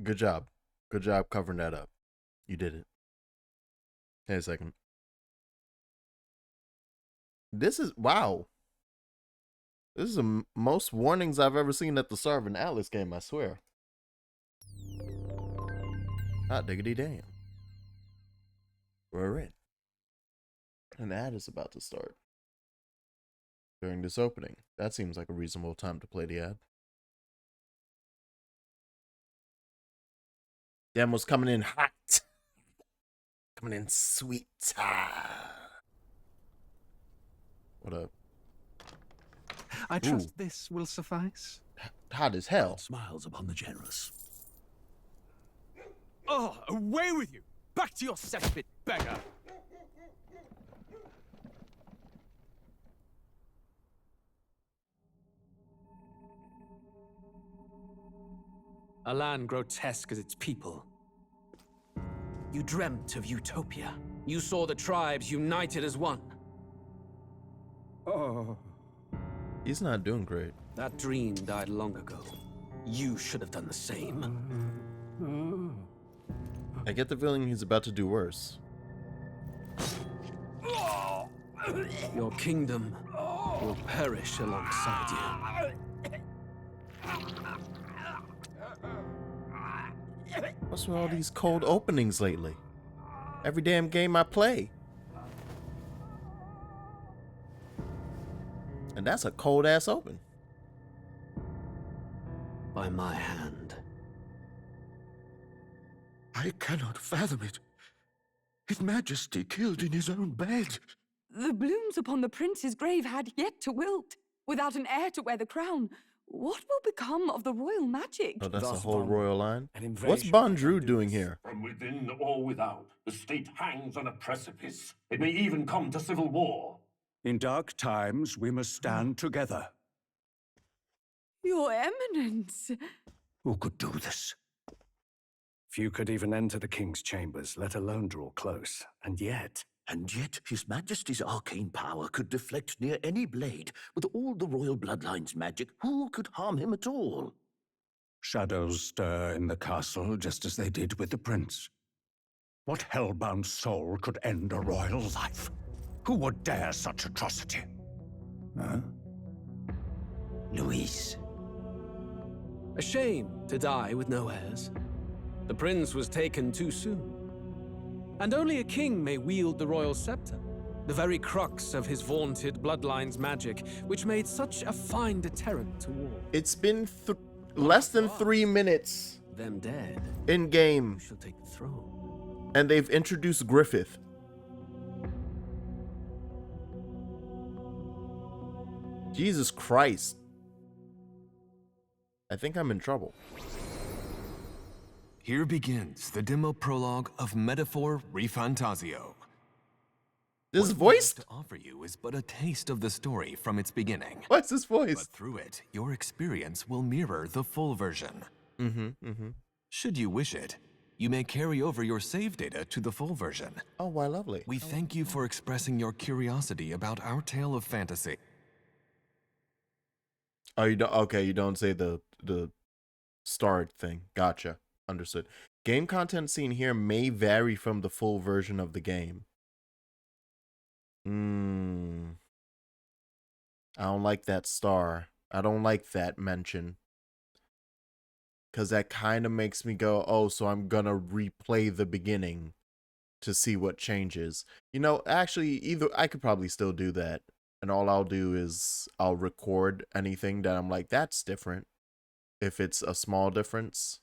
Good job. Good job covering that up. You did it. Hey, a second. This is, wow. This is the most warnings I've ever seen at the start of an Atlus game, I swear. Hot diggity damn. We're in. An ad is about to start. During this opening. That seems like a reasonable time to play the ad. Demo's coming in hot. Coming in sweet. What up? I trust this will suffice. Hot as hell. Smiles upon the generous. Oh, away with you! Back to your cesspit, beggar! A land grotesque as its people. You dreamt of utopia. You saw the tribes united as one. Oh. He's not doing great. That dream died long ago. You should have done the same. I get the feeling he's about to do worse. Your kingdom will perish alongside you. What's with all these cold openings lately? Every damn game I play. And that's a cold ass open. By my hand. I cannot fathom it. His Majesty killed in his own bed. The blooms upon the prince's grave had yet to wilt. Without an heir to wear the crown, what will become of the royal magic? Oh, that's a Thus whole far, royal line? an invasion What's Bondrew doing here? From within or without, the state hangs on a precipice. It may even come to civil war. In dark times, we must stand together. Your Eminence. Who could do this? Few could even enter the king's chambers, let alone draw close. And yet, His Majesty's arcane power could deflect near any blade. With all the royal bloodline's magic, who could harm him at all? Shadows stir in the castle just as they did with the prince. What hellbound soul could end a royal life? Who would dare such atrocity? Huh? Louise. A shame to die with no heirs. The prince was taken too soon. And only a king may wield the royal scepter, the very crux of his vaunted bloodline's magic, which made such a fine deterrent to war. It's been less than 3 minutes Them dead, in game, who shall take the throne? and they've introduced Griffith. Jesus Christ. I think I'm in trouble. Here begins the demo prologue of Metaphor ReFantazio. This is What we have voiced? to offer you is but a taste of the story from its beginning. What's this voice? But through it, your experience will mirror the full version. Should you wish it, you may carry over your save data to the full version. Oh, why lovely. We thank you for expressing your curiosity about our tale of fantasy. Oh, you don't? Okay, you don't say the start thing. Gotcha. Understood. Game content seen here may vary from the full version of the game. I don't like that star. I don't like that mention. Because that kind of makes me go, oh, so I'm going to replay the beginning to see what changes. You know, actually, either I could probably still do that. And all I'll do is I'll record anything that I'm like, that's different. If it's a small difference.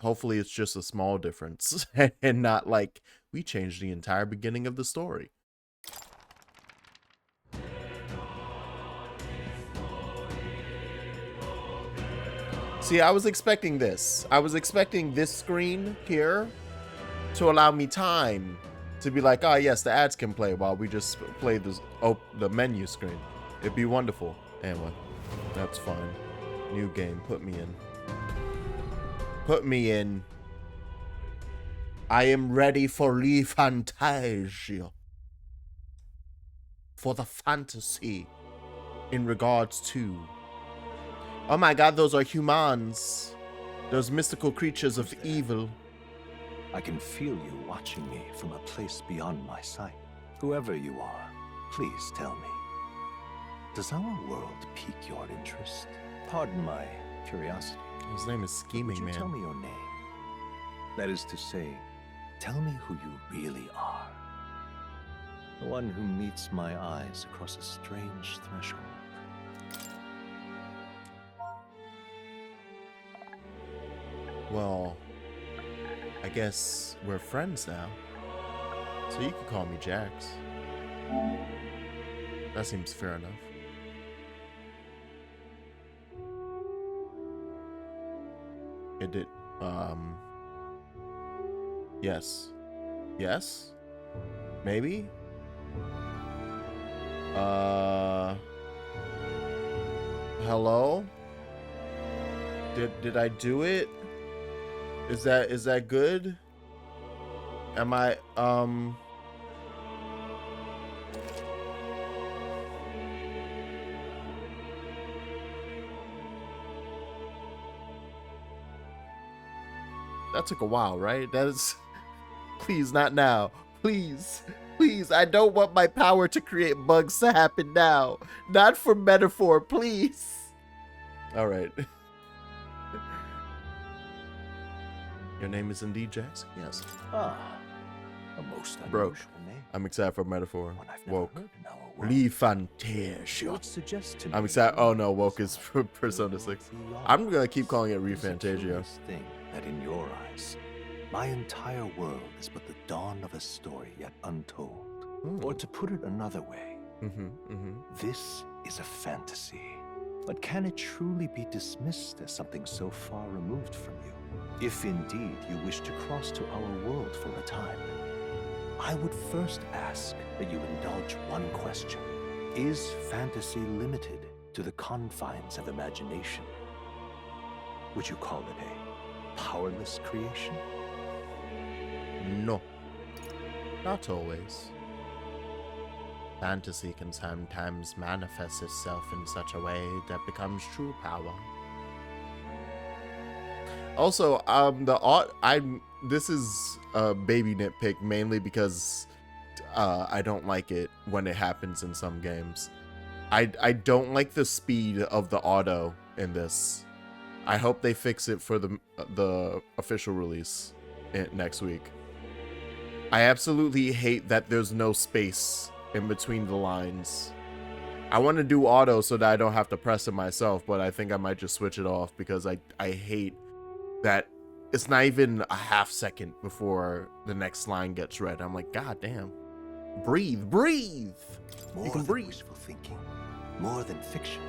Hopefully it's just a small difference and not like we changed the entire beginning of the story. See, I was expecting this. I was expecting this screen here to allow me time to be like, oh yes, the ads can play while we just play this, the menu screen. It'd be wonderful. Anyway, that's fine. New game, put me in. Put me in. I am ready for ReFantazio. For the fantasy in regards to... Oh my god, those are humans. Those mystical creatures of evil. I can feel you watching me from a place beyond my sight. Whoever you are, please tell me. Does our world pique your interest? Pardon my curiosity. His name is Scheming Would you Man. tell me your name? That is to say, tell me who you really are. The one who meets my eyes across a strange threshold. Well, I guess we're friends now. So you can call me Jax. That seems fair enough. It did. Yes. Yes? Maybe? Hello? Did I do it? Is that good? Am I, That took a while, right? That is... Please, not now. Please. Please, I don't want my power to create bugs to happen now. Not for metaphor, please. All right. Your name is indeed Jax? Yes. Ah, a most Broke. unusual name. I'm excited for metaphor. One I've never Woke. heard in our world. ReFantazio. What suggests to I'm me excited. Oh no, yours Woke is is Persona 6. beyond I'm gonna keep calling it It is a ReFantazio. curious thing that in your eyes, my entire world is but the dawn of a story yet untold. Or to put it another way, this is a fantasy. But can it truly be dismissed as something so far removed from you? If indeed you wish to cross to our world for a time, I would first ask that you indulge one question. Is fantasy limited to the confines of imagination? Would you call it a powerless creation? No. Not always. Fantasy can sometimes manifest itself in such a way that becomes true power. Also, this is a baby nitpick mainly because I don't like it when it happens in some games. I don't like the speed of the auto in this. I hope they fix it for the official release next week. I absolutely hate that there's no space in between the lines. I want to do auto so that I don't have to press it myself, but I think I might just switch it off because I hate that it's not even a half second before the next line gets read. I'm like, God damn. Breathe. More You can than breathe. wishful thinking, more than fiction.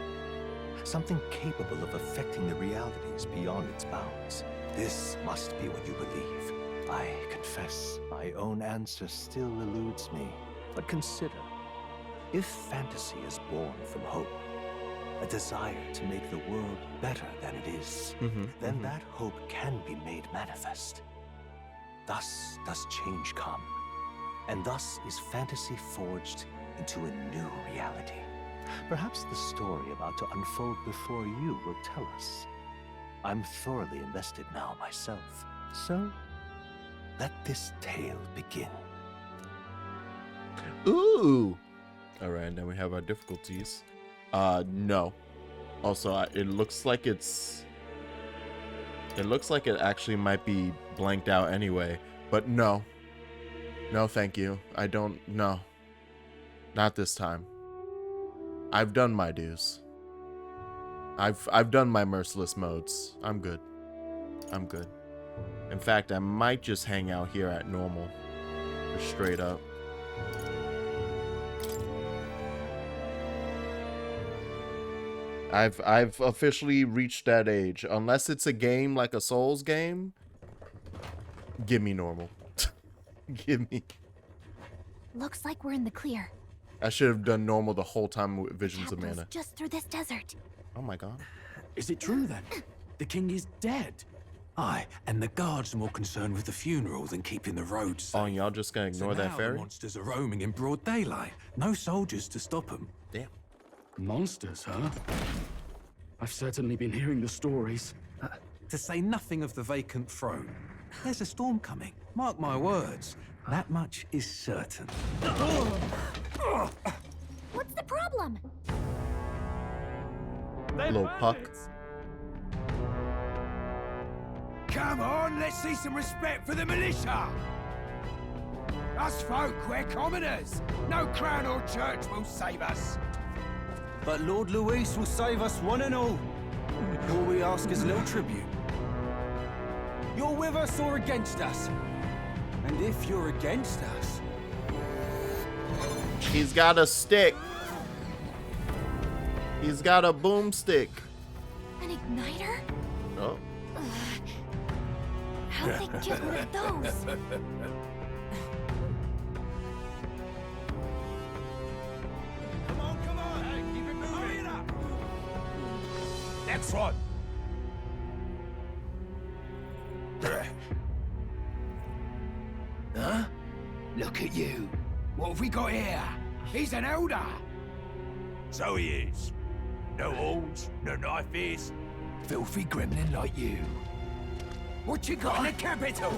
Something capable of affecting the realities beyond its bounds. This must be what you believe. I confess, my own answer still eludes me. But consider, if fantasy is born from hope, a desire to make the world better than it is, then that hope can be made manifest. Thus does change come, and thus is fantasy forged into a new reality. Perhaps the story about to unfold before you will tell us. I'm thoroughly invested now myself, so let this tale begin. Ooh. All right, now we have our difficulties. No. Also, it looks like it actually might be blanked out anyway, but no. No, thank you. I don't, no. Not this time. I've done my dues. I've done my merciless modes. I'm good. I'm good. In fact, I might just hang out here at normal. Just straight up. I've officially reached that age. Unless it's a game like a Souls game, give me normal. Give me. Looks like we're in the clear. I should have done normal the whole time with Visions of Capital's Mana. just through this desert. Oh my god. Is it true then? The king is dead. Aye, and the guards are more concerned with the funeral than keeping the roads safe. Oh, and y'all just gonna ignore So that now ferry? the monsters are roaming in broad daylight. No soldiers to stop them. Damn. Monsters, huh? I've certainly been hearing the stories. To say nothing of the vacant throne. There's a storm coming. Mark my words. That much is certain. What's the problem? Little puck. Come on, let's see some respect for the militia. Us folk, we're commoners. No crown or church will save us. But Lord Luis will save us one and all. All we ask is a little tribute. You're with us or against us? And if you're against us... He's got a stick. He's got a boomstick. An igniter? Oh. How'd they get one of those? Come on, hey, keep it moving. Hurry it up. Next one. Huh? Look at you. What have we got here? He's an Elder. So he is. No horns, no knife is. Filthy gremlin like you. What you got in the capital?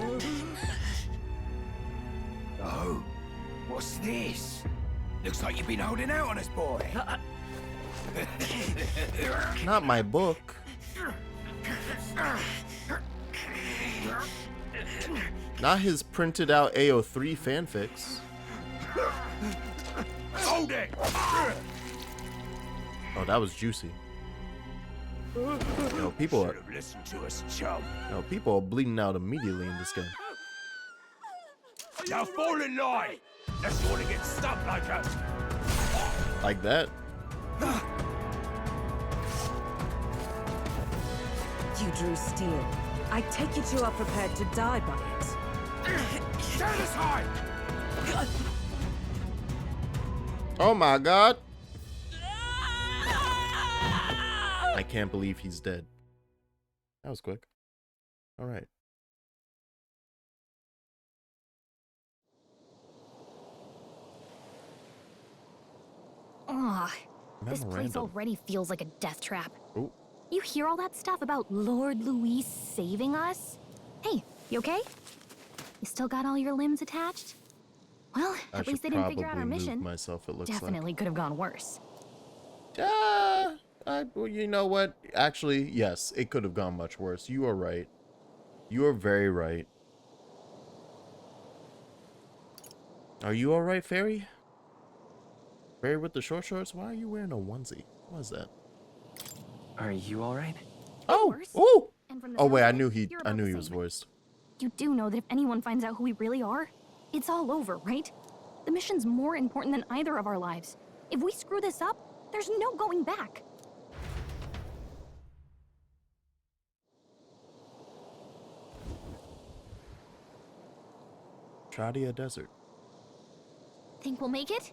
Oh, what's this? Looks like you've been holding out on us, boy. Not my book. Not his printed out AO3 fanfics. Hold it! Oh, that was juicy. Yo, people are. Listen to us, chum. Yo, people are bleeding out immediately in this game. Now fall in line. Unless you want to get stuck like us. Like that. You drew steel. I take it you are prepared to die by it. Stand aside! Oh my god. I can't believe he's dead. That was quick. All right. Ugh, this place already feels like a death trap. Ooh. You hear all that stuff about Lord Luis saving us? Hey, you okay? You still got all your limbs attached? Well, at least they didn't figure out our mission. Myself, it looks Definitely could have gone worse. Well, you know what? Actually, yes, it could have gone much worse. You are right. You are very right. Are you all right, Fairy? Fairy with the short shorts? Why are you wearing a onesie? What is that? Are you all right? Oh, oh! Oh wait, I knew he was voiced. You do know that if anyone finds out who we really are, it's all over, right? The mission's more important than either of our lives. If we screw this up, there's no going back. Tradia Desert. Think we'll make it?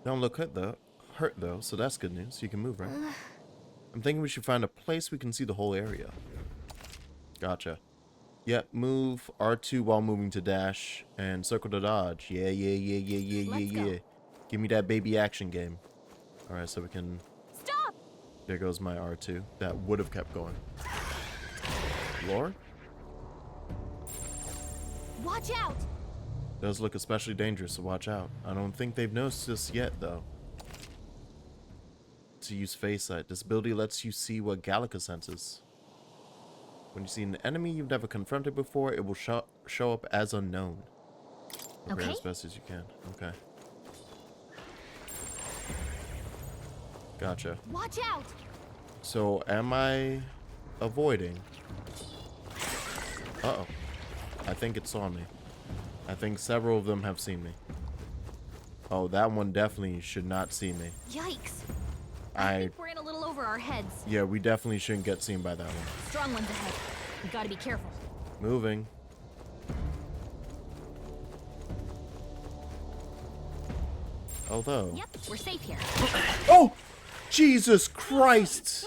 Don't look hurt though, so that's good news. You can move, right? I'm thinking we should find a place we can see the whole area. Gotcha. Yep, move R2 while moving to dash and circle to dodge. Yeah. Give me that baby action game. Alright, so we can... Stop! There goes my R2. That would have kept going. Lore? Watch out! Does look especially dangerous, so watch out. I don't think they've noticed this yet, though. To use face sight. This ability lets you see what Gallica senses. When you see an enemy you've never confronted before, it will show up as unknown. Prepare as best as you can. Okay. Gotcha. Watch out! So, am I avoiding? Uh-oh. I think it saw me. I think several of them have seen me. Oh, that one definitely should not see me. Yikes. I think we're in a little over our heads. Yeah, we definitely shouldn't get seen by that one. Strong ones ahead. We gotta be careful. Moving. Although... Yep, we're safe here. Oh! Jesus Christ!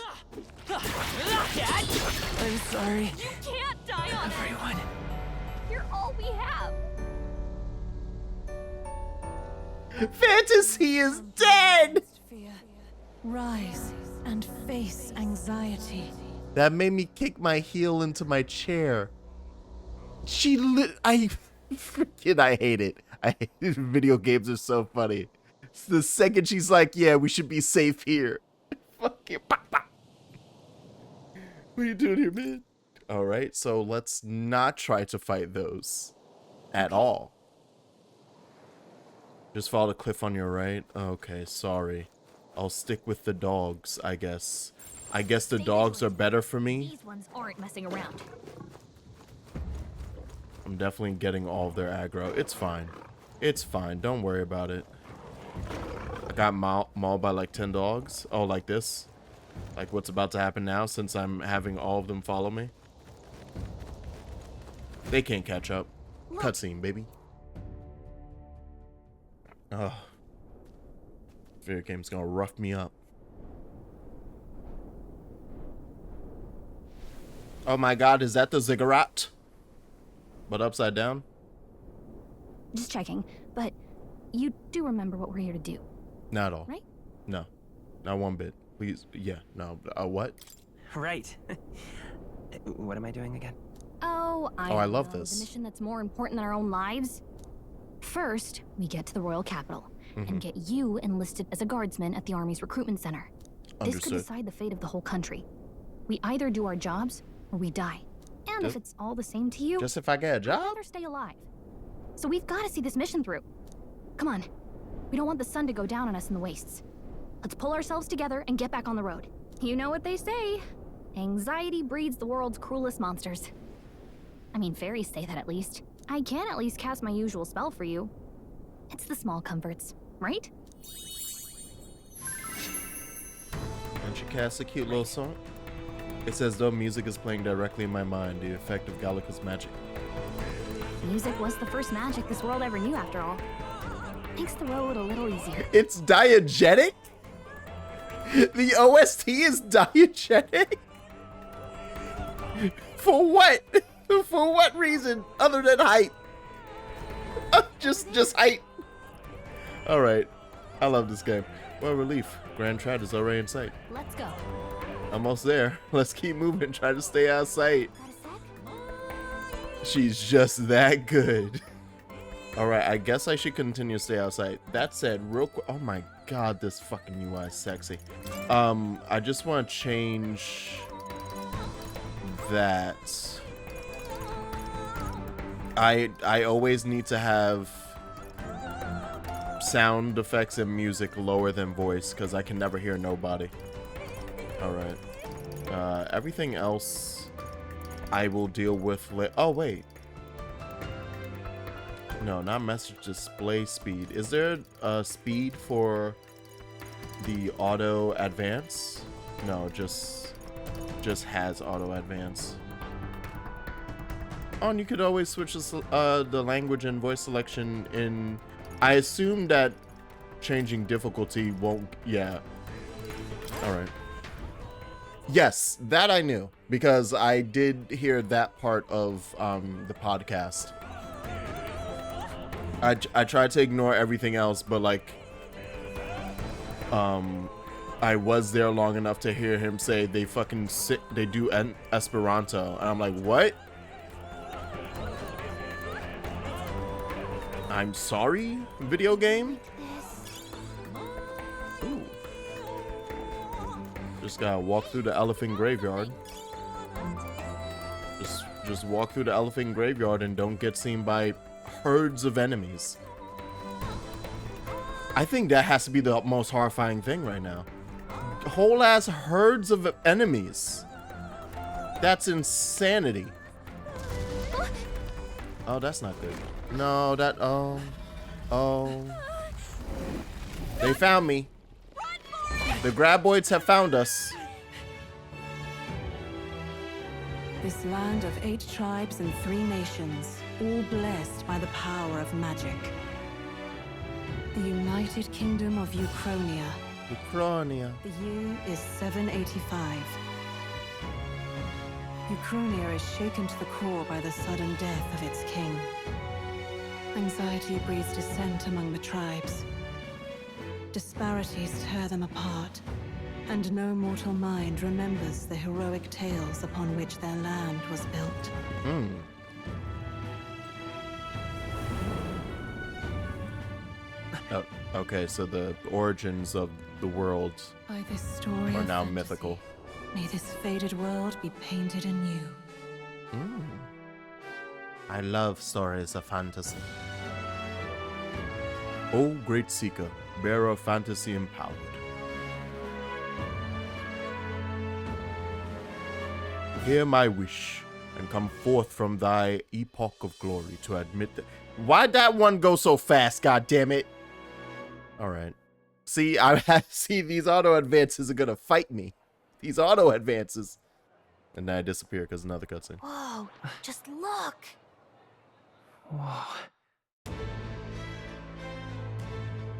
I'm sorry. You can't die on everyone. You're all we have. Fantasy is dead! Rise and face anxiety. That made me kick my heel into my chair. I hate it. I hate it. Video games are so funny. The second she's like, yeah, we should be safe here. Fuck you. Pop, pop. What are you doing here, man? All right, so let's not try to fight those at all. Just follow the cliff on your right. Okay, sorry. I'll stick with the dogs, I guess. I guess the dogs are better for me. These ones aren't messing around. I'm definitely getting all of their aggro. It's fine. It's fine. Don't worry about it. I got mauled by like 10 dogs. Oh, like this? Like what's about to happen now since I'm having all of them follow me? They can't catch up. Cutscene, baby. Oh. Video game's gonna rough me up. Oh my god, is that the ziggurat? But upside down? Just checking, but you do remember what we're here to do. Not at all. Right? No. Not one bit. Please. Yeah, no. What? Right. What am I doing again? Oh, I love know, this. The mission that's more important than our own lives. First, we get to the royal capital and get you enlisted as a guardsman at the army's recruitment center. This could decide the fate of the whole country. We either do our jobs or we die. And if it's all the same to you, just if I get a job, I'd rather stay alive. So we've got to see this mission through. Come on. We don't want the sun to go down on us in the wastes. Let's pull ourselves together and get back on the road. You know what they say. Anxiety breeds the world's cruelest monsters. I mean, fairies say that at least. I can at least cast my usual spell for you. It's the small comforts, right? And she casts a cute little song. It's as though music is playing directly in my mind, the effect of Gallica's magic. Music was the first magic this world ever knew, after all. Makes the road a little easier. It's diegetic? The OST is diegetic? For what? For what reason other than height? Just height. All right. I love this game. What a relief. Grand Trad is already in sight. Let's go. Almost there. Let's keep moving. Try to stay out of sight. She's just that good. All right. I guess I should continue to stay outside. That said, real quick. Oh my God, this fucking UI is sexy. I just want to change that. I always need to have sound effects and music lower than voice because I can never hear nobody. All right. Everything else I will deal with. Oh wait. No, not message display speed. Is there a speed for the auto advance? No, just has auto advance. Oh, and you could always switch the language and voice selection in. I assume that changing difficulty won't. Yeah. All right. Yes, that I knew because I did hear that part of the podcast. I tried to ignore everything else, but like, I was there long enough to hear him say they fucking they do Esperanto, and I'm like, what? I'm sorry, video game? Ooh. Just gotta walk through the elephant graveyard. Just walk through the elephant graveyard and don't get seen by herds of enemies. I think that has to be the most horrifying thing right now. Whole ass herds of enemies. That's insanity. Oh, that's not good. No, that, oh. They found me. The graboids have found us. This land of 8 tribes and 3 nations, all blessed by the power of magic. The United Kingdom of Euchronia. Euchronia. The year is 785. Euchronia is shaken to the core by the sudden death of its king. Anxiety breeds dissent among the tribes. Disparities tear them apart, And no mortal mind remembers the heroic tales upon which their land was built. Oh, okay, so the origins of the world By this story are of now fantasy, mythical. may this faded world be painted anew. I love stories of fantasy. O great seeker, bearer of fantasy empowered. Hear my wish, and come forth from thy epoch of glory to admit that. Why'd that one go so fast, god damn it? Alright. See, see these auto advances are gonna fight me. These auto advances. And then I disappear because another cutscene. Whoa, just look. Whoa.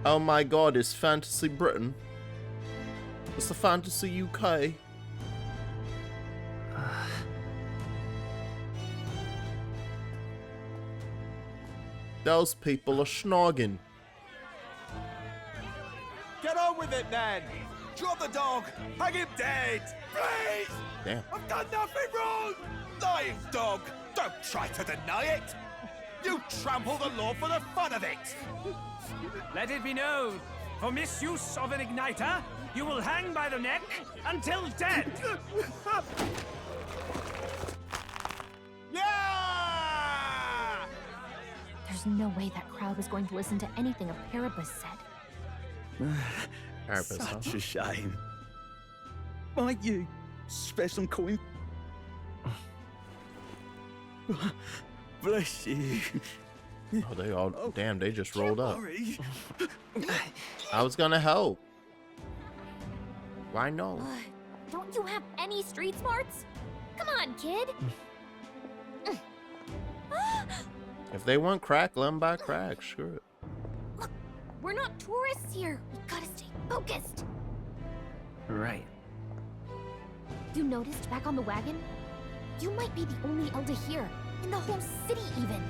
Oh my god, it's Fantasy Britain. It's the Fantasy UK. Those people are snogging. Get on with it, then! Drop the dog! Hang him dead! Please! Damn. I've done nothing wrong! Lying dog! Don't try to deny it! You trample the law for the fun of it! Let it be known, for misuse of an igniter, you will hang by the neck until dead! Yeah! There's no way that crowd was going to listen to anything a Paribus said. Such a shame. Might you spare some coin? Bless you. Oh, they all, damn, they just rolled up. Worry. I was gonna help. Why no? Don't you have any street smarts? Come on, kid. If they want crack, let them buy crack. Screw it. Look, we're not tourists here. We gotta stay focused. Right. You noticed back on the wagon? You might be the only Elda here, in the whole city even.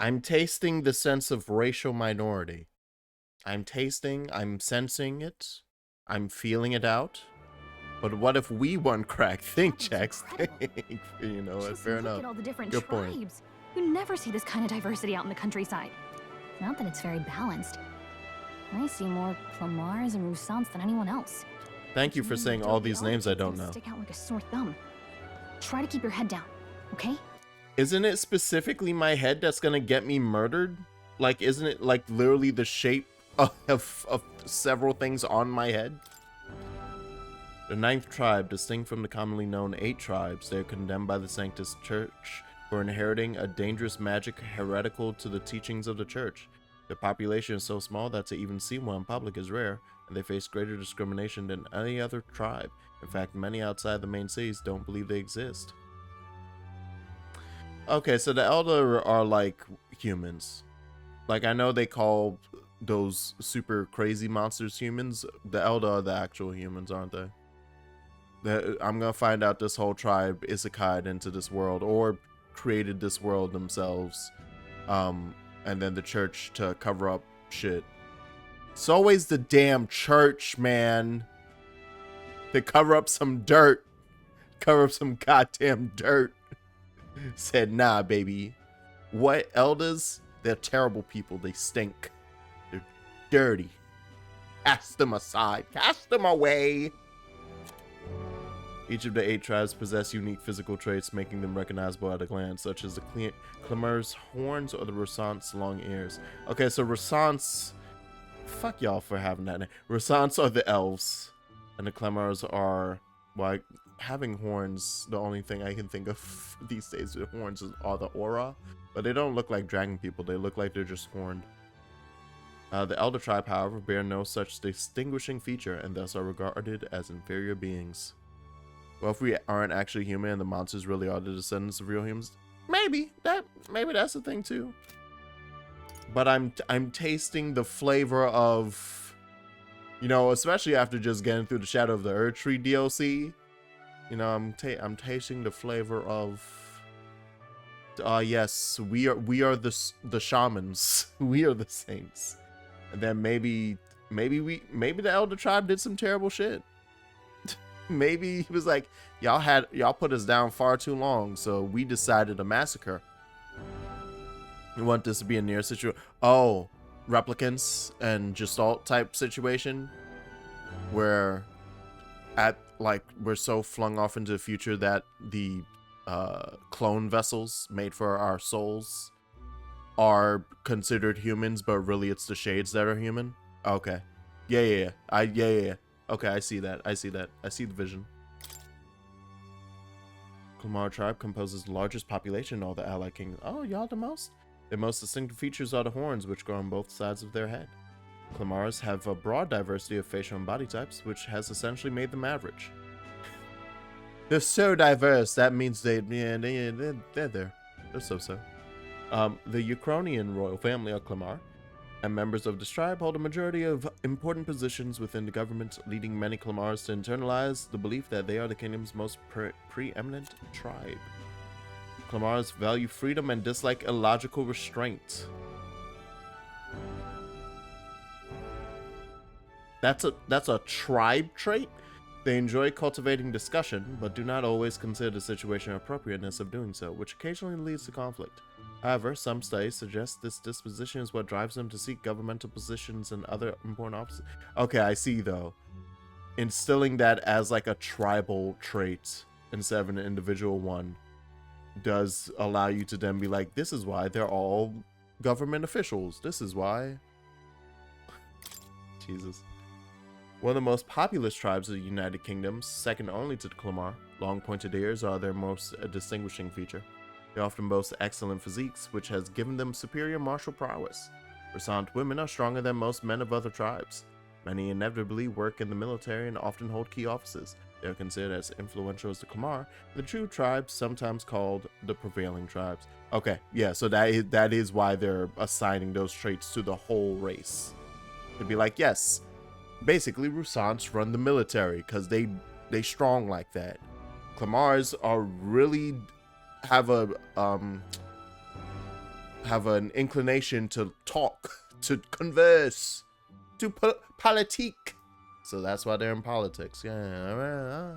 I'm tasting the sense of racial minority. I'm sensing it. I'm feeling it out. But what if we want crack? Think, Jax. Think. You know what? Fair Look enough. at all the different Good tribes. point. You never see this kind of diversity out in the countryside. Not that it's very balanced. I see more Clamars and Roussants than anyone else. Thank you for saying all these names I don't know. Stick out like a sore thumb. Try to keep your head down, okay? Isn't it specifically my head that's gonna get me murdered? Like, isn't it like literally the shape of several things on my head? The 9th tribe, distinct from the commonly known 8 tribes, they are condemned by the Sanctus Church for inheriting a dangerous magic heretical to the teachings of the church. Their population is so small that to even see one in public is rare, and they face greater discrimination than any other tribe. In fact, many outside the main cities don't believe they exist. Okay, so the Elda are like humans. Like, I know they call those super crazy monsters humans. The Elda are the actual humans, aren't they? I'm gonna find out this whole tribe isekai'd into this world or created this world themselves, and then the church to cover up shit. It's always the damn church, man. They cover up some dirt, cover up some goddamn dirt. Said, nah, baby. What Eldas? They're terrible people. They stink. They're dirty. Cast them aside. Cast them away. Each of the 8 tribes possess unique physical traits, making them recognizable at a glance, such as the Clamor's horns or the Roussants' long ears. Okay, so Roussants... Fuck y'all for having that name. Roussants are the elves, and the Clamors are... Well, having horns, the only thing I can think of these days with horns are the aura, but they don't look like dragon people. They look like they're just horned. The Elder tribe, however, bear no such distinguishing feature, and thus are regarded as inferior beings. Well, if we aren't actually human and the monsters really are the descendants of real humans, maybe that's the thing too. But I'm tasting the flavor of, you know, especially after just getting through the Shadow of the Earth Tree DLC. You know, I'm tasting the flavor of. Yes, we are the shamans. We are the saints, and then maybe maybe the Elder tribe did some terrible shit. Maybe he was like, y'all put us down far too long, so we decided to massacre. We want this to be a near situation. Oh, replicants and Gestalt type situation where we're so flung off into the future that the clone vessels made for our souls are considered humans, but really it's the shades that are human. Okay. Yeah. Okay, I see that. I see the vision. Clamar tribe composes the largest population in all the allied kingdoms. Oh, y'all the most? Their most distinctive features are the horns, which grow on both sides of their head. Clamars have a broad diversity of facial and body types, which has essentially made them average. They're so diverse, that means they're there. They're so. The Euchronian royal family of Clamar and members of this tribe hold a majority of important positions within the government, leading many Clamars to internalize the belief that they are the kingdom's most preeminent tribe. Clamars value freedom and dislike illogical restraint. That's a tribe trait. They enjoy cultivating discussion, but do not always consider the situation appropriateness of doing so, which occasionally leads to conflict. However, some studies suggest this disposition is what drives them to seek governmental positions and other important offices. Okay, I see though. Instilling that as like a tribal trait instead of an individual one does allow you to then be like, this is why they're all government officials. This is why. Jesus. One of the most populous tribes of the United Kingdom, second only to the Clamar. Long pointed ears are their most distinguishing feature. They often boast excellent physiques, which has given them superior martial prowess. Resant women are stronger than most men of other tribes. Many inevitably work in the military and often hold key offices. They are considered as influential as the Clamar, the true tribes sometimes called the prevailing tribes. Okay, yeah, so that is why they're assigning those traits to the whole race. It'd be like, yes, basically Rusants run the military because they strong like that. Clamars are really have an inclination to talk, to converse, to politique. So that's why they're in politics. Yeah.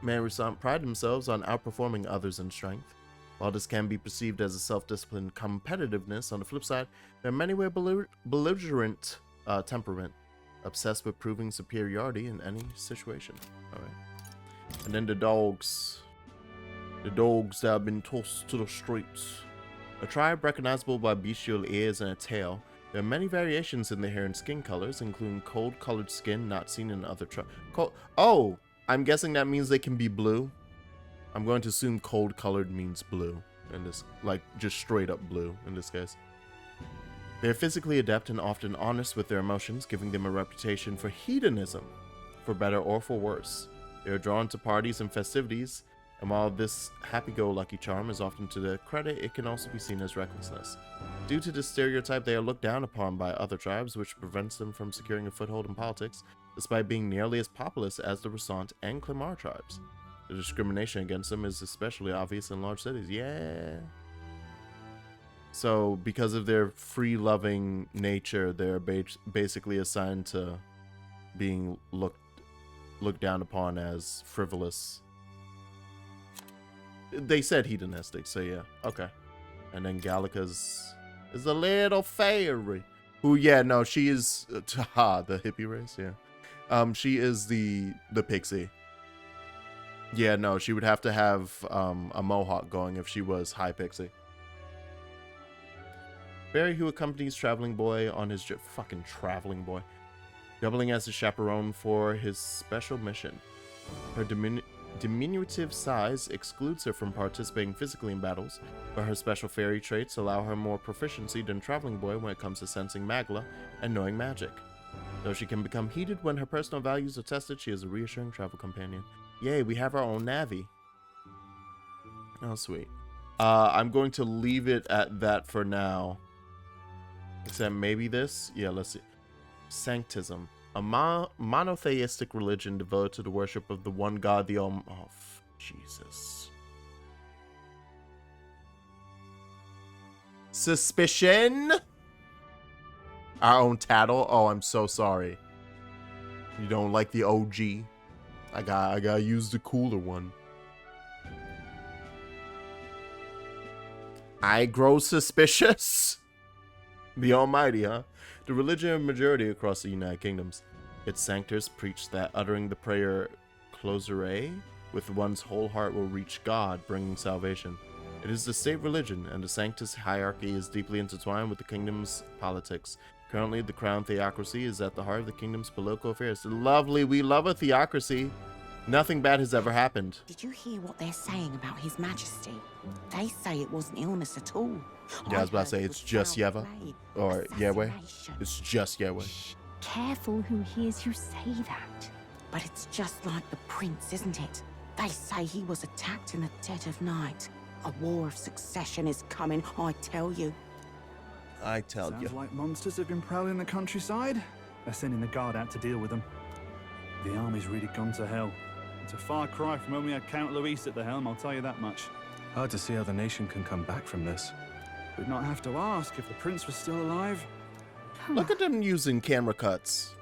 Men Rusant pride themselves on outperforming others in strength. While this can be perceived as a self-disciplined competitiveness, on the flip side, there are many with belligerent temperament, obsessed with proving superiority in any situation. All right. And then the dogs that have been tossed to the streets. A tribe recognizable by bestial ears and a tail. There are many variations in their hair and skin colors, including cold-colored skin not seen in other tribes. Oh, I'm guessing that means they can be blue. I'm going to assume cold-colored means blue in this, like just straight up blue in this case. They are physically adept and often honest with their emotions, giving them a reputation for hedonism, for better or for worse. They are drawn to parties and festivities, and while this happy-go-lucky charm is often to their credit, it can also be seen as recklessness. Due to this stereotype, they are looked down upon by other tribes, which prevents them from securing a foothold in politics, despite being nearly as populous as the Resant and Clamar tribes. The discrimination against them is especially obvious in large cities. Yeah. So, because of their free-loving nature, they're basically assigned to being looked down upon as frivolous. They said hedonistic, so yeah, okay. And then Gallica's is a little fairy. Who, yeah, no, she is the hippie race, yeah. She is the pixie. Yeah, no, she would have to have a mohawk going if she was high pixie. Barry, who accompanies Traveling Boy on his fucking Traveling Boy, doubling as a chaperone for his special mission. Her diminutive size excludes her from participating physically in battles, but her special fairy traits allow her more proficiency than Traveling Boy when it comes to sensing magla and knowing magic. Though she can become heated when her personal values are tested, she is a reassuring travel companion. Yay, we have our own Navi. Oh, sweet. I'm going to leave it at that for now. Except maybe this? Yeah, let's see. Sanctism. A monotheistic religion devoted to the worship of the one God, the Almighty. Oh, Jesus. Suspicion? Our own tattle? Oh, I'm so sorry. You don't like the OG? I gotta use the cooler one. I grow suspicious. The Almighty, huh? The religion of majority across the United Kingdoms. Its sanctors preach that uttering the prayer closure with one's whole heart will reach God, bringing salvation. It is the state religion, and the sanctus hierarchy is deeply intertwined with the kingdom's politics. Currently, the crown theocracy is at the heart of the kingdom's political affairs. Lovely, we love a theocracy. Nothing bad has ever happened. Did you hear what they're saying about His Majesty? They say it wasn't illness at all. Yeah, I was about to say, it's just Yeva. Or Yahweh. It's just Yahweh. Careful who hears you say that. But it's just like the prince, isn't it? They say he was attacked in the dead of night. A war of succession is coming, I tell you. I tell you. Sounds like monsters have been prowling the countryside. They're sending the guard out to deal with them. The army's really gone to hell. It's a far cry from when we had Count Luis at the helm, I'll tell you that much. Hard to see how the nation can come back from this. We'd not have to ask if the prince was still alive. Look at them using camera cuts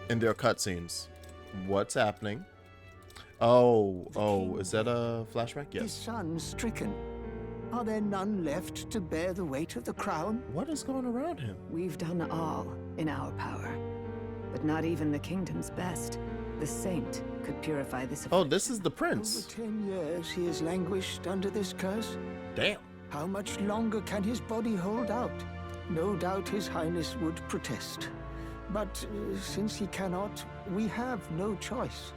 in their cutscenes. What's happening? Oh, is that a flashback? His Yes. son stricken. Are there none left to bear the weight of the crown? What is going around him? We've done all in our power, but not even the kingdom's best. The saint could purify this. Oh, this is the prince. Over 10 years he has languished under this curse. Damn. How much longer can his body hold out? No doubt His Highness would protest. But since he cannot, we have no choice.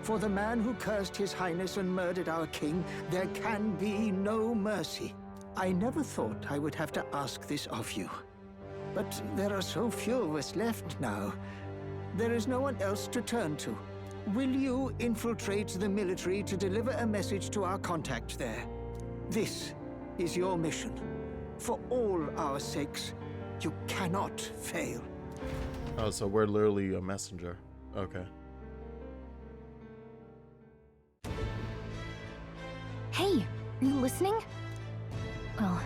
For the man who cursed His Highness and murdered our king, there can be no mercy. I never thought I would have to ask this of you. But there are so few of us left now. There is no one else to turn to. Will you infiltrate the military to deliver a message to our contact there? This is your mission. For all our sakes, you cannot fail. Oh, so we're literally a messenger. Okay. Hey, are you listening? Well,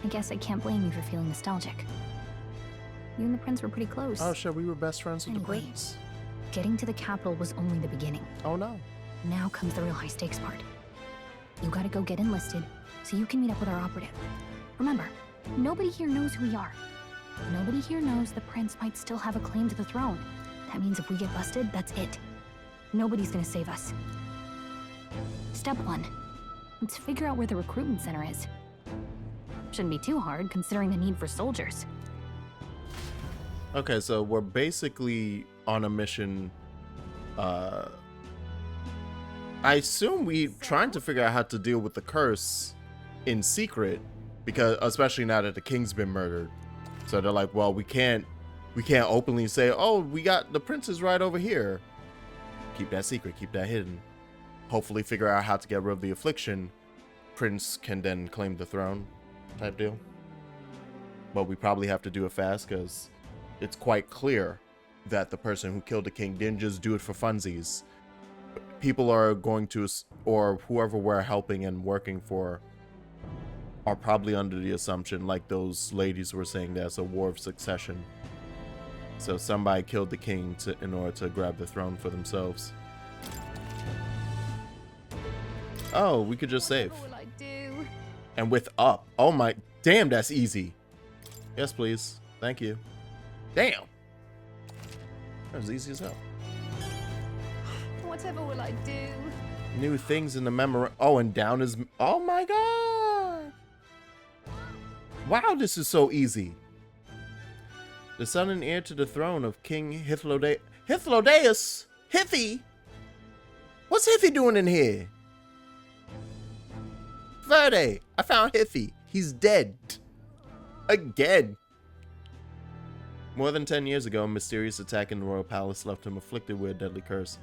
I guess I can't blame you for feeling nostalgic. You and the prince were pretty close. Oh shit, we were best friends with Anyway, the prince. Getting to the capital was only the beginning. Oh no. Now comes the real high stakes part. You gotta go get enlisted so you can meet up with our operative. Remember, nobody here knows who we are. Nobody here knows the prince might still have a claim to the throne. That means if we get busted, that's it. Nobody's gonna save us. Step 1. Let's figure out where the recruitment center is. Shouldn't be too hard, considering the need for soldiers. Okay, so we're basically on a mission. I assume we're trying to figure out how to deal with the curse in secret, because especially now that the king's been murdered. So they're like, well, we can't openly say, oh, we got the princes right over here. Keep that secret, keep that hidden. Hopefully figure out how to get rid of the affliction. Prince can then claim the throne type deal. But we probably have to do it fast because it's quite clear that the person who killed the king didn't just do it for funsies. People are going to, or whoever we're helping and working for, are probably under the assumption, like those ladies were saying, there's a war of succession. So somebody killed the king in order to grab the throne for themselves. Oh, we could just save. What will I do? And with up. Oh my, damn, that's easy. Yes, please. Thank you. Damn. That was easy as hell. Whatever will I do? New things in the memory. Oh, and down is. Oh my god. Wow, this is so easy. The son and heir to the throne of King Hythlodaeus. Hithy? What's Hithy doing in here? Verde, I found Hithy. He's dead. Again. More than 10 years ago, a mysterious attack in the royal palace left him afflicted with a deadly curse.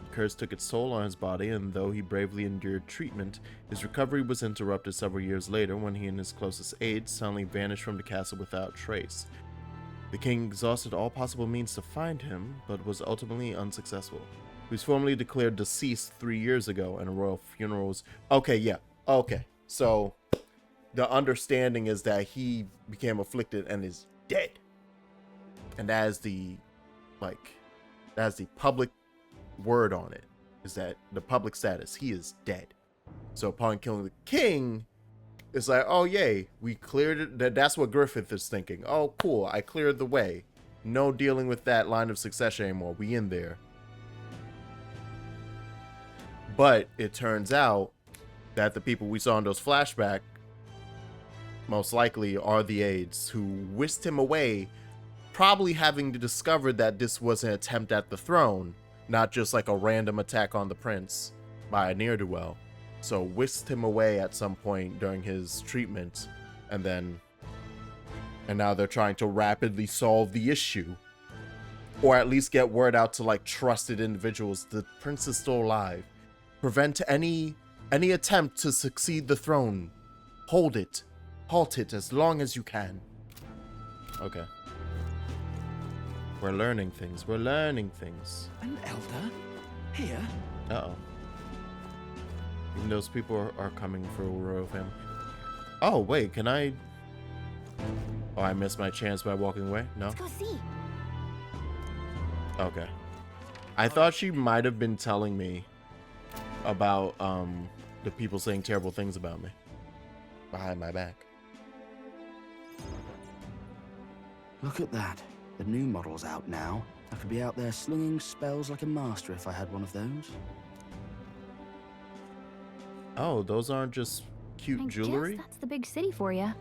The curse took its toll on his body, and though he bravely endured treatment, his recovery was interrupted several years later when he and his closest aides suddenly vanished from the castle without trace. The king exhausted all possible means to find him, but was ultimately unsuccessful. He was formally declared deceased 3 years ago, and a royal funeral was... Okay, yeah. Okay. So, the understanding is that he became afflicted and is dead. And that is the public word on it, is that the public status, he is dead. So upon killing the king, it's like, oh yay, we cleared it. That's what Griffith is thinking. Oh cool, I cleared the way. No dealing with that line of succession anymore. We in there. But it turns out that the people we saw in those flashbacks most likely are the aides who whisked him away, probably having discovered that this was an attempt at the throne, not just like a random attack on the prince by a ne'er-do-well. So whisked him away at some point during his treatment, and now they're trying to rapidly solve the issue, or at least get word out to like trusted individuals. The prince is still alive. Prevent any attempt to succeed the throne. Hold it. Halt it as long as you can. Okay. We're learning things. We're learning things. An elder? Here? Uh-oh. Even those people are coming for a royal family. Oh, wait, can I... Oh, I missed my chance by walking away? No? Let's go see. Okay. I thought she might have been telling me about the people saying terrible things about me behind my back. Look at that. The new model's out now. I could be out there slinging spells like a master if I had one of those. Oh, those aren't just cute jewelry? That's the big city for you.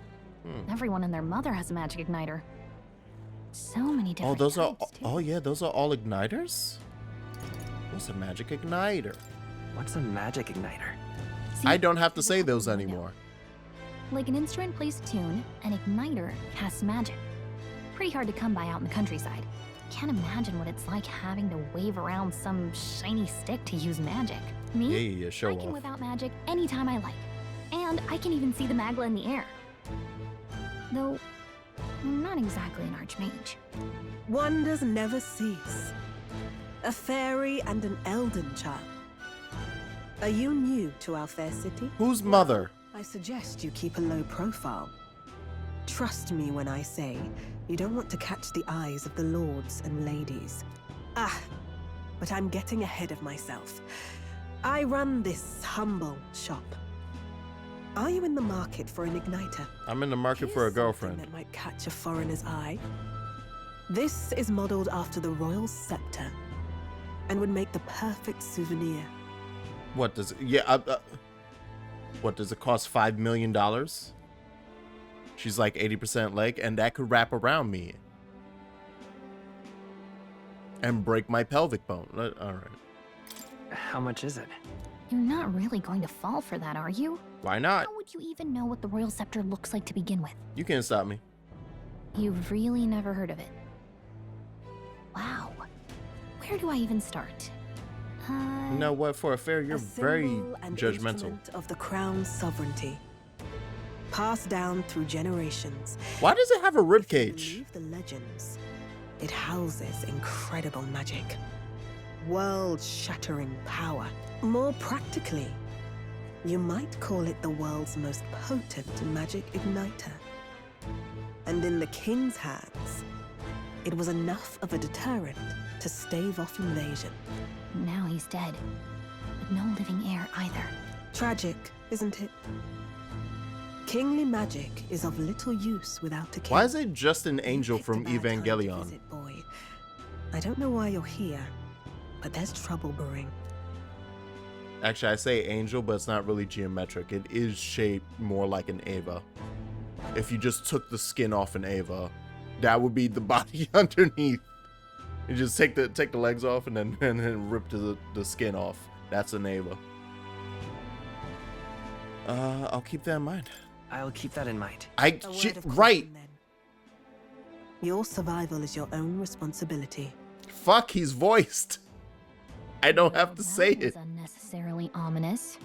Everyone and their mother has a magic igniter. So many different those are... types, too. Oh, yeah, those are all igniters? What's a magic igniter? What's a magic igniter? See, I don't have to say those anymore. Like an instrument plays a tune, an igniter casts magic. Pretty hard to come by out in the countryside. Can't imagine what it's like having to wave around some shiny stick to use magic. Me? Yeah, show I can off. whip out magic anytime I like. And I can even see the magla in the air. Though, I'm not exactly an archmage. Wonders never cease. A fairy and an Elden child. Are you new to our fair city? Whose mother? I suggest you keep a low profile. Trust me when I say you don't want to catch the eyes of the lords and ladies. But I'm getting ahead of myself. I run this humble shop. Are you in the market for an igniter? I'm in the market for a girlfriend. That might catch a foreigner's eye. This is modeled after the royal scepter and would make the perfect souvenir. What does it... Yeah, what does it cost? $5 million? She's like 80% leg, and that could wrap around me and break my pelvic bone. All right. How much is it? You're not really going to fall for that, are you? Why not? How would you even know what the royal scepter looks like to begin with? You can't stop me. You've really never heard of it. Wow. Where do I even start? You know what? For a fair, you're very judgmental. Instrument of the crown's sovereignty, passed down through generations. Why does it have a ribcage? The legends. It houses incredible magic, world-shattering power. More practically, you might call it the world's most potent magic igniter. And in the king's hands, it was enough of a deterrent to stave off invasion. Now he's dead, but no living heir either. Tragic, isn't it? Kingly magic is of little use without a king. Why is it just an angel from Evangelion? Visit, boy. I don't know why you're here, but there's trouble brewing. Actually, I say angel, but it's not really geometric. It is shaped more like an Ava. If you just took the skin off an Ava, that would be the body underneath. You just take the legs off and then rip the skin off. That's an Ava. I'll keep that in mind. I'll keep that in mind. Right. Your survival is your own responsibility. Fuck, he's voiced. I don't have to say it. Unnecessarily ominous.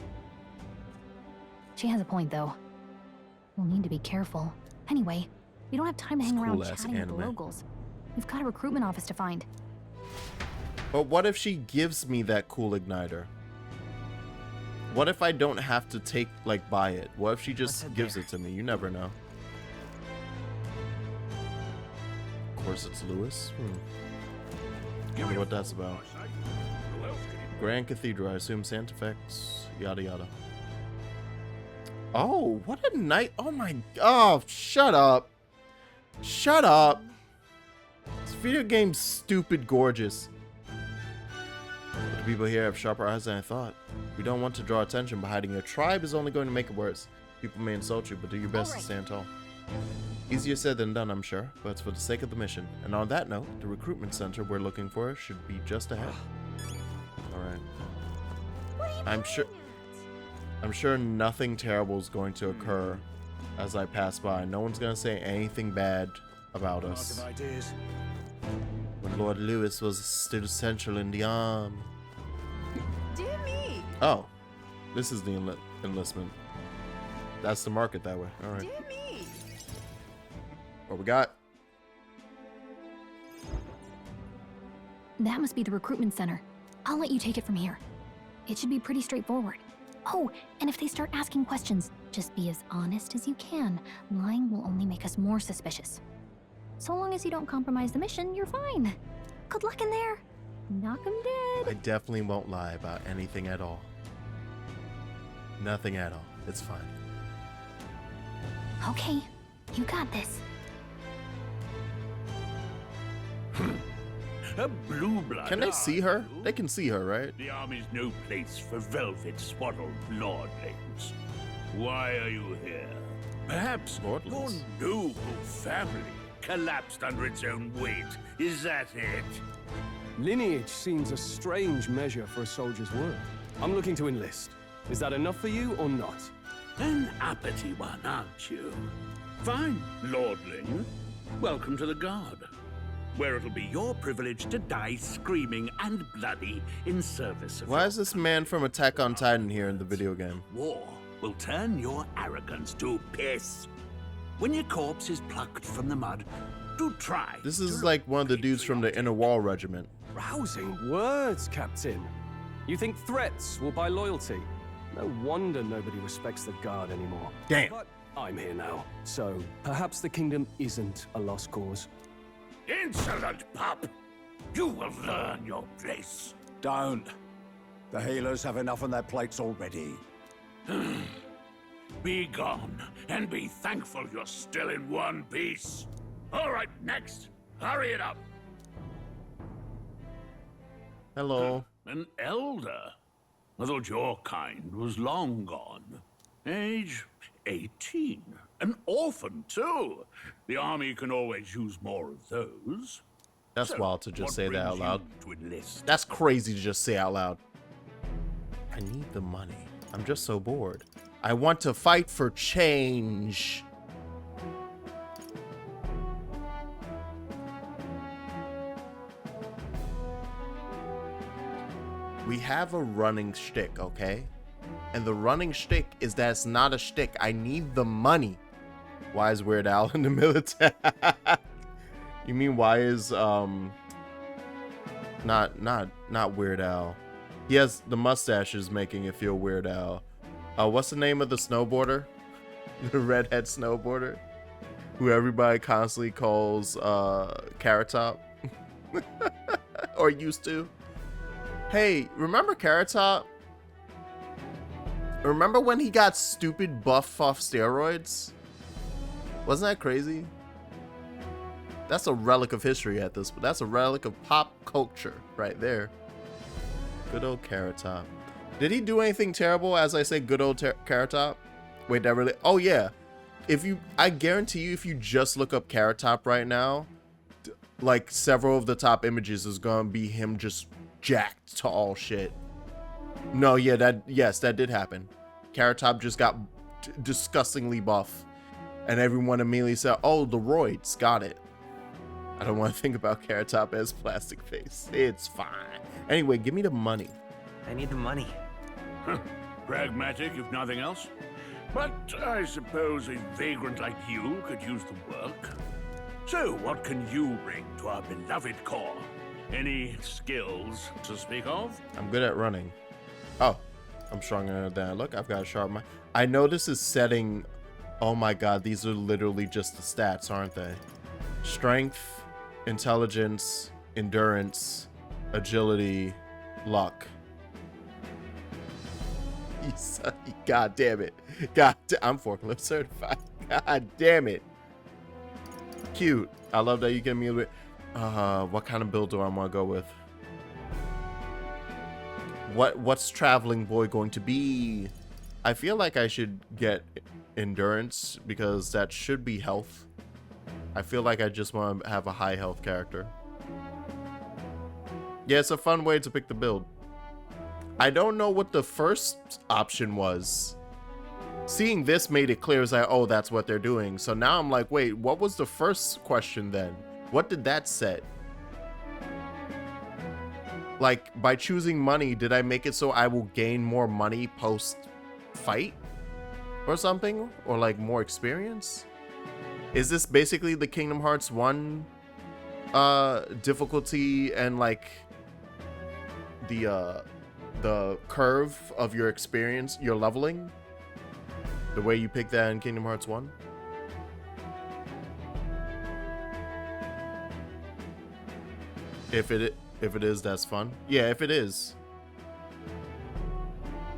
She has a point, though. We'll need to be careful. Anyway, we don't have time to hang around chatting with the locals. We've got a recruitment office to find. But what if she gives me that cool igniter? What if I don't have to buy it? What if she just gives it to me? You never know. Of course it's Lewis. Wonder what that's about. Grand Cathedral, I assume Santa Fex, yada yada. Oh, what a night. Oh my, oh, shut up. Shut up. This video game's stupid gorgeous. But the people here have sharper eyes than I thought. We don't want to draw attention, but hiding your tribe is only going to make it worse. People may insult you, but do your best to stand tall. Easier said than done, I'm sure, but it's for the sake of the mission. And on that note, the recruitment center we're looking for should be just ahead. Alright. I'm sure nothing terrible is going to occur as I pass by. No one's going to say anything bad about us. When Lord Lewis was still central in the arm. Dear me. Oh, this is the enlistment. That's the market that way. All right. Dear me. What we got? That must be the recruitment center. I'll let you take it from here. It should be pretty straightforward. Oh, and if they start asking questions, just be as honest as you can. Lying will only make us more suspicious. So long as you don't compromise the mission, you're fine. Good luck in there. Knock 'em dead. I definitely won't lie about anything at all. Nothing at all. It's fine. Okay, you got this. A blue blood. Can they see her? They can see her, right? The army's no place for velvet swaddled lordlings. Why are you here? Perhaps your noble family collapsed under its own weight. Is that it? Lineage seems a strange measure for a soldier's work. I'm looking to enlist. Is that enough for you or not? An uppity one, aren't you? Fine, lordling. Welcome to the Guard, where it'll be your privilege to die screaming and bloody in service of Why is this man from Attack on Titan here in the video game? war will turn your arrogance to piss. When your corpse is plucked from the mud, do try. This is like one of the dudes from the Inner Wall Regiment. Rousing words, Captain. You think threats will buy loyalty? No wonder nobody respects the Guard anymore. Damn. But I'm here now, so perhaps the kingdom isn't a lost cause. Insolent pup! You will learn your place. Don't. The healers have enough on their plates already. Be gone, and be thankful you're still in one piece. All right, next. Hurry it up. Hello. An elder. I thought your kind was long gone. Age 18. An orphan, too. The army can always use more of those. That's So, wild to just what say that brings out loud. you to enlist? That's crazy to just say out loud. I need the money. I'm just so bored. I want to fight for change. We have a running shtick, okay? And the running shtick is that it's not a shtick. I need the money. Why is Weird Al in the military? You mean why is not Weird Al? He has the mustaches making it feel Weird Al. What's the name of the snowboarder? The redhead snowboarder, who everybody constantly calls Carrot Top, or used to. Hey, remember Carrot Top? Remember when he got stupid buff off steroids? Wasn't that crazy? That's a relic of history at this, but that's a relic of pop culture right there. Good old Carrot Top. Did he do anything terrible as I say good old Carrot Top? Wait, that really? Oh yeah. I guarantee you if you just look up Carrot Top right now, like several of the top images is gonna be him just jacked to all shit. No, yeah, that did happen. Carrot Top just got disgustingly buff, and everyone immediately said, "Oh, the roids, got it." I don't want to think about Carrot Top as plastic face. It's fine. Anyway, give me the money. I need the money. Pragmatic, if nothing else. But I suppose a vagrant like you could use the work. So, what can you bring to our beloved corps? Any skills to speak of? I'm good at running. Oh, I'm stronger than I look. I've got a sharp mind. I know this is setting... Oh my god, these are literally just the stats, aren't they? Strength, intelligence, endurance, agility, luck. God damn it. I'm forklift certified. God damn it. Cute. I love that you give me a bit. What kind of build do I want to go with? What's traveling boy going to be? I feel like I should get endurance because that should be health. I feel like I just want to have a high health character. Yeah, it's a fun way to pick the build. I don't know what the first option was. Seeing this made it clear as like, oh, that's what they're doing. So now I'm like, wait, what was the first question then? What did that set? Like, by choosing money, did I make it so I will gain more money post-fight? Or something? Or like more experience? Is this basically the Kingdom Hearts 1 difficulty and like the curve of your experience, your leveling? The way you pick that in Kingdom Hearts 1? If it is, that's fun. Yeah, if it is,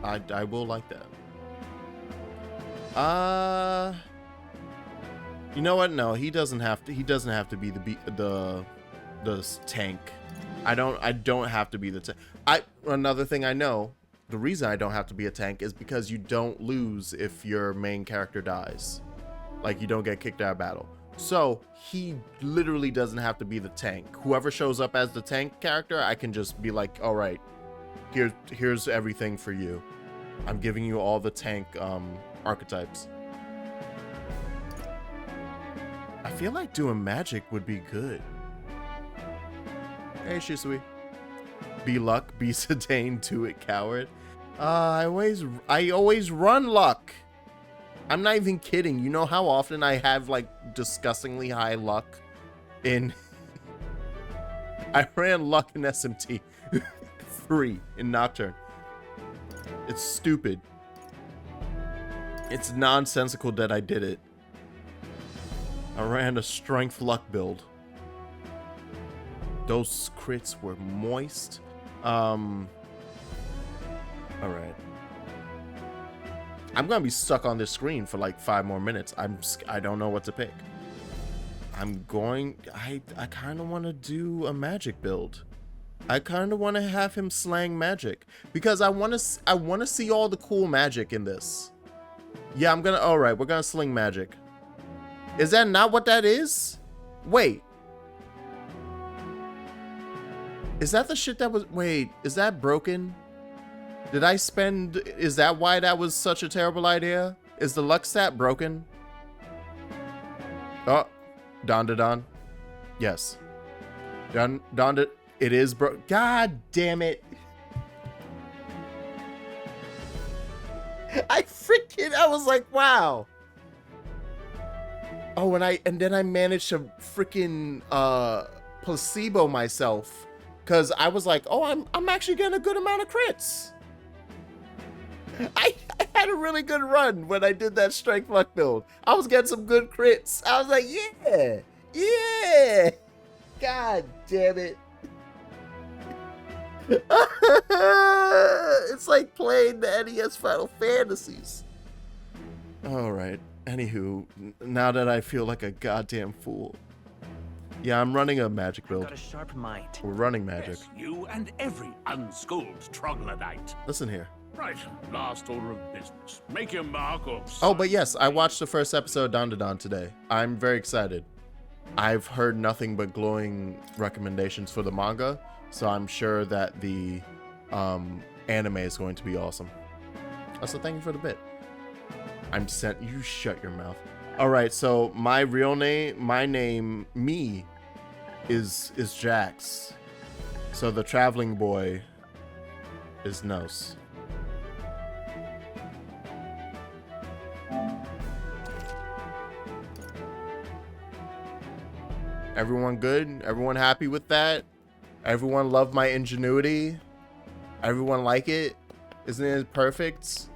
I will like that. You know what? No, he doesn't have to. He doesn't have to be the tank. I don't have to be the tank. Another thing I know, the reason I don't have to be a tank is because you don't lose if your main character dies. Like, you don't get kicked out of battle. So he literally doesn't have to be the tank. Whoever shows up as the tank character, I can just be like, all right, here's everything for you. I'm giving you all the tank archetypes. I feel like doing magic would be good. Hey, Shisui. Be luck, be Sedane, do it, coward. I always run luck. I'm not even kidding. You know how often I have like disgustingly high luck in I ran luck in SMT 3 in Nocturne. It's stupid. It's nonsensical that I did it. I ran a strength luck build. Those crits were moist. All right. I'm gonna be stuck on this screen for like 5 more minutes. I don't know what to pick. I kind of want to do a magic build. I kind of want to have him slang magic because I want to see all the cool magic in this. Yeah, all right, we're gonna sling magic. Is that not what that is? Wait. Is that the shit that was, wait, is that broken? Did I spend, is that why that was such a terrible idea? Is the luck stat broken? Oh, Don. Yes. Don, it is broke. God damn it. I was like, wow. Oh, and then I managed to freaking placebo myself. Cause I was like, oh, I'm actually getting a good amount of crits. I had a really good run when I did that strength luck build. I was getting some good crits. I was like, yeah. God damn it. It's like playing the NES Final Fantasies. All right. Anywho, now that I feel like a goddamn fool. Yeah, I'm running a magic build. Got a sharp mind. We're running magic. Yes, you and every unschooled troglodyte. Listen here. Right, last order of business. Make your mark or... Oh, but yes, I watched the first episode of Don today. I'm very excited. I've heard nothing but glowing recommendations for the manga, so I'm sure that the anime is going to be awesome. Also, thank you for the bit. You shut your mouth. All right, so my name, is Jax. So the traveling boy is Nos. Everyone good? Everyone happy with that? Everyone love my ingenuity? Everyone like it? Isn't it perfect?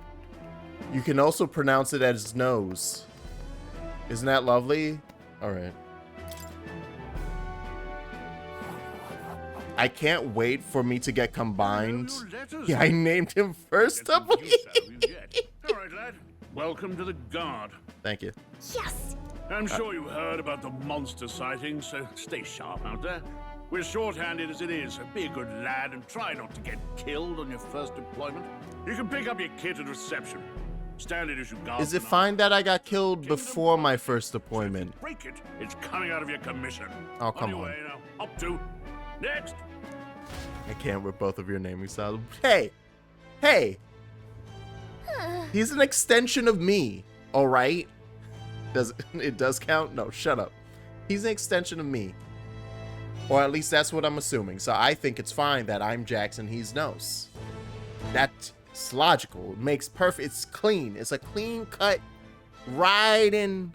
You can also pronounce it as nose. Isn't that lovely? All right. I can't wait for me to get combined. Yeah, I named him first up. All right, lad. Welcome to the Guard. Thank you. Yes! I'm sure you heard about the monster sightings, so stay sharp out there. We're short-handed as it is, so be a good lad and try not to get killed on your first deployment. You can pick up your kit at reception. Standard issue guard. Is it fine that I got killed before my first deployment? Break it. It's coming out of your commission. Oh, come your on. way now. Up to. Next. I can't with both of your naming styles. Hey! Hey! He's an extension of me, all right? It does count? No, shut up. He's an extension of me. Or at least that's what I'm assuming. So I think it's fine that I'm Jackson, he's Nos. That's logical. It makes perfect. It's clean. It's a clean cut right in.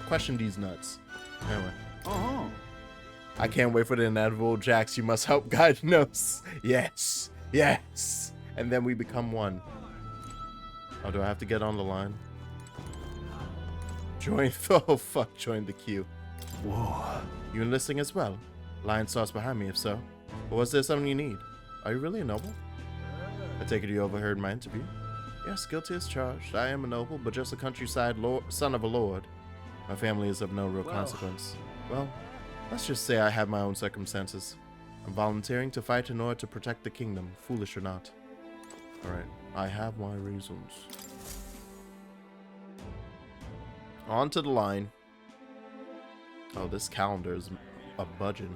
Question these nuts. Anyway. I can't wait for the inevitable. Jax, you must help guide Nos. Yes. Yes. And then we become one. Oh, do I have to get on the line? Join. Oh, fuck. Join the queue. Whoa. You enlisting as well? Lion sauce behind me, if so. Or was there something you need? Are you really a noble? I take it you overheard my interview. Yes, guilty as charged. I am a noble, but just a countryside son of a lord. My family is of no real consequence. Well, let's just say I have my own circumstances. I'm volunteering to fight in order to protect the kingdom, foolish or not. Alright, I have my reasons. On to the line. Oh, this calendar is a budget.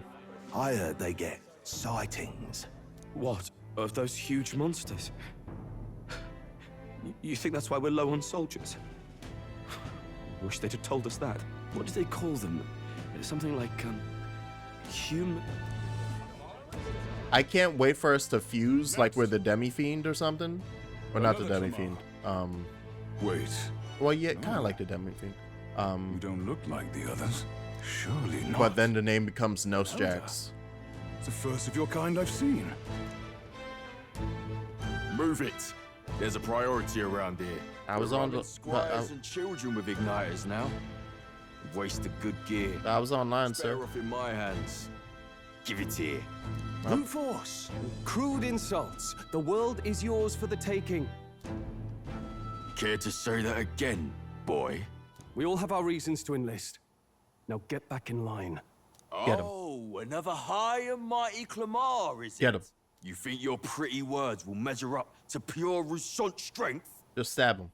I heard they get sightings. What? Of those huge monsters? You think that's why we're low on soldiers? Wish they'd have told us that. What do they call them? Something like, human... I can't wait for us to fuse, like we're the Demi-Fiend or something. Or not the Demi-Fiend. Wait. Well, yeah, kind of like the Demi-Fiend. You don't look like the others. Surely not. But then the name becomes Nosjax. It's the first of your kind I've seen. Move it. There's a priority around here. I was on the squires and children with igniters now. Waste of good gear. I was online, sir. Better off in my hands. Give it here. Brute force. Crude insults. The world is yours for the taking. Care to say that again, boy? We all have our reasons to enlist. Now get back in line. Get him. Oh, another high and mighty Clamar, is it? Get him. You think your pretty words will measure up to pure Rousseau strength? Just stab him.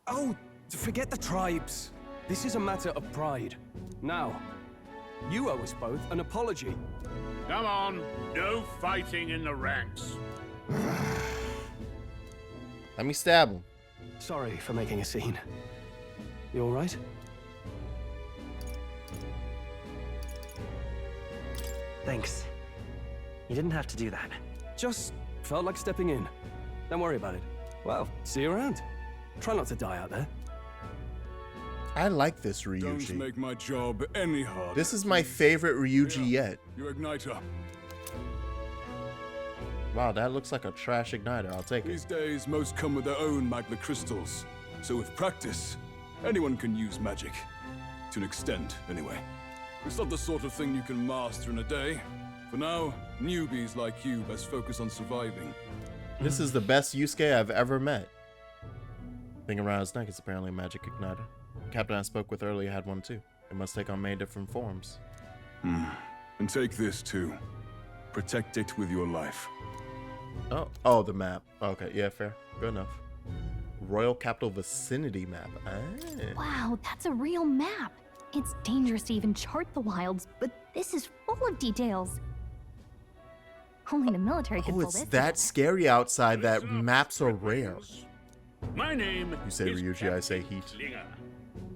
Oh, forget the tribes. This is a matter of pride. Now, you owe us both an apology. Come on, no fighting in the ranks. Let me stab him. Sorry for making a scene. You all right? Thanks. You didn't have to do that. Just felt like stepping in. Don't worry about it. Well, see you around. Try not to die out there. I like this Ryuji. Don't make my job any harder. This is my favorite Ryuji yet. Your igniter. Wow, that looks like a trash igniter. I'll take it. These days, most come with their own magla crystals. So with practice, anyone can use magic. To an extent, anyway. It's not the sort of thing you can master in a day. For now, newbies like you best focus on surviving. This is the best Yusuke I've ever met. Thing around his neck is apparently a magic igniter. The captain I spoke with earlier had one too. It must take on many different forms. And take this too. Protect it with your life. Oh, the map. Okay, yeah, fair. Good enough. Royal Capital Vicinity map. Ah. Wow, that's a real map. It's dangerous to even chart the wilds, but this is full of details. Only the military could Oh, pull it's this that scary outside that maps are rare. My name You say is Ryuji, I say Heat. Slinger.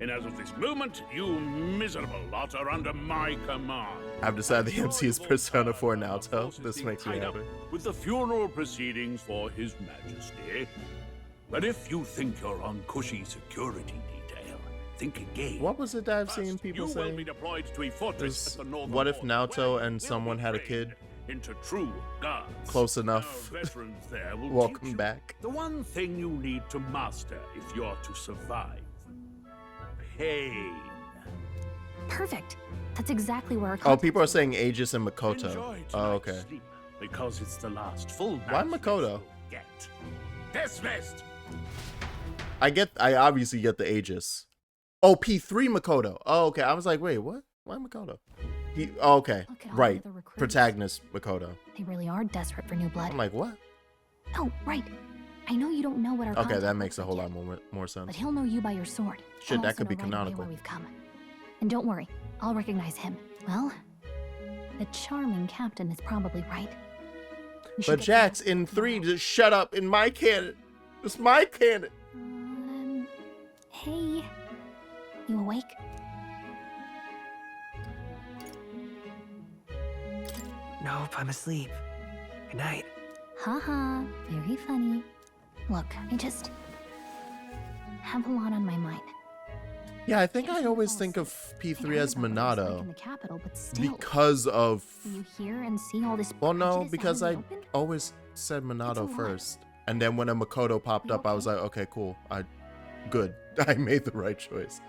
And as of this moment, you miserable lot are under my command. I've decided the MC is Persona 4 Naruto. This makes me Tied up happy. with the funeral proceedings for His Majesty. But if you think you're on cushy security detail, think again. What was it that I've seen people You will say? be deployed to a fortress Is at the northern what if border, Naruto and someone had a kid? into true guards. Close enough. Our veterans there will Welcome teach you back. the one thing you need to master if you're to survive. Pain. Perfect. That's exactly where our Oh, people are saying Aegis and Makoto. Enjoy Oh, tonight's okay. sleep, because it's the last full night. Why Makoto? you'll Get dismissed. I obviously get the Aegis. Oh, P3 Makoto. Oh, okay. I was like, wait, what? Why Makoto? Oh, okay. Look at all Right. the recruits. Protagonist Makoto. They really are desperate for new blood. I'm like, what? Oh, right. I know you don't know what our Okay, contact that makes a looks whole like lot more yet, sense. but he'll know you by your sword. Shit, He'll that also could be know right away canonical. where we've come. And don't worry, I'll recognize him. Well, the charming captain is probably right. We should But get Jax, in 3, just shut up. In my canon. It's my canon. Hey, you awake? Nope, I'm asleep. Good night. Haha, very funny. Look, I just have a lot on my mind. Yeah, I think I always think of P3 as In Minato the capital, but still. because of... Will you hear and see all this? Well, no, prejudice because out I in the open? always said Minato lot. first. And then when a Makoto popped up, I was like, okay, cool. Good. I made the right choice.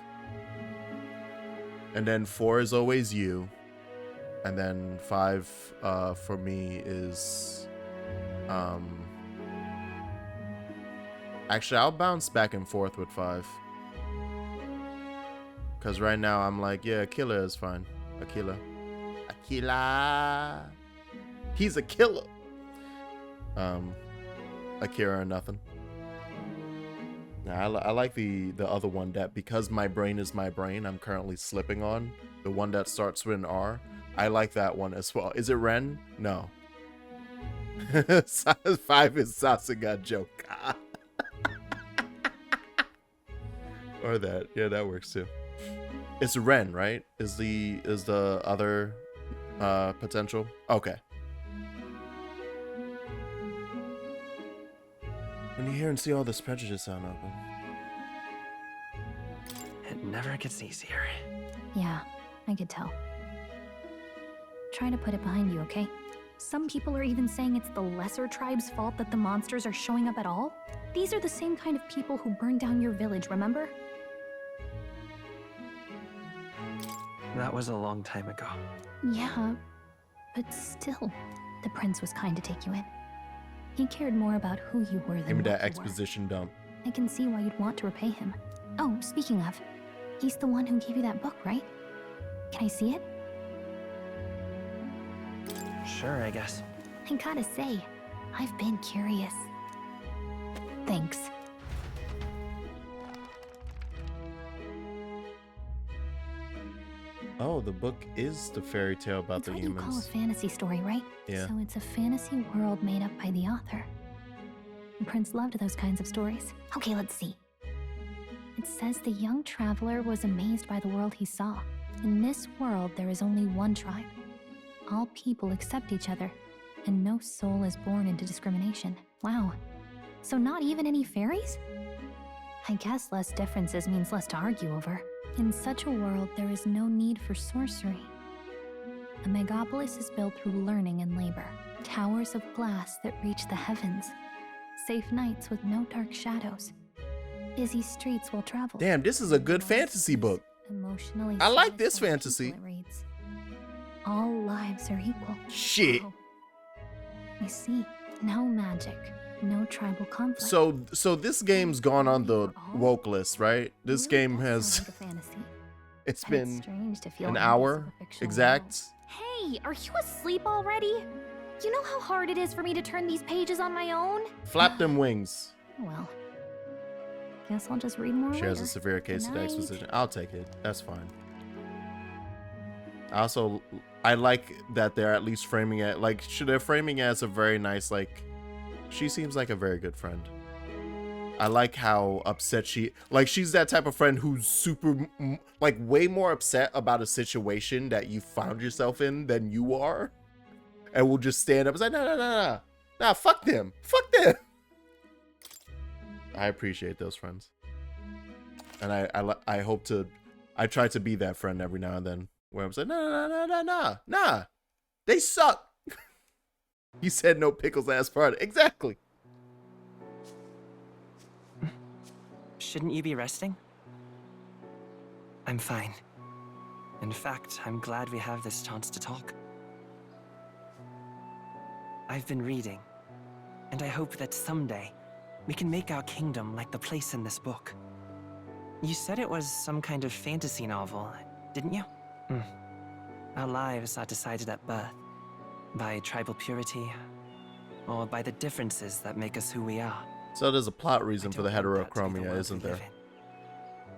And then 4 is always you. And then 5 for me is... Actually, I'll bounce back and forth with 5. Because right now I'm like, yeah, Akira is fine. Akira. He's a killer. Akira or nothing. Nah, I like the other one that, because my brain is my brain, I'm currently slipping on. The one that starts with an R. I like that one as well. Is it Ren? No. 5 is Sasuga Joka. Or that. Yeah, that works too. It's Ren, right? Is the other potential? Okay. When you hear and see all this prejudice on open. It never gets easier. Yeah, I could tell. Try to put it behind you, okay? Some people are even saying it's the lesser tribe's fault that the monsters are showing up at all. These are the same kind of people who burned down your village, remember? That was a long time ago. Yeah, but still, the prince was kind to take you in. He cared more about who you were Give than me what that you exposition dump. were. I can see why you'd want to repay him. Oh, speaking of, he's the one who gave you that book, right? Can I see it? Sure, I guess. I gotta say, I've been curious. Thanks. Oh, the book is the fairy tale about It's the what you call a humans. fantasy story, right? Yeah. So it's a fantasy world made up by the author. The prince loved those kinds of stories. Okay, let's see. It says the young traveler was amazed by the world he saw. In this world, there is only one tribe. All people accept each other, and no soul is born into discrimination. Wow. So not even any fairies? I guess less differences means less to argue over. In such a world, there is no need for sorcery. A megapolis is built through learning and labor. Towers of glass that reach the heavens. Safe nights with no dark shadows. Busy streets well traveled. Damn, this is a good fantasy book. Emotionally I like this satisfied fantasy. people, it reads. All lives are equal. Shit. Oh. I see. No magic. No tribal conflict. So this game's gone on the woke list, right? This game has it's But it's been strange to feel an envious hour of a fictional exact. Hey, are you asleep already? You know how hard it is for me to turn these pages on my own? Flap them wings. Well, guess I'll just read more She has a later. severe case of Good night. exposition. I'll take it. That's fine. I like that they're at least framing it like they're framing it as a very nice, like, she seems like a very good friend. I like how upset she's that type of friend who's super, like, way more upset about a situation that you found yourself in than you are, and will just stand up and say, nah, fuck them. I appreciate those friends, and I try to be that friend every now and then, where I'm saying, nah, they suck. He said no pickles ass part. Exactly. Shouldn't you be resting? I'm fine. In fact, I'm glad we have this chance to talk. I've been reading, and I hope that someday we can make our kingdom like the place in this book. You said it was some kind of fantasy novel, didn't you? Our lives are decided at birth, by tribal purity, or by the differences that make us who we are. So there's a plot reason for the heterochromia, isn't there?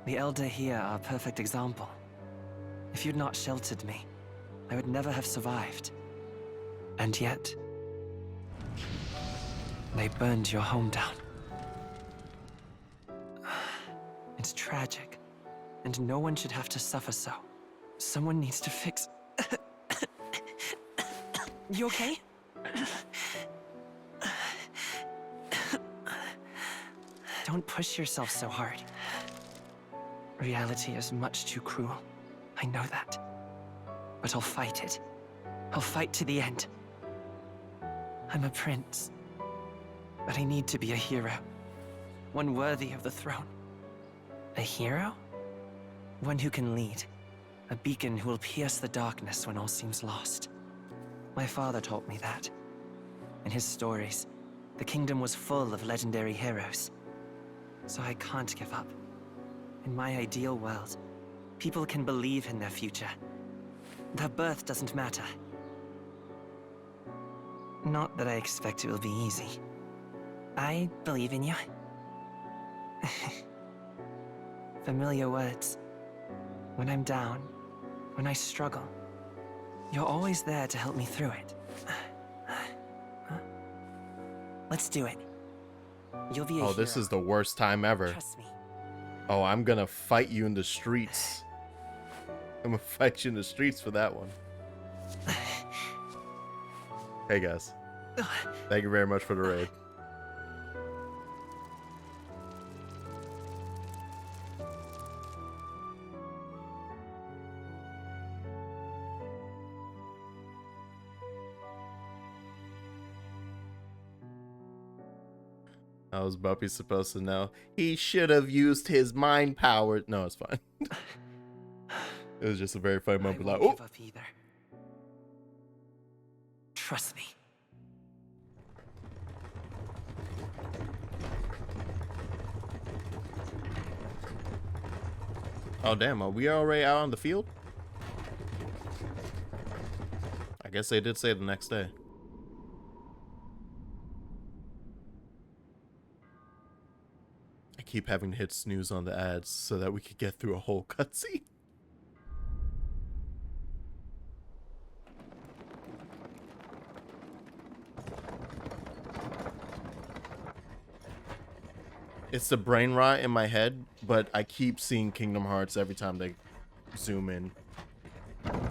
The Elda here are a perfect example. If you'd not sheltered me, I would never have survived. And yet, they burned your home down. It's tragic, and no one should have to suffer so. Someone needs to fix... You okay? Don't push yourself so hard. Reality is much too cruel. I know that. But I'll fight it. I'll fight to the end. I'm a prince. But I need to be a hero. One worthy of the throne. A hero? One who can lead. A beacon who will pierce the darkness when all seems lost. My father taught me that. In his stories, the kingdom was full of legendary heroes. So I can't give up. In my ideal world, people can believe in their future. Their birth doesn't matter. Not that I expect it will be easy. I believe in you. Familiar words. When I'm down, when I struggle, you're always there to help me through it. Let's do it. You'll be a hero. This is the worst time ever. Trust me. Oh, I'm gonna fight you in the streets. I'm gonna fight you in the streets for that one. Hey guys. Thank you very much for the raid. How was Buppy supposed to know? He should have used his mind power. No, it's fine. It was just a very funny moment. Like, oh. Give up either. Trust me. Oh damn, are we already out on the field? I guess they did say the next day. I keep having to hit snooze on the ads so that we could get through a whole cutscene. It's the brain rot in my head, but I keep seeing Kingdom Hearts every time they zoom in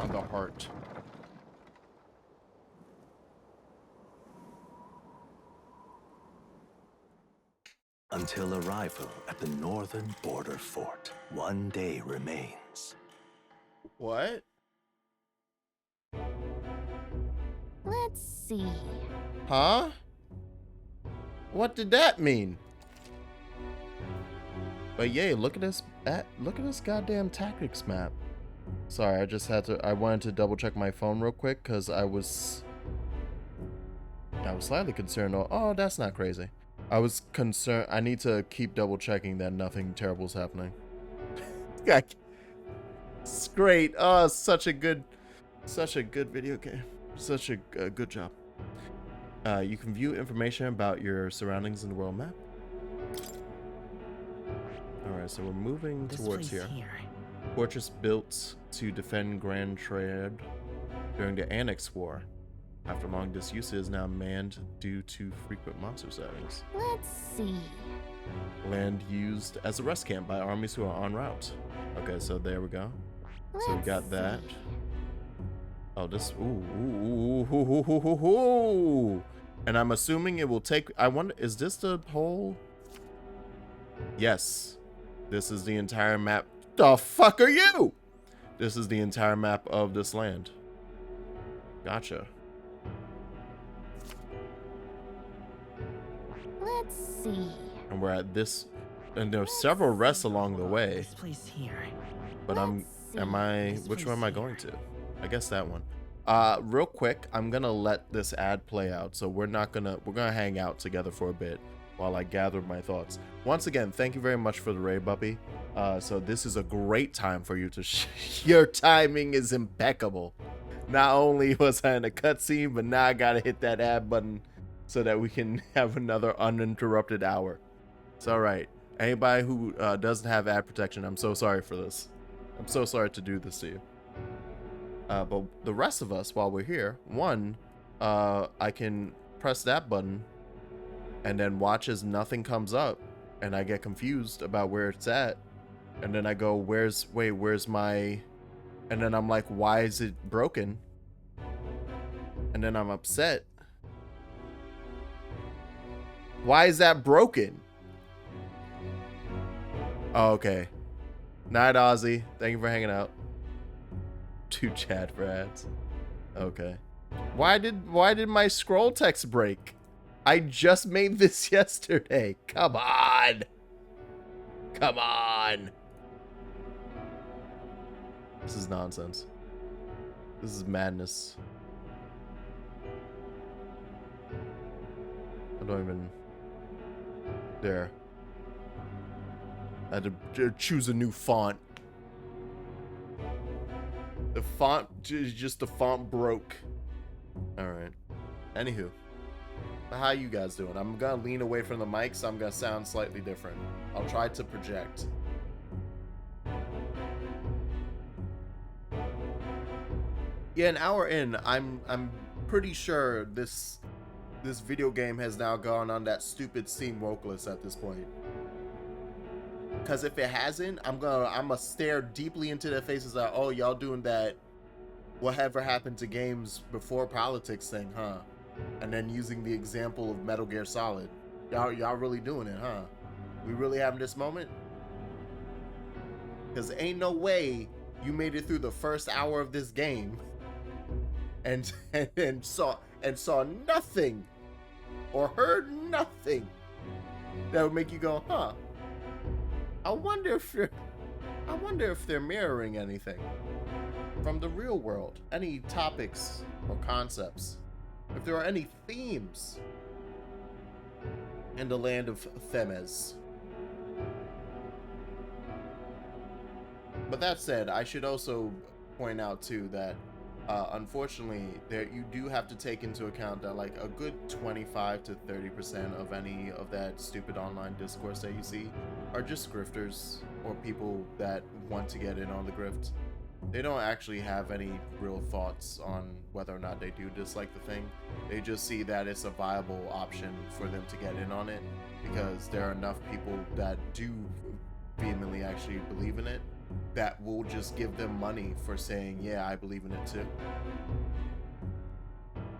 on the heart. Until arrival at the northern border fort, one day remains. What? Let's see. Huh? What did that mean? But yay, look at this goddamn tactics map. Sorry, I wanted to double check my phone real quick because I was slightly concerned. Oh, that's not crazy. I was concerned. I need to keep double checking that nothing terrible is happening. It's great. Oh, such a good video game. Such a good job. You can view information about your surroundings in the world map. Alright, so we're moving towards here. Fortress built to defend Grand Trade during the Annex War. After long disuse, it is now manned due to frequent monster sightings. Let's see. Land used as a rest camp by armies who are en route. Okay, so there we go. So we got that. Oh, this. Ooh. And I'm assuming it will take. I wonder, is this the whole? Yes. This is the entire map. The fuck are you? This is the entire map of this land. Gotcha. Let's see. And we're at this, and there are several rests along the way. This place here. But I'm Am I? Which one am I going to? I guess that one. Real quick, I'm gonna let this ad play out. So we're gonna hang out together for a bit while I gather my thoughts. Once again, thank you very much for the raid, Buppy. So this is a great time for you to. Your timing is impeccable. Not only was I in a cutscene, but now I gotta hit that ad button so that we can have another uninterrupted hour. It's all right. Anybody who doesn't have ad protection, I'm so sorry for this. I'm so sorry to do this to you. But the rest of us, while we're here, one, I can press that button and then watch as nothing comes up and I get confused about where it's at. And then I go, where's my... And then I'm like, why is it broken? And then I'm upset. Why is that broken? Oh, okay. Night, Ozzy. Thank you for hanging out. To chat for ads. Okay. Why did my scroll text break? I just made this yesterday. Come on. Come on. This is nonsense. This is madness. I don't even... There. I had to choose a new font. The font, just the font broke. Alright. Anywho. How you guys doing? I'm gonna lean away from the mic, so I'm gonna sound slightly different. I'll try to project. Yeah, an hour in, I'm pretty sure this video game has now gone on that stupid Steam woke list at this point. Because if it hasn't, I'm gonna stare deeply into their faces like, oh, y'all doing that whatever happened to games before politics thing, huh? And then using the example of Metal Gear Solid. Y'all really doing it, huh? We really having this moment? Because ain't no way you made it through the first hour of this game and saw nothing or heard nothing that would make you go, huh? I wonder if they're mirroring anything from the real world, any topics or concepts, if there are any themes in the land of Themes. But that said, I should also point out too that unfortunately you do have to take into account that like a good 25 to 30% of any of that stupid online discourse that you see are just grifters or people that want to get in on the grift. They don't actually have any real thoughts on whether or not they do dislike the thing. They just see that it's a viable option for them to get in on it because there are enough people that do vehemently actually believe in it that will just give them money for saying, yeah, I believe in it too.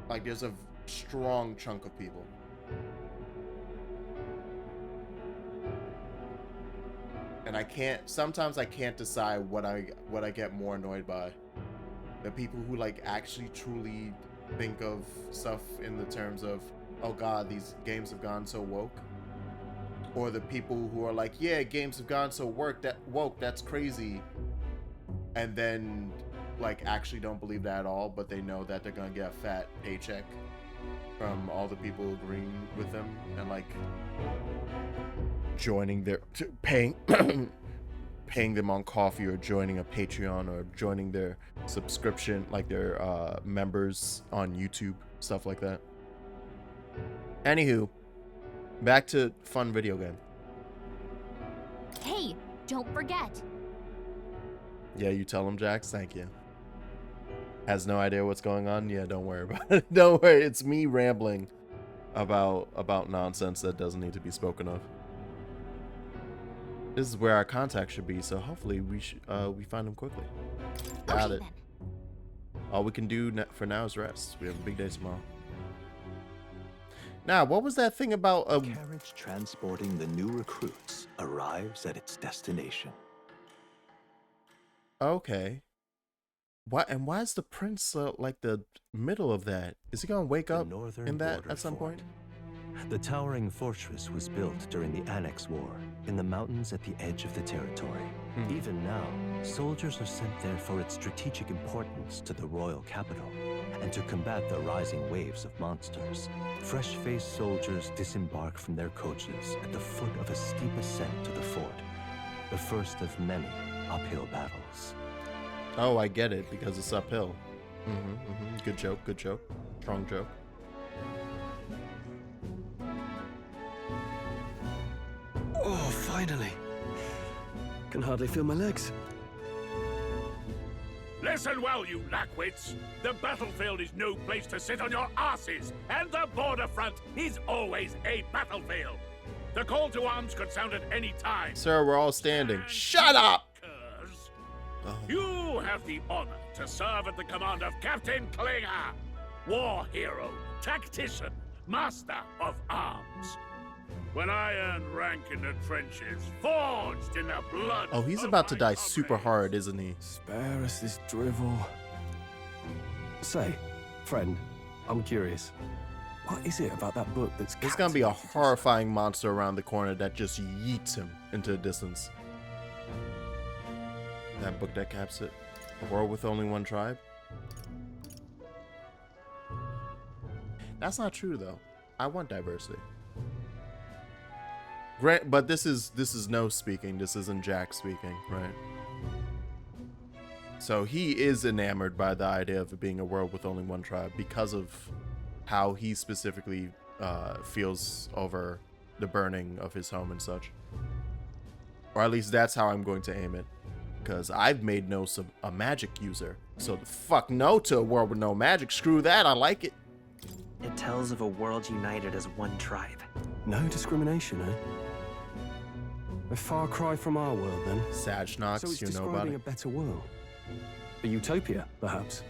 Like there's a strong chunk of people. And sometimes I can't decide what I get more annoyed by. The people who like actually truly think of stuff in the terms of, oh god, these games have gone so woke. Or the people who are like, yeah, games have gone so woke, that's crazy. And then like actually don't believe that at all, but they know that they're gonna get a fat paycheck from all the people agreeing with them and like joining their paying them on coffee or joining a Patreon or joining their subscription, like their members on YouTube, stuff like that. Anywho, back to fun video game. Hey, don't forget. Yeah, you tell him, Jax. Thank you. Has no idea what's going on. Yeah, don't worry about it. Don't worry. It's me rambling about nonsense that doesn't need to be spoken of. This is where our contact should be, so hopefully we find him quickly. Got it. All we can do for now is rest. We have a big day tomorrow. Now, what was that thing about a carriage transporting the new recruits arrives at its destination? Okay. Why is the prince like the middle of that? Is he gonna wake up in that at some point? The towering fortress was built during the Annex War in the mountains at the edge of the territory. Even now, soldiers are sent there for its strategic importance to the royal capital and to combat the rising waves of monsters. Fresh-faced soldiers disembark from their coaches at the foot of a steep ascent to the fort, the first of many uphill battles. Oh, I get it, because it's uphill. Good joke, good joke. Strong joke. Oh, finally. Can hardly feel my legs. Listen well, you lackwits. The battlefield is no place to sit on your asses, and the border front is always a battlefield. The call to arms could sound at any time. Sir, we're all standing. Shut up! You have the honor to serve at the command of Captain Klinger, war hero, tactician, master of arms. When I earned rank in the trenches, forged in the blood. Oh, he's about to die super hard, isn't he? Spare us this drivel. Say, friend, I'm curious. What is it about that book that's... There's gonna be a horrifying monster around the corner that just yeets him into the distance. That book that caps it. A world with only one tribe? That's not true, though. I want diversity. But this is no speaking. This isn't Jack speaking, right? So he is enamored by the idea of it being a world with only one tribe because of how he specifically feels over the burning of his home and such. Or at least that's how I'm going to aim it. Because I've made no a magic user. So the fuck no to a world with no magic. Screw that, I like it. It tells of a world united as one tribe. No discrimination, eh? A far cry from our world, then. Sag Knox, so it's you know about describing it. A better world. A utopia, perhaps.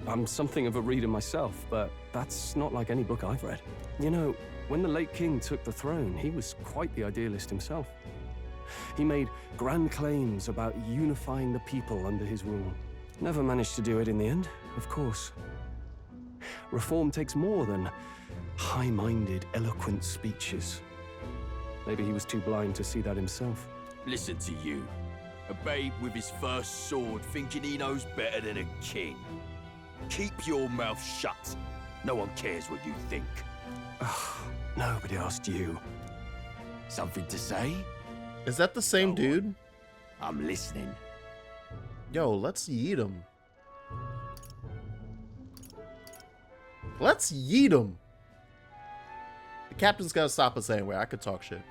I'm something of a reader myself, but that's not like any book I've read. You know, when the late king took the throne, he was quite the idealist himself. He made grand claims about unifying the people under his rule. Never managed to do it in the end, of course. Reform takes more than high-minded, eloquent speeches. Maybe he was too blind to see that himself. Listen to you. A babe with his first sword thinking he knows better than a king. Keep your mouth shut. No one cares what you think. Nobody asked you. Something to say? Is that the same dude? I'm listening. Yo, let's yeet him. Let's yeet him. The captain's gotta stop us anyway. I could talk shit.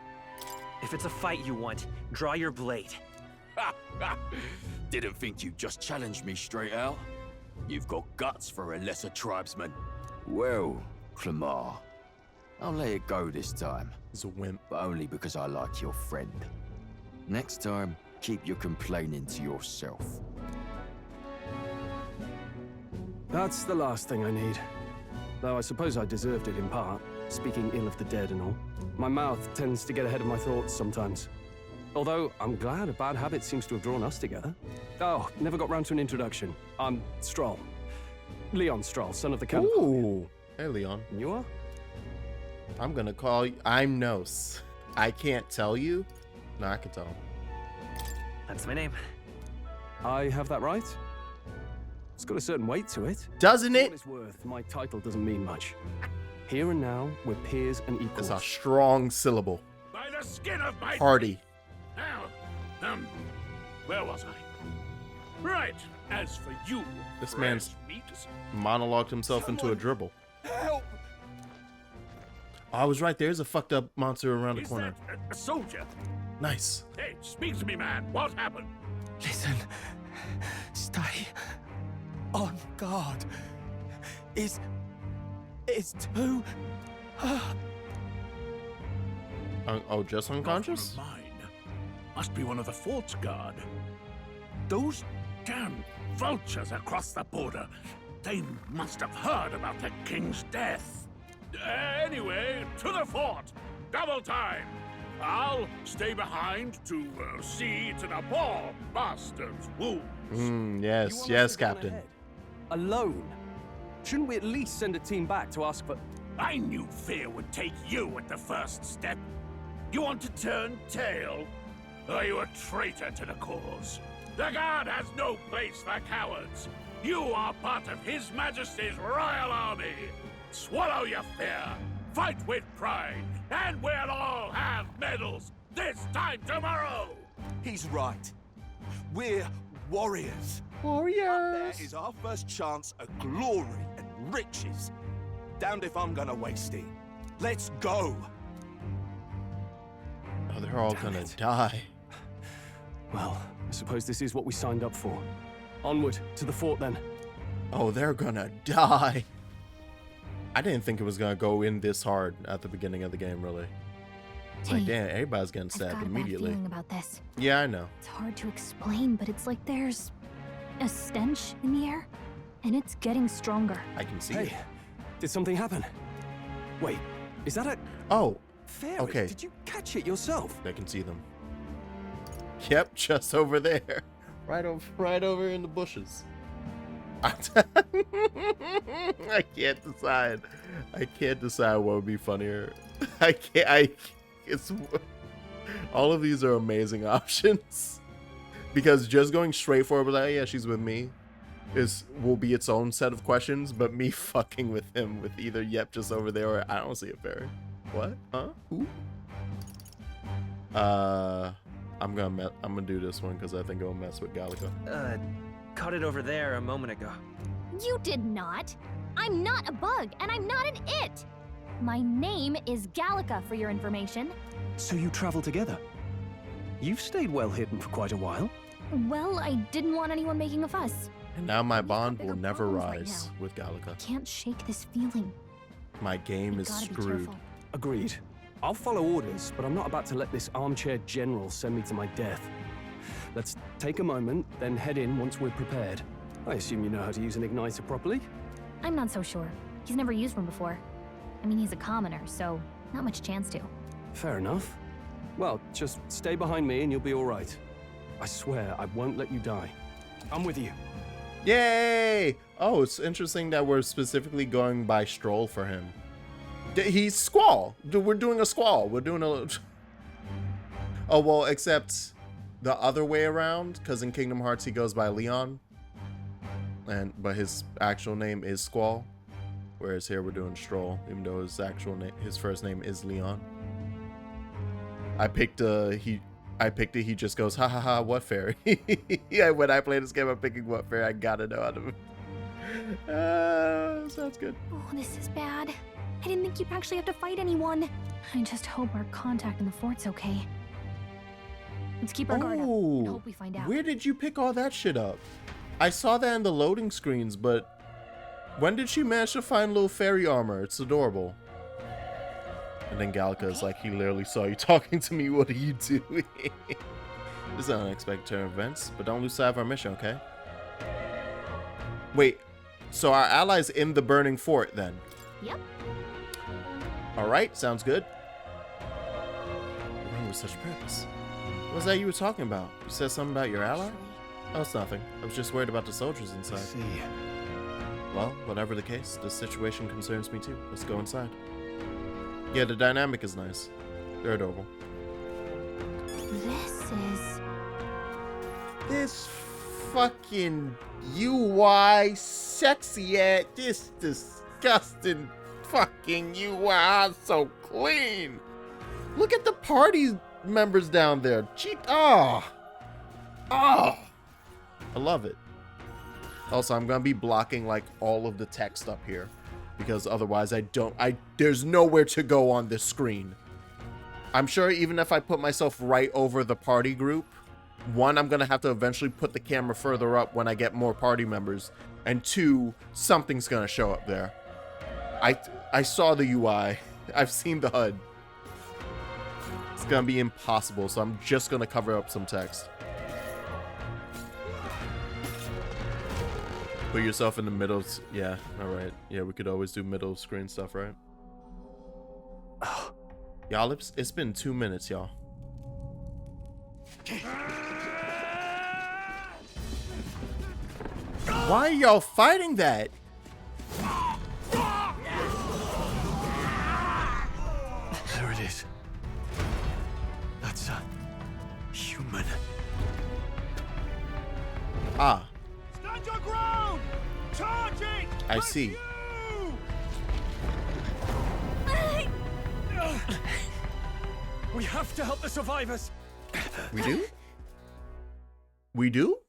If it's a fight you want, draw your blade. Didn't think you'd just challenge me straight out. You've got guts for a lesser tribesman. Well, Clemar, I'll let it go this time. He's a wimp. But only because I like your friend. Next time, keep your complaining to yourself. That's the last thing I need. Though I suppose I deserved it in part, speaking ill of the dead and all. My mouth tends to get ahead of my thoughts sometimes. Although, I'm glad a bad habit seems to have drawn us together. Oh, never got round to an introduction. I'm Stroll. Leon Stroll, son of the Count. Ooh. Hey, Leon. And you are? I'm gonna call you... I'm Nos. I can't tell you? No, I can tell. That's my name. I have that right? It's got a certain weight to it. Doesn't it? For what it's worth, my title doesn't mean much. Here and now, we're peers and equals. It's a strong syllable. By the skin of my Party. Now, where was I? Right, as for you, This man's monologued himself into a dribble. Help! I was right. There's a fucked up monster around the corner. That a soldier? Nice. Hey, speak to me, man. What happened? Listen. Stay on guard. It's too... Oh, just unconscious? Mine. Must be one of the fort's guard. Those damn vultures across the border. They must have heard about the king's death. Anyway, to the fort. Double time. I'll stay behind to see to the poor bastard's wounds. Yes, Captain. Alone? Shouldn't we at least send a team back to ask for... I knew fear would take you at the first step. You want to turn tail? Are you a traitor to the cause? The Guard has no place for cowards. You are part of His Majesty's Royal Army. Swallow your fear, fight with pride, and we'll all have medals this time tomorrow. He's right. We're warriors. Warriors. There is our first chance at glory and riches. Damned if I'm gonna waste it. Let's go. Oh, they're all gonna die. Well, I suppose this is what we signed up for. Onward to the fort then. Oh, they're gonna die. I didn't think it was gonna go in this hard at the beginning of the game, really. It's like, damn, everybody's getting stabbed I've got immediately. a bad feeling about this. Yeah, I know. It's hard to explain, but it's like there's a stench in the air, and it's getting stronger. I can see it. Did something happen? Wait, is that a... Oh, fairy? okay. Did you catch it yourself? I can see them. Yep, just over there. Right over in the bushes. I can't decide. I can't decide what would be funnier. It's all of these are amazing options. Because just going straight forward, like, yeah, she's with me, will be its own set of questions. But me fucking with him with either yep, just over there, or I don't see a fairy. What? Huh? Who? I'm gonna do this one because I think it'll mess with Gallica. Caught it over there a moment ago. You did not. I'm not a bug, and I'm not an it. My name is Gallica, for your information. So you travel together? You've stayed well hidden for quite a while. Well, I didn't want anyone making a fuss. And now my bond will never rise with Gallica. Can't shake this feeling. My game is screwed. Agreed. I'll follow orders, but I'm not about to let this armchair general send me to my death. Let's take a moment, then head in once we're prepared. I assume you know how to use an igniter properly? I'm not so sure. He's never used one before. I mean, he's a commoner, so not much chance to. Fair enough. Well, just stay behind me and you'll be all right. I swear I won't let you die. I'm with you. Yay! Oh, it's interesting that we're specifically going by Stroll for him. He's Squall. We're doing a Squall. We're doing a... Oh, well, except the other way around, because in Kingdom Hearts he goes by Leon. But his actual name is Squall. Whereas here we're doing Stroll, even though his first name is Leon. I picked it, he just goes, ha ha ha, what fairy? Yeah, when I play this game, I'm picking what fairy. I gotta know how to... sounds good. Oh, this is bad. I didn't think you'd actually have to fight anyone. I just hope our contact in the fort's okay. Let's keep our guard up and hope we find out. Where did you pick all that shit up? I saw that in the loading screens, but when did she manage to find little fairy armor? It's adorable. And then Gallica is like, he literally saw you talking to me. What are you doing? This is an unexpected turn of events, but don't lose sight of our mission, okay? Wait, so our allies in the burning fort then? Yep. All right, sounds good. Wrong with such purpose. What was that you were talking about? You said something about your ally? Oh, it's nothing. I was just worried about the soldiers inside. I see. Well, whatever the case, this situation concerns me too. Let's go inside. Yeah, the dynamic is nice. They're adorable. This fucking UI sexy ass, this disgusting fucking UI so clean. Look at the party members down there. I love it. Also, I'm gonna be blocking like all of the text up here because otherwise there's nowhere to go on this screen. I'm sure even if I put myself right over the party group, one, I'm gonna have to eventually put the camera further up when I get more party members, and two, something's gonna show up there. I saw the UI. I've seen the HUD. It's gonna be impossible, so I'm just gonna cover up some text. Put yourself in the middle. Yeah, all right. Yeah, we could always do middle screen stuff, right? Y'all, it's been 2 minutes, y'all. Why are y'all fighting that? That's a human. Ah, Stand your ground! Charging! I see. We have to help the survivors. We do? We do?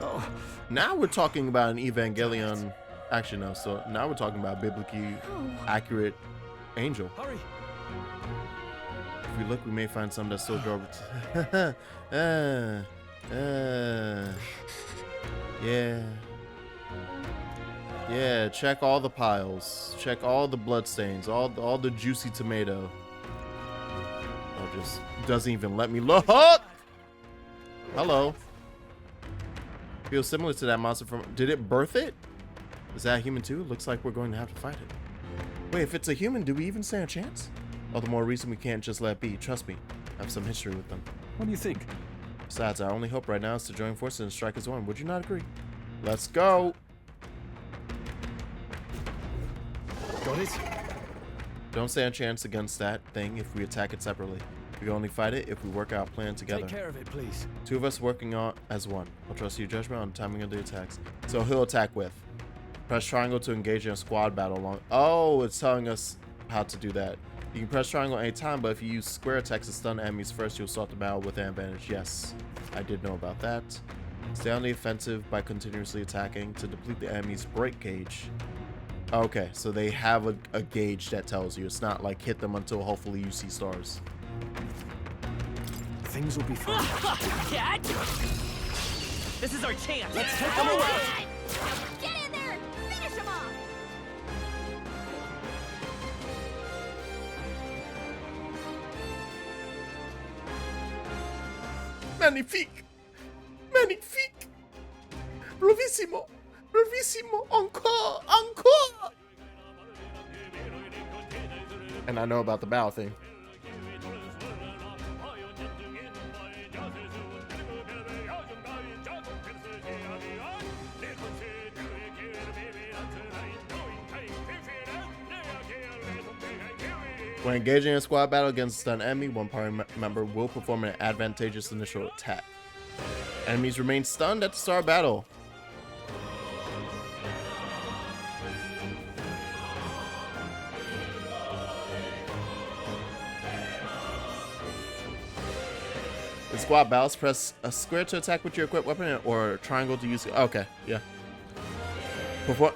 Oh, now we're talking about an Evangelion. Actually, no. So now we're talking about biblically accurate angel. Hurry. If we look, we may find some that still draw. Yeah. Yeah, check all the piles. Check all the bloodstains. All the juicy tomato. Oh, just doesn't even let me look. Hello. Feels similar to that monster from... Did it birth it? Is that a human too? Looks like we're going to have to fight it. Wait, if it's a human, do we even stand a chance? All the more reason we can't just let it be. Trust me. I have some history with them. What do you think? Besides, our only hope right now is to join forces and strike as one. Would you not agree? Let's go. Got it? Don't stand a chance against that thing if we attack it separately. We can only fight it if we work out a plan together. Take care of it, please. Two of us working on as one. I'll trust your judgment on the timing of the attacks. So he'll attack with. Press triangle to engage in a squad battle along. Oh, it's telling us how to do that. You can press triangle anytime, but if you use square attacks to stun enemies first, you'll start the battle with an advantage. Yes, I did know about that. Stay on the offensive by continuously attacking to deplete the enemy's break gauge. Okay, so they have a gauge that tells you. It's not like hit them until hopefully you see stars. Things will be fine. Cat! This is our chance. Let's take them away. Get in there! Finish him off! Magnifique! Magnifique! Bravissimo! Bravissimo! Encore! Encore! And I know about the battle thing. When engaging in a squad battle against a stunned enemy, one party member will perform an advantageous initial attack. Enemies remain stunned at the start of battle. In squad battles, press a square to attack with your equipped weapon or a triangle to use. Okay, yeah.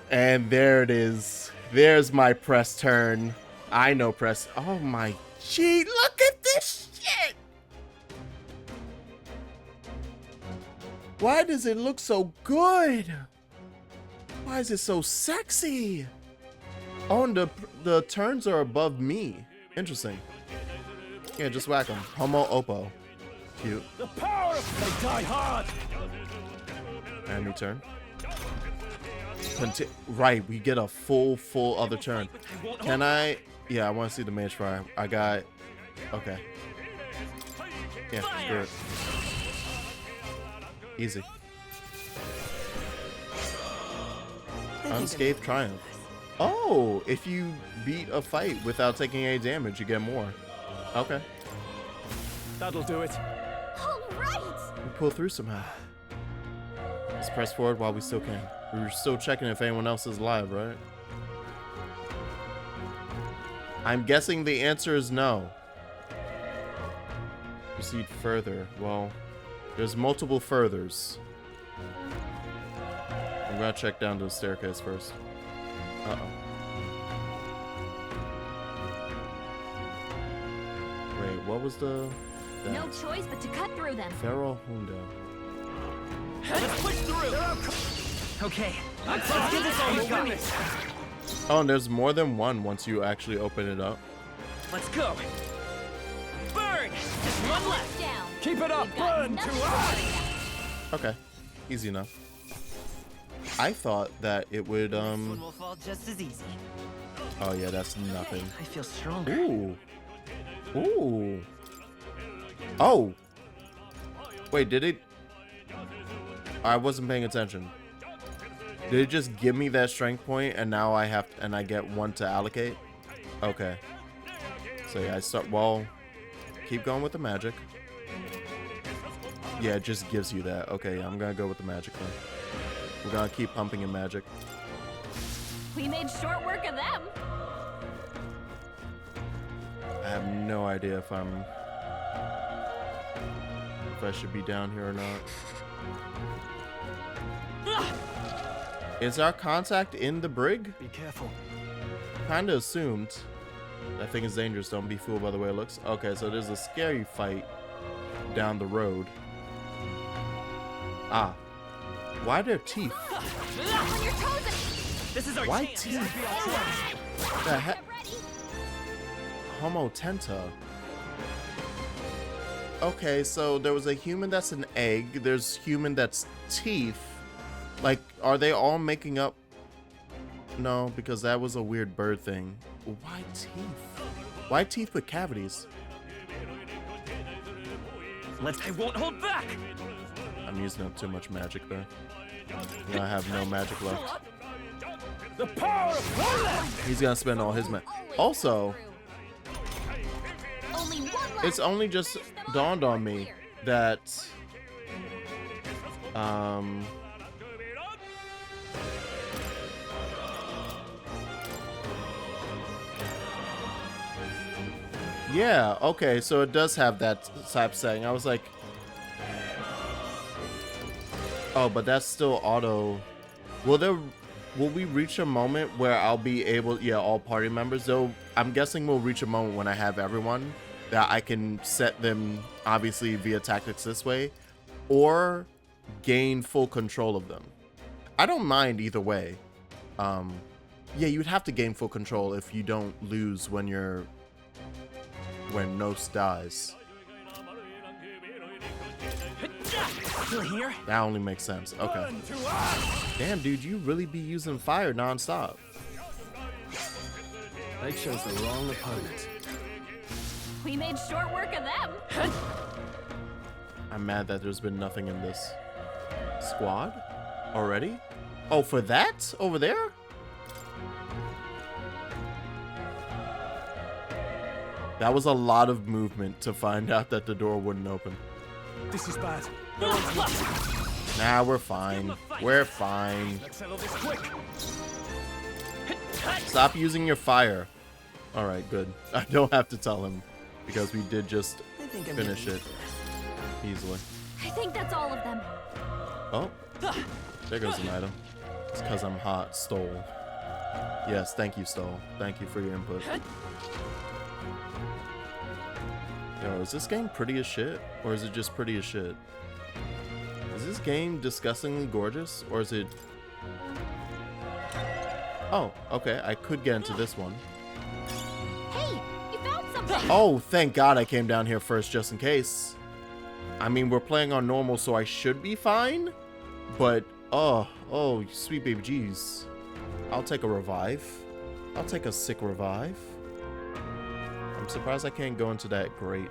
And there it is. There's my press turn. I know press. Oh my gee, look at this shit. Why does it look so good? Why is it so sexy? Oh, and the turns are above me. Interesting. Yeah, just whack them. Homo Oppo. Cute. The power of they die hard. Enemy turn. Right, we get a full other turn. Can I? Yeah, I want to see the mage fire. I got. Okay. Yeah, screw it. Easy. Unscathed triumph. Oh, if you beat a fight without taking any damage, you get more. Okay. That'll do it. All right. We pull through somehow. Let's press forward while we still can. We were still checking if anyone else is alive, right? I'm guessing the answer is no. Proceed further. Well, there's multiple furthers. I'm gonna check down to the staircase first. Uh-oh. Wait, what was the... No choice but to cut through them. Feral Hundo. Let's push through! Okay, let's get this all going. Oh, and there's more than one once you actually open it up. Let's go. Burn! Just one left. Down. Keep it up! Burn to us! Okay, easy enough. I thought that it would, This one will fall just as easy. Oh yeah, that's nothing. I feel stronger. Ooh. Ooh. Oh. Wait, did it? I wasn't paying attention. Did it just give me that strength point and now I have and I get one to allocate? Okay. So yeah, well, keep going with the magic. Yeah, it just gives you that. Okay, I'm gonna go with the magic then. We're gonna keep pumping in magic. We made short work of them. I have no idea if I should be down here or not. Is our contact in the brig? Be careful. Kinda assumed. That thing is dangerous. Don't be fooled by the way it looks. Okay, so there's a scary fight down the road. Ah. Why are there teeth? This is our Why chance. teeth? The heck? Homo tenta. Okay, so there was a human that's an egg. There's human that's teeth. Like, are they all making up? No, because that was a weird bird thing. Why teeth? Why teeth with cavities? I won't hold back. I'm using up too much magic there. I have no magic left. The power of Poland! He's gonna spend all his magic. Also, it's only just dawned on me that yeah, okay, so it does have that type setting. I was like, oh, but that's still auto. Will we reach a moment where I'll be able, yeah, all party members, though I'm guessing we'll reach a moment when I have everyone that I can set them obviously via tactics this way or gain full control of them. I don't mind either way. Yeah, you'd have to gain full control if you don't lose when Nos dies. Here? That only makes sense. Okay. Damn, dude, you really be using fire nonstop. They chose the wrong opponent. We made short work of them. I'm mad that there's been nothing in this squad already. Oh, for that over there? That was a lot of movement to find out that the door wouldn't open. This is bad. Nah, we're fine. We're fine. Let's settle this quick. Stop using your fire. All right, good. I don't have to tell him because we did just finish it easily. I think that's all of them. Oh, there goes an item. It's because I'm hot. Stole. Yes, thank you, Stole. Thank you for your input. Yo, is this game pretty as shit? Or is it just pretty as shit? Is this game disgustingly gorgeous? Or is it... Oh, okay. I could get into this one. Hey, you found something! Oh, thank God I came down here first just in case. I mean, we're playing on normal, so I should be fine. But, oh, sweet baby jeez. I'll take a revive. I'll take a sick revive. I'm surprised I can't go into that grate.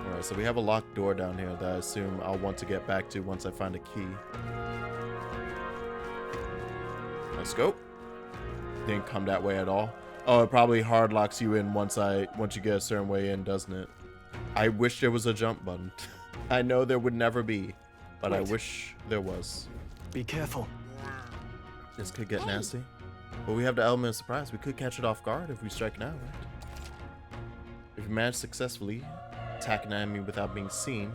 Alright, so we have a locked door down here that I assume I'll want to get back to once I find a key. Let's go. Didn't come that way at all. Oh, it probably hard locks you in once you get a certain way in, doesn't it? I wish there was a jump button. I know there would never be, but I wish there was. Be careful. This could get nasty. But we have the element of surprise. We could catch it off guard if we strike now, right? If you manage successfully attack an enemy without being seen,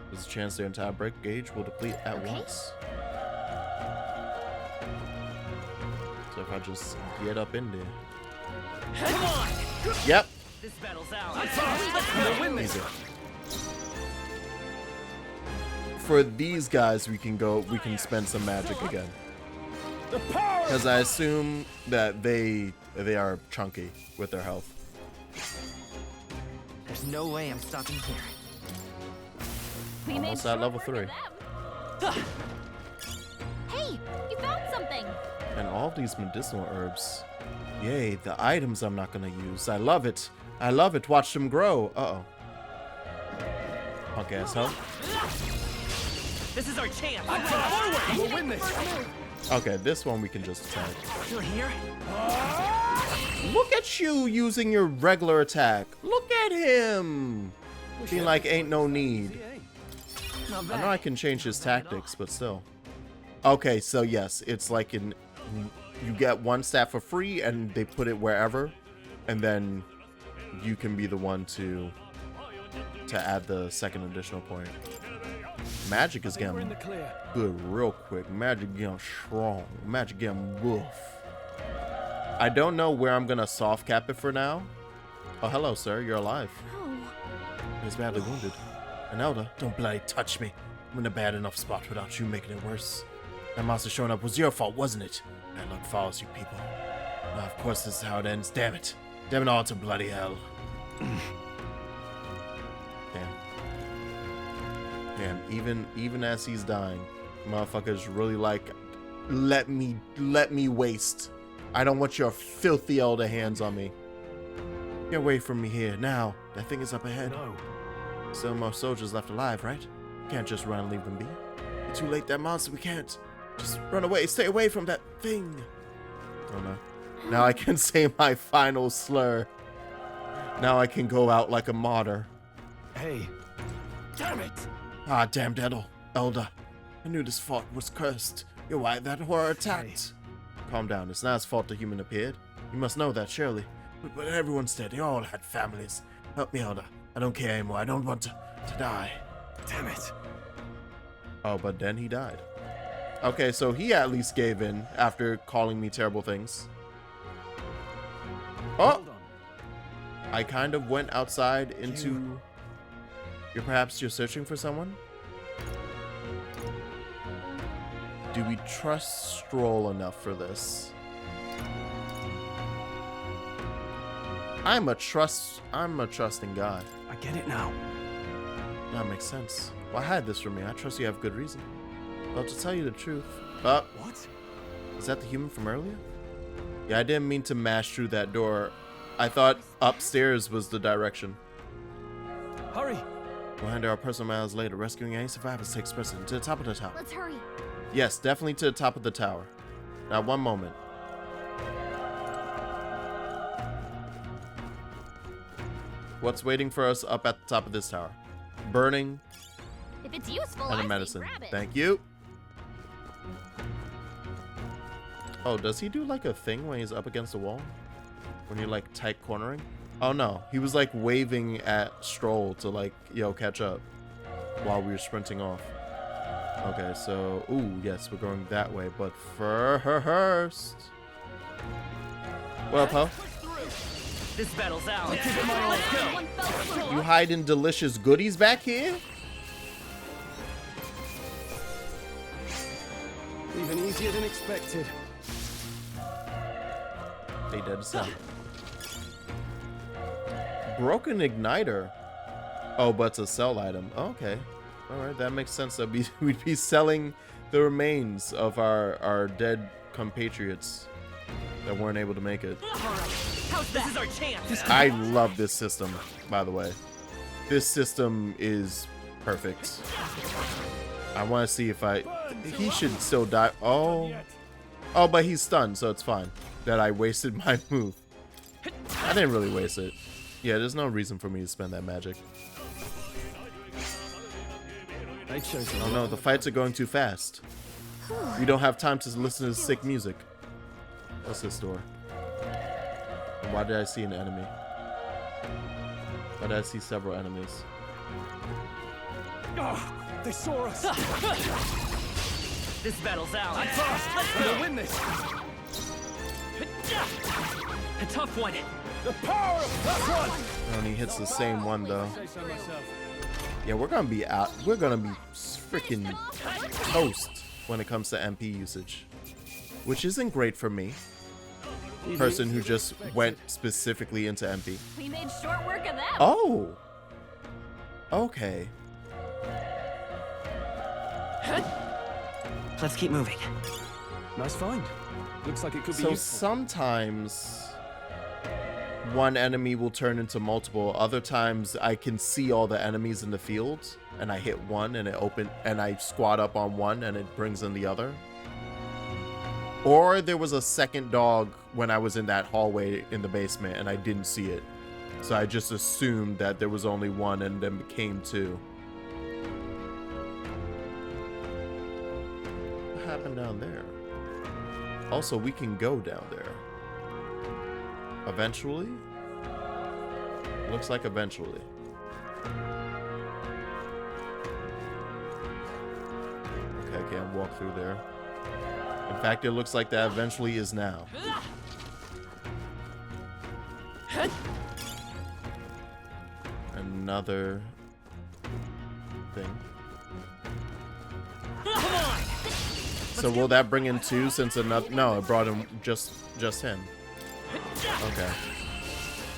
there's a chance their entire break gauge will deplete at once. So if I just get up in there. Come on! Yep. This battle's out. We'll win this. Easy. For these guys, we can spend some magic again. Because I assume that they are chunky with their health. There's no way I'm stopping here. Almost at level 3. Hey, you found something. And all these medicinal herbs. Yay, the items I'm not gonna use. I love it. I love it. Watch them grow. Uh-oh. Punk asshole. This is our chance. We'll win this. Okay, this one we can just attack. Still here? Look at you using your regular attack. Look at him. Being like, ain't no need. I know I can change his tactics, but still. Okay, so yes, it's like you get one staff for free and they put it wherever, and then you can be the one to add the second additional point. Magic is getting good real quick. Magic getting strong. Magic getting woof. I don't know where I'm gonna soft cap it for now. Oh, hello, sir. You're alive. He's badly wounded. And Elda, don't bloody touch me. I'm in a bad enough spot without you making it worse. That monster showing up was your fault, wasn't it? Bad luck follows you people. Well, of course, this is how it ends. Damn it. Damn it all to bloody hell. Damn, even as he's dying, motherfuckers really like, let me waste. I don't want your filthy Elder hands on me. Get away from me here now. That thing is up ahead. No. Still more soldiers left alive, right? Can't just run and leave them be. It's too late, that monster. We can't. Just run away. Stay away from that thing. Oh no. Now I can say my final slur. Now I can go out like a martyr. Hey. Damn it. Ah, damned Elda. I knew this fort was cursed. You're why that horror attacked. Hey. Calm down. It's not his fault the human appeared. You must know that, surely. But everyone's dead. They all had families. Help me, Elda. I don't care anymore. I don't want to die. Damn it. Oh, but then he died. Okay, so he at least gave in after calling me terrible things. Oh! I kind of went outside into... Perhaps you're searching for someone? Do we trust Stroll enough for this? I'm a trusting guy. I get it now. That makes sense. Well, hide this from me. I trust you have good reason. Well, to tell you the truth. What? Is that the human from earlier? Yeah, I didn't mean to mash through that door. I thought upstairs was the direction. Hurry! We'll handle our personal matters later. Rescuing any survivors takes precedent. To the top of the tower. Let's hurry. Yes, definitely to the top of the tower. Now, one moment. What's waiting for us up at the top of this tower? Burning. If it's useful, And a medicine. Thank you. Oh, does he do like a thing when he's up against the wall? When you're like tight cornering? Oh no, he was like waving at Stroll to like, yo, catch up while we were sprinting off. Okay, so, ooh, yes, we're going that way, but first. Well, Poe. This battle's out. You hiding delicious goodies back here? Even easier than expected. They dead set. Broken igniter. Oh, but it's a sell item. Okay. Alright, that makes sense. That we'd be selling the remains of our dead compatriots that weren't able to make it. This is our chance. I love this system, by the way. This system is perfect. I want to see if he should still die. Oh, but he's stunned, so it's fine that I wasted my move. I didn't really waste it. Yeah, there's no reason for me to spend that magic. Oh no, the fights are going too fast. We don't have time to listen to sick music. What's this door? And why did I see an enemy? Why did I see several enemies? Oh, they saw us. This battle's out. I'm fast. We'll win this. A tough one. The power of that one. And he hits the same one though. Yeah, we're gonna be out. We're gonna be freaking toast when it comes to MP usage, which isn't great for me, person who just went specifically into MP. We made short work of that. Oh. Okay. Let's keep moving. Nice find. Looks like it could be So useful. sometimes one enemy will turn into multiple. Other times I can see all the enemies in the field and I hit one and it and I squat up on one and it brings in the other. Or there was a second dog when I was in that hallway in the basement and I didn't see it. So I just assumed that there was only one and then became two. What happened down there? Also, we can go down there. Eventually? Looks like eventually. Okay, I can't walk through there. In fact, it looks like that eventually is now. Another thing. So will that bring in two since another? No, it brought in just him. Okay.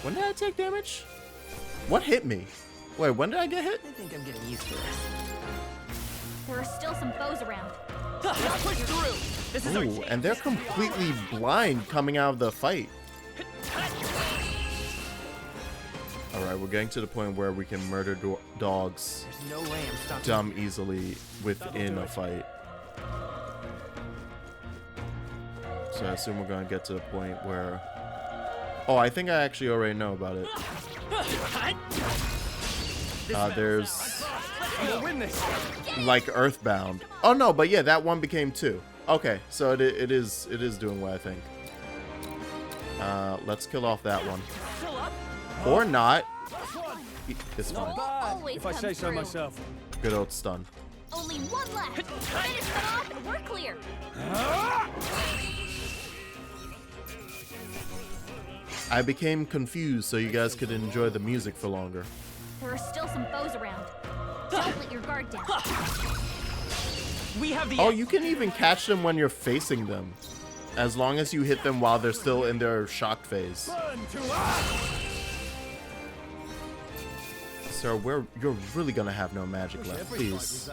When did I take damage? What hit me? Wait, when did I get hit? I think I'm getting used to this. There are still some foes around. Let's push through. This is our Ooh, and they're completely blind coming out of the fight. Alright, we're getting to the point where we can murder dogs There's no way I'm stopping. dumb easily within a fight. So I assume we're going to get to the point where... Oh, I think I actually already know about it. There's... We'll win this. like Earthbound. Oh no, but yeah, that one became two. Okay, so it is doing what I think. Let's kill off that one. Or not. It's fine. If I say so myself. Good old stun. Only one left. Finish them off and we're clear. I became confused so you guys could enjoy the music for longer. There are still some foes around. Don't let your guard down. We have the. Oh, you can even catch them when you're facing them, as long as you hit them while they're still in their shock phase. Sir, you're really gonna have no magic left. Please.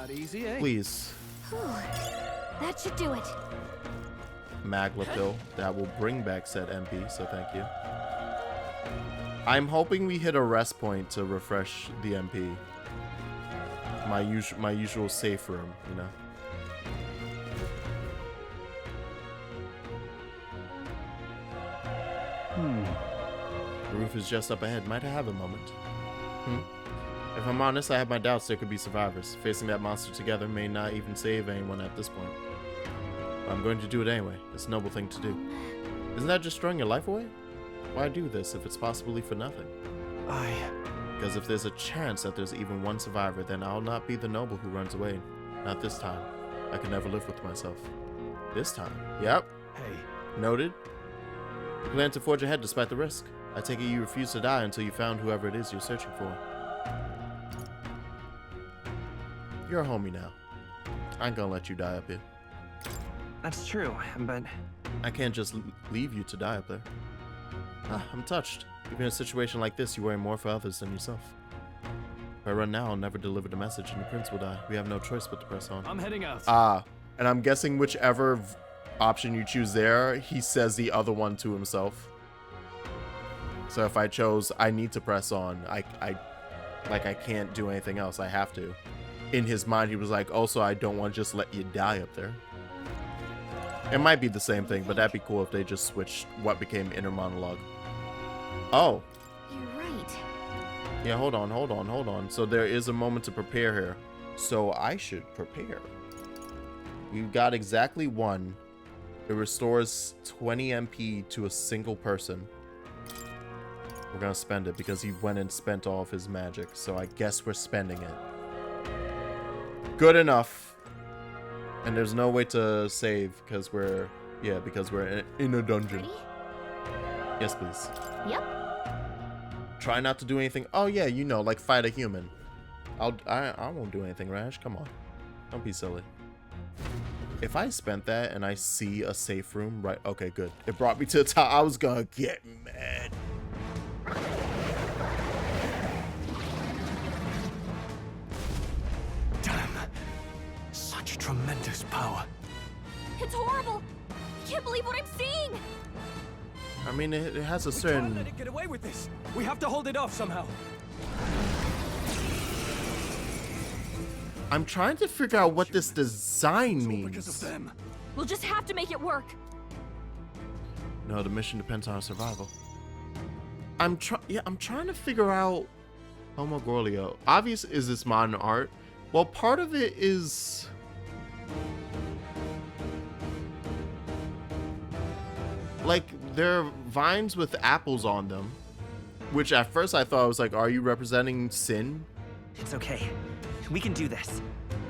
Please. That should do it. Magla pill. That will bring back said MP, so thank you. I'm hoping we hit a rest point to refresh the MP. My usual safe room, you know. The roof is just up ahead. Might I have a moment? If I'm honest, I have my doubts there could be survivors. Facing that monster together may not even save anyone at this point. But I'm going to do it anyway. It's a noble thing to do. Isn't that just throwing your life away? Why do this if it's possibly for nothing? Because if there's a chance that there's even one survivor, then I'll not be the noble who runs away. Not this time. I can never live with myself. This time? Yep. Hey. Noted. You plan to forge ahead despite the risk. I take it you refuse to die until you found whoever it is you're searching for. You're a homie now. I ain't gonna let you die up here. That's true, but... I can't just leave you to die up there. I'm touched. Even in a situation like this, you worry more for others than yourself. If I run now, I'll never deliver the message and the prince will die. We have no choice but to press on. I'm heading out. And I'm guessing whichever option you choose there, he says the other one to himself. So if I chose, I need to press on, I can't do anything else. I have to. In his mind, he was like, also, I don't want to just let you die up there. It might be the same thing, but that'd be cool if they just switched what became inner monologue. Oh. You're right. Yeah, hold on. So there is a moment to prepare here. So I should prepare. We've got exactly one. It restores 20 MP to a single person. We're gonna spend it because he went and spent all of his magic. So I guess we're spending it. Good enough. And there's no way to save because we're in a dungeon. Ready? Yes, please. Yep. Try not to do anything. Oh yeah, you know, like fight a human. I won't do anything rash. Come on, don't be silly. If I spent that and I see a safe room, right? Okay, good. It brought me to the top. I was gonna get mad. Damn. Such tremendous power. It's horrible. I can't believe what I'm seeing. I mean, it has a We can't certain... let it get away with this. We have to hold it off somehow. I'm trying to figure out what this design means. Because of them. We'll just have to make it work. No, the mission depends on our survival. I'm trying to figure out Homogorlio. Obvious is this modern art. Well, part of it is like there are vines with apples on them, which at first I thought was like, are you representing sin? It's okay. We can do this.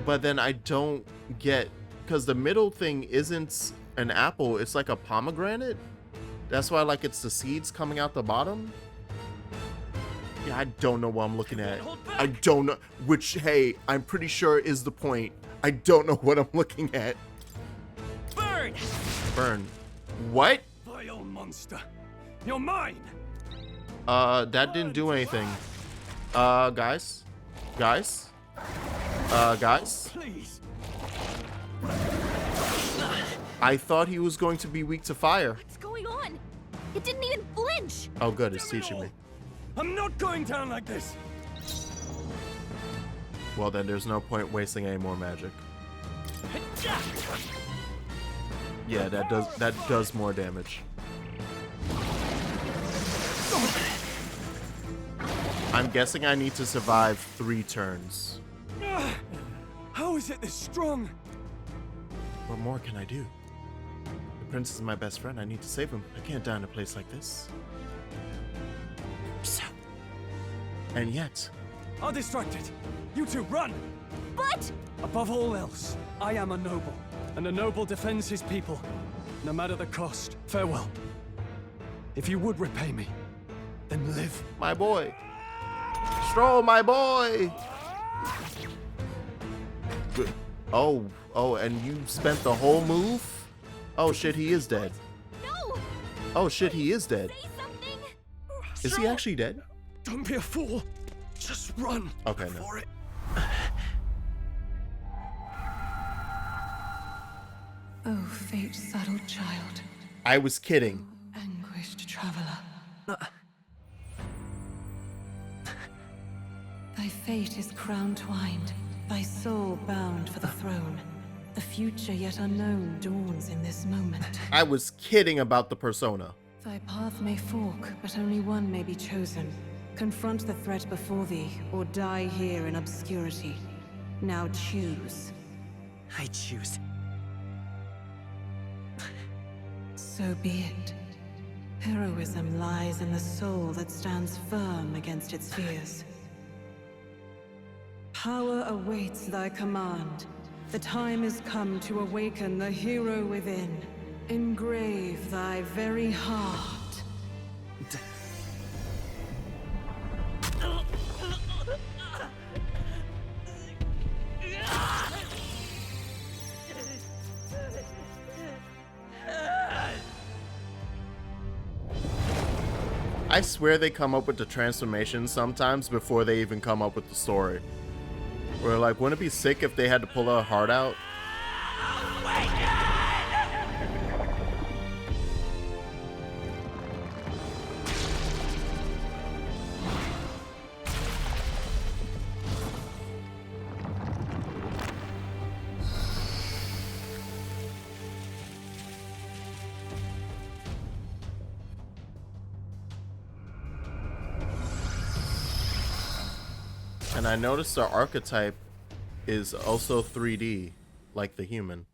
But then I don't get, because the middle thing isn't an apple, it's like a pomegranate. That's why like it's the seeds coming out the bottom. Yeah, I don't know what I'm looking at. I don't know, which, hey, I'm pretty sure is the point. I don't know what I'm looking at. Burn! Burn. What? Vile monster. You're mine! That didn't do anything. Guys? Guys? Guys? Please. I thought he was going to be weak to fire. What's going on? It didn't even flinch. Oh, good, it's teaching me. I'm not going down like this. Well, then there's no point wasting any more magic. Yeah, that does more damage. I'm guessing I need to survive 3 turns. How is it this strong? What more can I do? The prince is my best friend. I need to save him. I can't die in a place like this. So. And yet. I'll distract it. You two, run! But! Above all else, I am a noble, and a noble defends his people, no matter the cost. Farewell. If you would repay me, then live. My boy. Stroll, my boy! Good. Oh, and you spent the whole move? Oh shit, he is dead. No! Oh shit, he is dead. Say something. Is he actually dead? Don't be a fool. Just run. Okay, no. For it. Oh, fate-saddled child. I was kidding. Anguished traveler. Thy fate is crown-twined, thy soul bound for the throne. The future yet unknown dawns in this moment. I was kidding about the persona. Thy path may fork, but only one may be chosen. Confront the threat before thee, or die here in obscurity. Now choose. I choose. So be it. Heroism lies in the soul that stands firm against its fears. Power awaits thy command. The time is come to awaken the hero within. Engrave thy very heart. I swear they come up with the transformation sometimes before they even come up with the story. Where like, wouldn't it be sick if they had to pull a heart out? And I noticed the archetype is also 3D, like the human.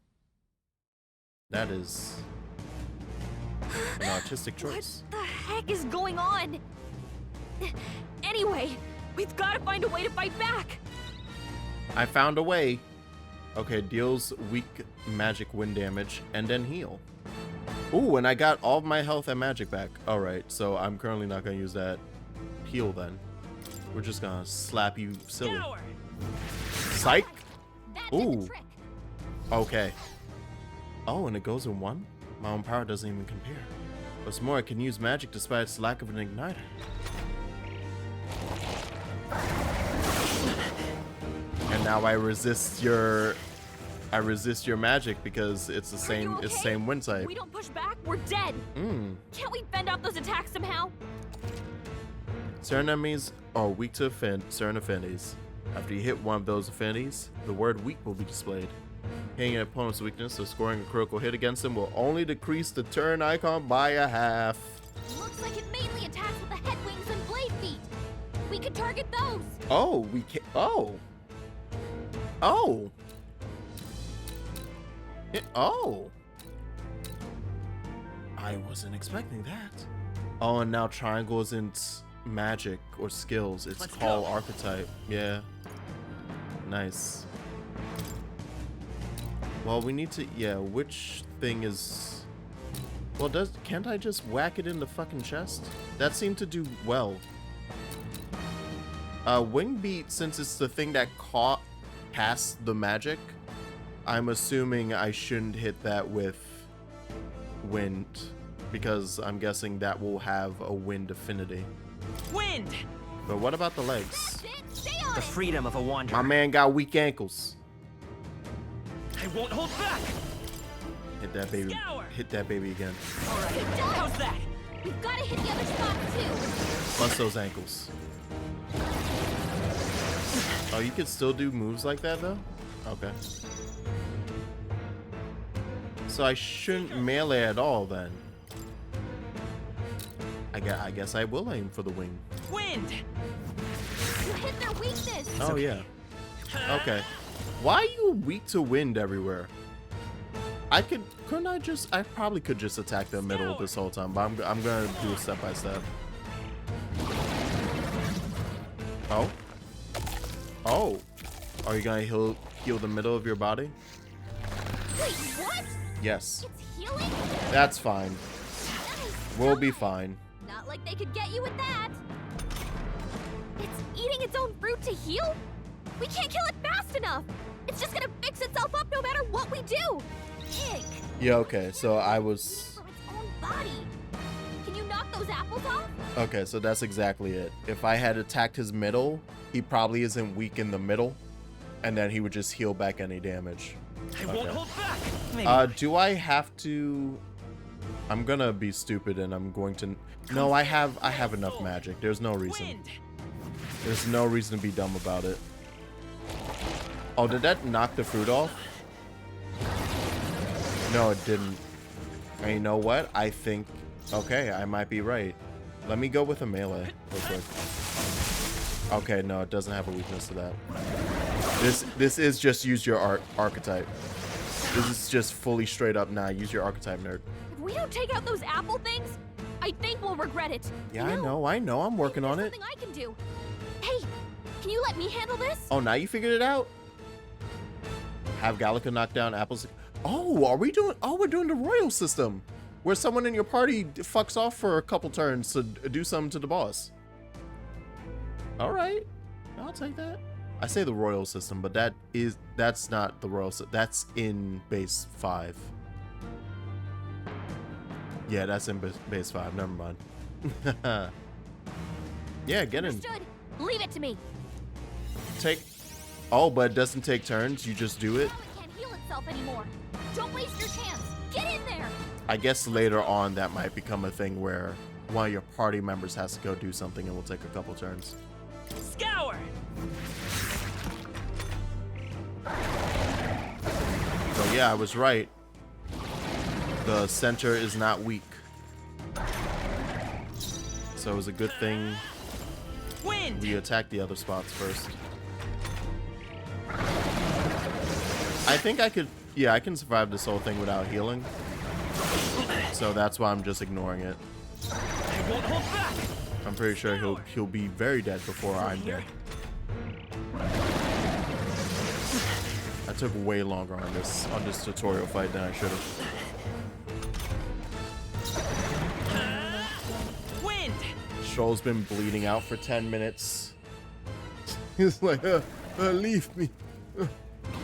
That is an artistic choice. What the heck is going on? Anyway, we've got to find a way to fight back. I found a way. Okay, deals weak magic wind damage and then heal. Ooh, and I got all of my health and magic back. Alright, so I'm currently not going to use that heal then. We're just gonna slap you silly. Psych! Ooh. Okay. Oh, and it goes in 1? My own power doesn't even compare. What's more, I can use magic despite its lack of an igniter. And now I resist your magic because it's the same it's the same wind type. If we don't push back, we're dead. Can't we fend off those attacks somehow? Certain enemies are weak to certain affinities. After you hit one of those affinities, the word weak will be displayed. Hitting an opponent's weakness, so scoring a critical hit against him will only decrease the turn icon by a half. Looks like it mainly attacks with the head wings and blade feet. We could target those. Oh, we can. Oh. Oh. Oh. I wasn't expecting that. Oh, and now triangle isn't magic or skills. It's called archetype. Yeah. Nice. Well, we need to. Yeah, which thing is. Well, can't I just whack it in the fucking chest? That seemed to do well. Wing beat, since it's the thing that casts the magic, I'm assuming I shouldn't hit that with wind, because I'm guessing that will have a wind affinity. Wind! But what about the legs? The freedom of a wanderer. My man got weak ankles. I won't hold back! Hit that baby. Scour! Hit that baby again. Alright, how's that? We've got to hit the other spot too. Bust those ankles. Oh, you can still do moves like that though? Okay. So I shouldn't melee at all then. I guess I will aim for the wing. Wind! You hit their weakness. Oh yeah. Okay. Why are you weak to wind everywhere? I probably could just attack the middle this whole time, but I'm gonna do it step by step. Oh. Oh. Are you gonna heal the middle of your body? Wait, what? Yes. It's healing? That's fine. We'll be fine. Not like they could get you with that. It's eating its own fruit to heal? We can't kill it fast enough. It's just gonna fix itself up no matter what we do. Ick. Yeah, okay, so I was... For its own body. Can you knock those apples off? Okay, so that's exactly it. If I had attacked his middle, he probably isn't weak in the middle, and then he would just heal back any damage. I won't hold back. Do I have to... I'm gonna be stupid and I'm going to... No, I have enough magic. There's no reason. There's no reason to be dumb about it. Oh, did that knock the fruit off? No, it didn't. And you know what? I think... Okay, I might be right. Let me go with a melee real quick. Okay, no, it doesn't have a weakness to that. This is just use your archetype. This is just fully straight up, nah, use your archetype, nerd. If we don't take out those apple things, I think we'll regret it. Yeah, I know, I'm working on it. Something I can do. Hey, can you let me handle this? Oh, now you figured it out? Have Gallica knock down apples. Oh, we're doing the royal system, where someone in your party fucks off for a couple turns to do something to the boss. All right, I'll take that. I say the royal system, but that's not the royal system. That's in base 5. Yeah, that's in base 5. Never mind. Yeah, get in. Understood. Leave it to me. Oh, but it doesn't take turns. You just do it. Now it can't heal itself anymore. Don't waste your chance. Get in there. I guess later on that might become a thing where one of your party members has to go do something and will take a couple turns. Scour! So yeah, I was right. The center is not weak. So it was a good thing we attacked the other spots first. I think I could, yeah, I can survive this whole thing without healing. So that's why I'm just ignoring it. I'm pretty sure he'll be very dead before I'm dead. I took way longer on this tutorial fight than I should have. Wind. Shoal's been bleeding out for 10 minutes. He's like, leave me,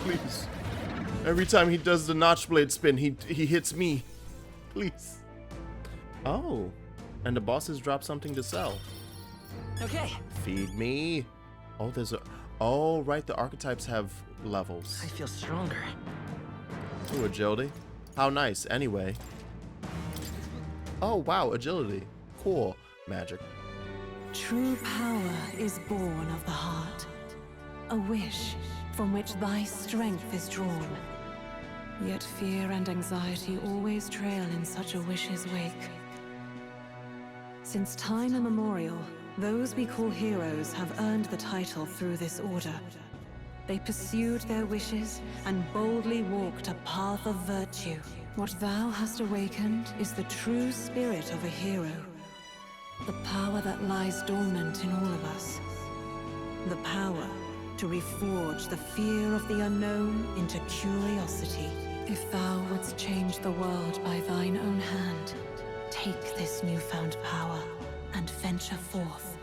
please. Every time he does the notch blade spin, he hits me. Please. Oh, and the bosses drop something to sell. Okay. Feed me. Oh, oh, right, the archetypes have levels. I feel stronger. Ooh, agility. How nice. Anyway. Oh, wow, agility. Cool. Magic. True power is born of the heart. A wish from which thy strength is drawn. Yet fear and anxiety always trail in such a wish's wake. Since time immemorial, those we call heroes have earned the title through this order. They pursued their wishes and boldly walked a path of virtue. What thou hast awakened is the true spirit of a hero. The power that lies dormant in all of us. The power to reforge the fear of the unknown into curiosity. If thou wouldst change the world by thine own hand, take this newfound power and venture forth.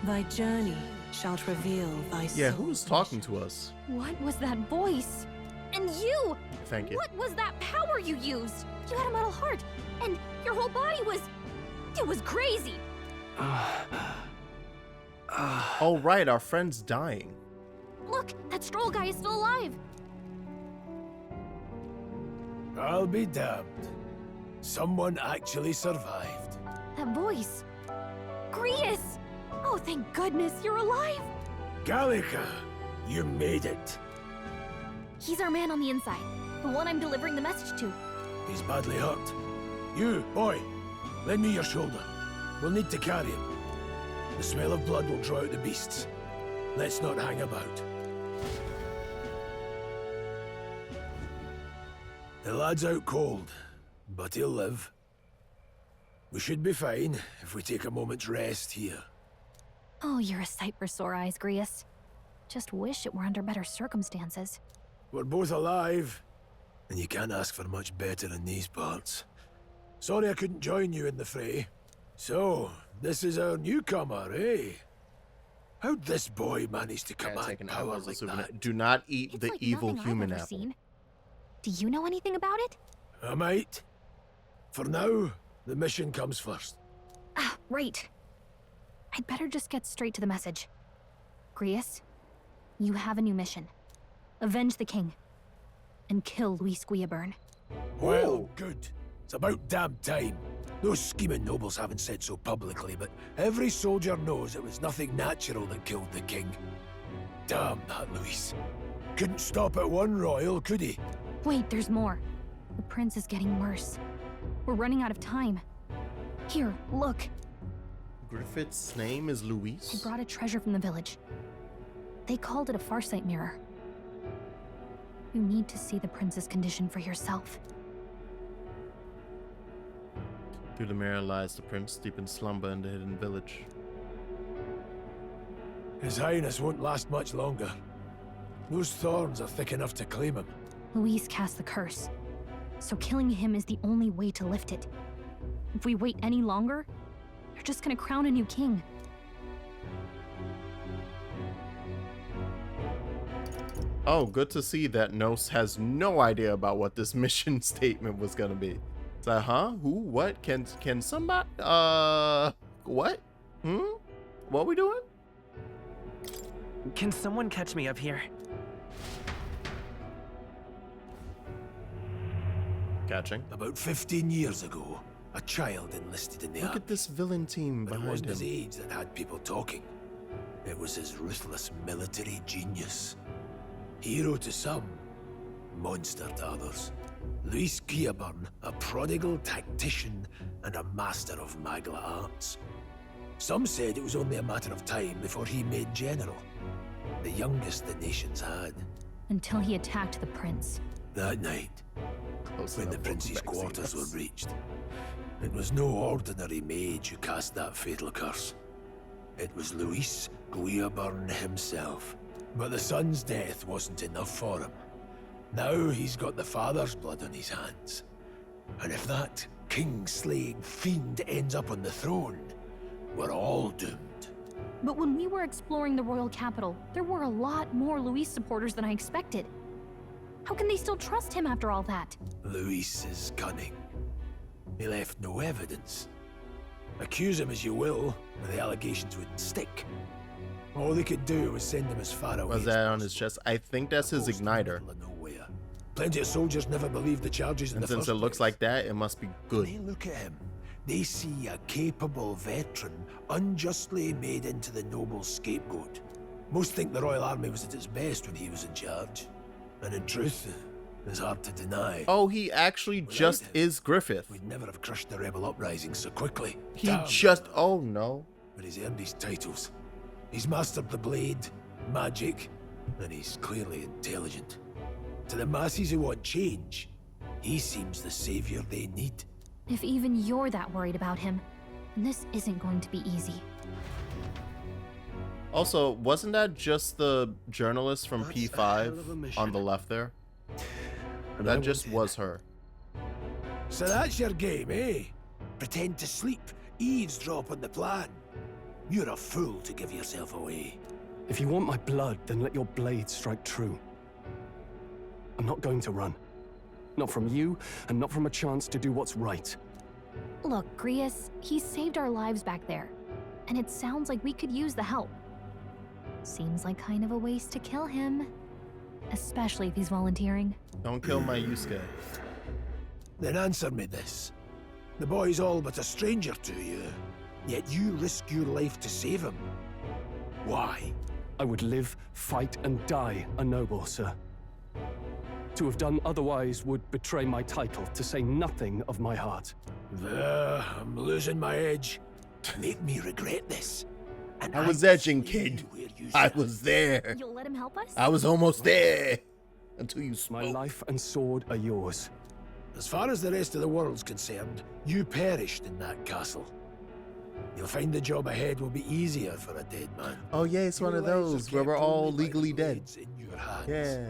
Thy journey shalt reveal thy soul. Yeah, who's talking to us? What was that voice? And you! Thank you. What was that power you used? You had a metal heart, and your whole body was... It was crazy! Oh, right, our friend's dying. Look, that Stroll guy is still alive! I'll be damned. Someone actually survived. That voice. Grius! Oh, thank goodness you're alive! Gallica, you made it. He's our man on the inside. The one I'm delivering the message to. He's badly hurt. You, boy, lend me your shoulder. We'll need to carry him. The smell of blood will draw out the beasts. Let's not hang about. The lad's out cold, but he'll live. We should be fine if we take a moment's rest here. Oh, you're a sight for sore eyes, Grius. Just wish it were under better circumstances. We're both alive, and you can't ask for much better in these parts. Sorry I couldn't join you in the fray. So, this is our newcomer, eh? How'd this boy manage to command power like that? Do not eat the like evil nothing human I've ever apple. seen. Do you know anything about it? I might. For now, the mission comes first. Ah, right. I'd better just get straight to the message. Grius, you have a new mission. Avenge the king. And kill Luis Guillaburn. Well, good. It's about damn time. Those scheming nobles haven't said so publicly, but every soldier knows it was nothing natural that killed the king. Damn that Luis. Couldn't stop at one royal, could he? Wait, there's more. The prince is getting worse. We're running out of time. Here, look. Griffith's name is Luis? I brought a treasure from the village. They called it a farsight mirror. You need to see the prince's condition for yourself. Through the mirror lies the prince, deep in slumber in the hidden village. His Highness won't last much longer. Those thorns are thick enough to claim him. Luis cast the curse, so killing him is the only way to lift it. If we wait any longer, you're just gonna crown a new king. Oh, good to see that Nos has no idea about what this mission statement was gonna be. It's like, huh? Who? What? Can somebody? What? What we doing? Can someone catch me up here? Catching. About 15 years ago, a child enlisted in the army. Look at this villain team But it behind wasn't him. his age that had people talking. It was his ruthless military genius. Hero to some, monster to others. Luis Guillaburn, a prodigal tactician and a master of magla arts. Some said it was only a matter of time before he made general, the youngest the nation's had. Until he attacked the prince. That night, when the prince's quarters were reached, it was no ordinary mage who cast that fatal curse. It was Luis Guillaburn himself. But the son's death wasn't enough for him. Now he's got the father's blood on his hands. And if that king-slaying fiend ends up on the throne, we're all doomed. But when we were exploring the royal capital, there were a lot more Luis supporters than I expected. How can they still trust him after all that? Luis is cunning. He left no evidence. Accuse him as you will, the allegations wouldn't stick. All they could do was send him as far away. Was that on his chest? I think that's his igniter. Plenty of soldiers never believed the charges in And the since first it looks like that, it must be good. They look at him. They see a capable veteran unjustly made into the noble's scapegoat. Most think the Royal Army was at its best when he was in charge. And in truth, It's hard to deny. Oh, he actually just is Griffith. We'd never have crushed the rebel uprising so quickly. He Damn. just... Oh, no. But he's earned his titles. He's mastered the blade, magic, and he's clearly intelligent. To the masses who want change, he seems the savior they need. If even you're that worried about him, then this isn't going to be easy. Also, wasn't that just the journalist from P5 on the left there? That just was her. So that's your game, eh? Pretend to sleep, eavesdrop on the plan. You're a fool to give yourself away. If you want my blood, then let your blade strike true. I'm not going to run. Not from you, and not from a chance to do what's right. Look, Grius, he saved our lives back there. And it sounds like we could use the help. Seems like kind of a waste to kill him. Especially if he's volunteering. Don't kill my Yusuke. Then answer me this. The boy's all but a stranger to you, yet you risk your life to save him. Why? I would live, fight, and die a noble, sir. To have done otherwise would betray my title, to say nothing of my heart. I'm losing my edge. Make me regret this. And I was edging, kid. I was there. You'll let him help us? I was almost there. Until you spoke. My life and sword are yours. As far as the rest of the world's concerned, you perished in that castle. You'll find the job ahead will be easier for a dead man. Oh yeah, it's one of those where we're all legally dead. In your hands. Yeah.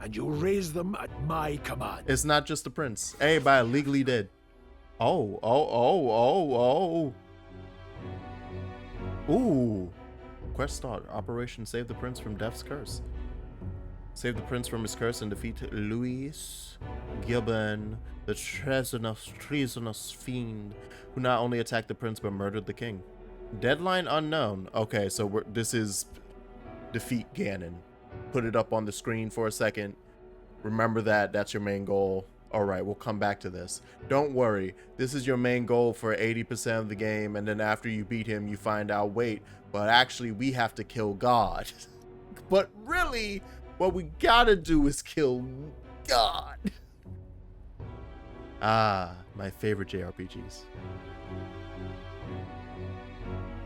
And you'll raise them at my command. It's not just the prince. Everybody legally dead. Oh. Ooh. Quest start. Operation Save the Prince from Death's Curse. Save the prince from his curse and defeat Louis Gilbert, the treasonous fiend, who not only attacked the prince but murdered the king. Deadline unknown. Okay, so this is defeat Ganon. Put it up on the screen for a second. Remember that. That's your main goal. All right, we'll come back to this. Don't worry. This is your main goal for 80% of the game, and then after you beat him, you find out, wait, but actually we have to kill God. But really, what we gotta do is kill God. Ah, my favorite JRPGs.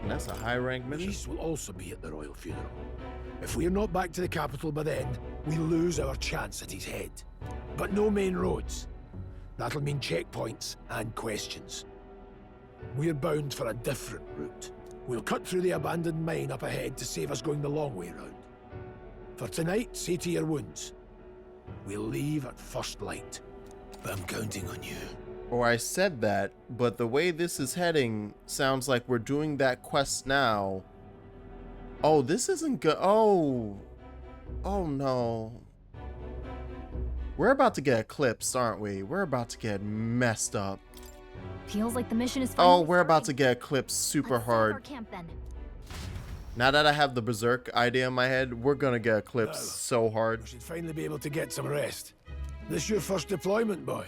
And that's a high-rank mission. Police will also be at the royal funeral. If we're not back to the capital by then, we lose our chance at his head. But no main roads. That'll mean checkpoints and questions. We're bound for a different route. We'll cut through the abandoned mine up ahead to save us going the long way round. For tonight, see to your wounds. We'll leave at first light. I'm counting on you. Or I said that, but the way this is heading sounds like we're doing that quest now. Oh, this isn't good. Oh no. We're about to get eclipsed, aren't we? We're about to get messed up. Feels like the mission is Oh, we're about to get eclipsed super hard. Our camp, then. Now that I have the Berserk idea in my head, we're gonna get eclipsed so hard. We should finally be able to get some rest. This your first deployment, boy?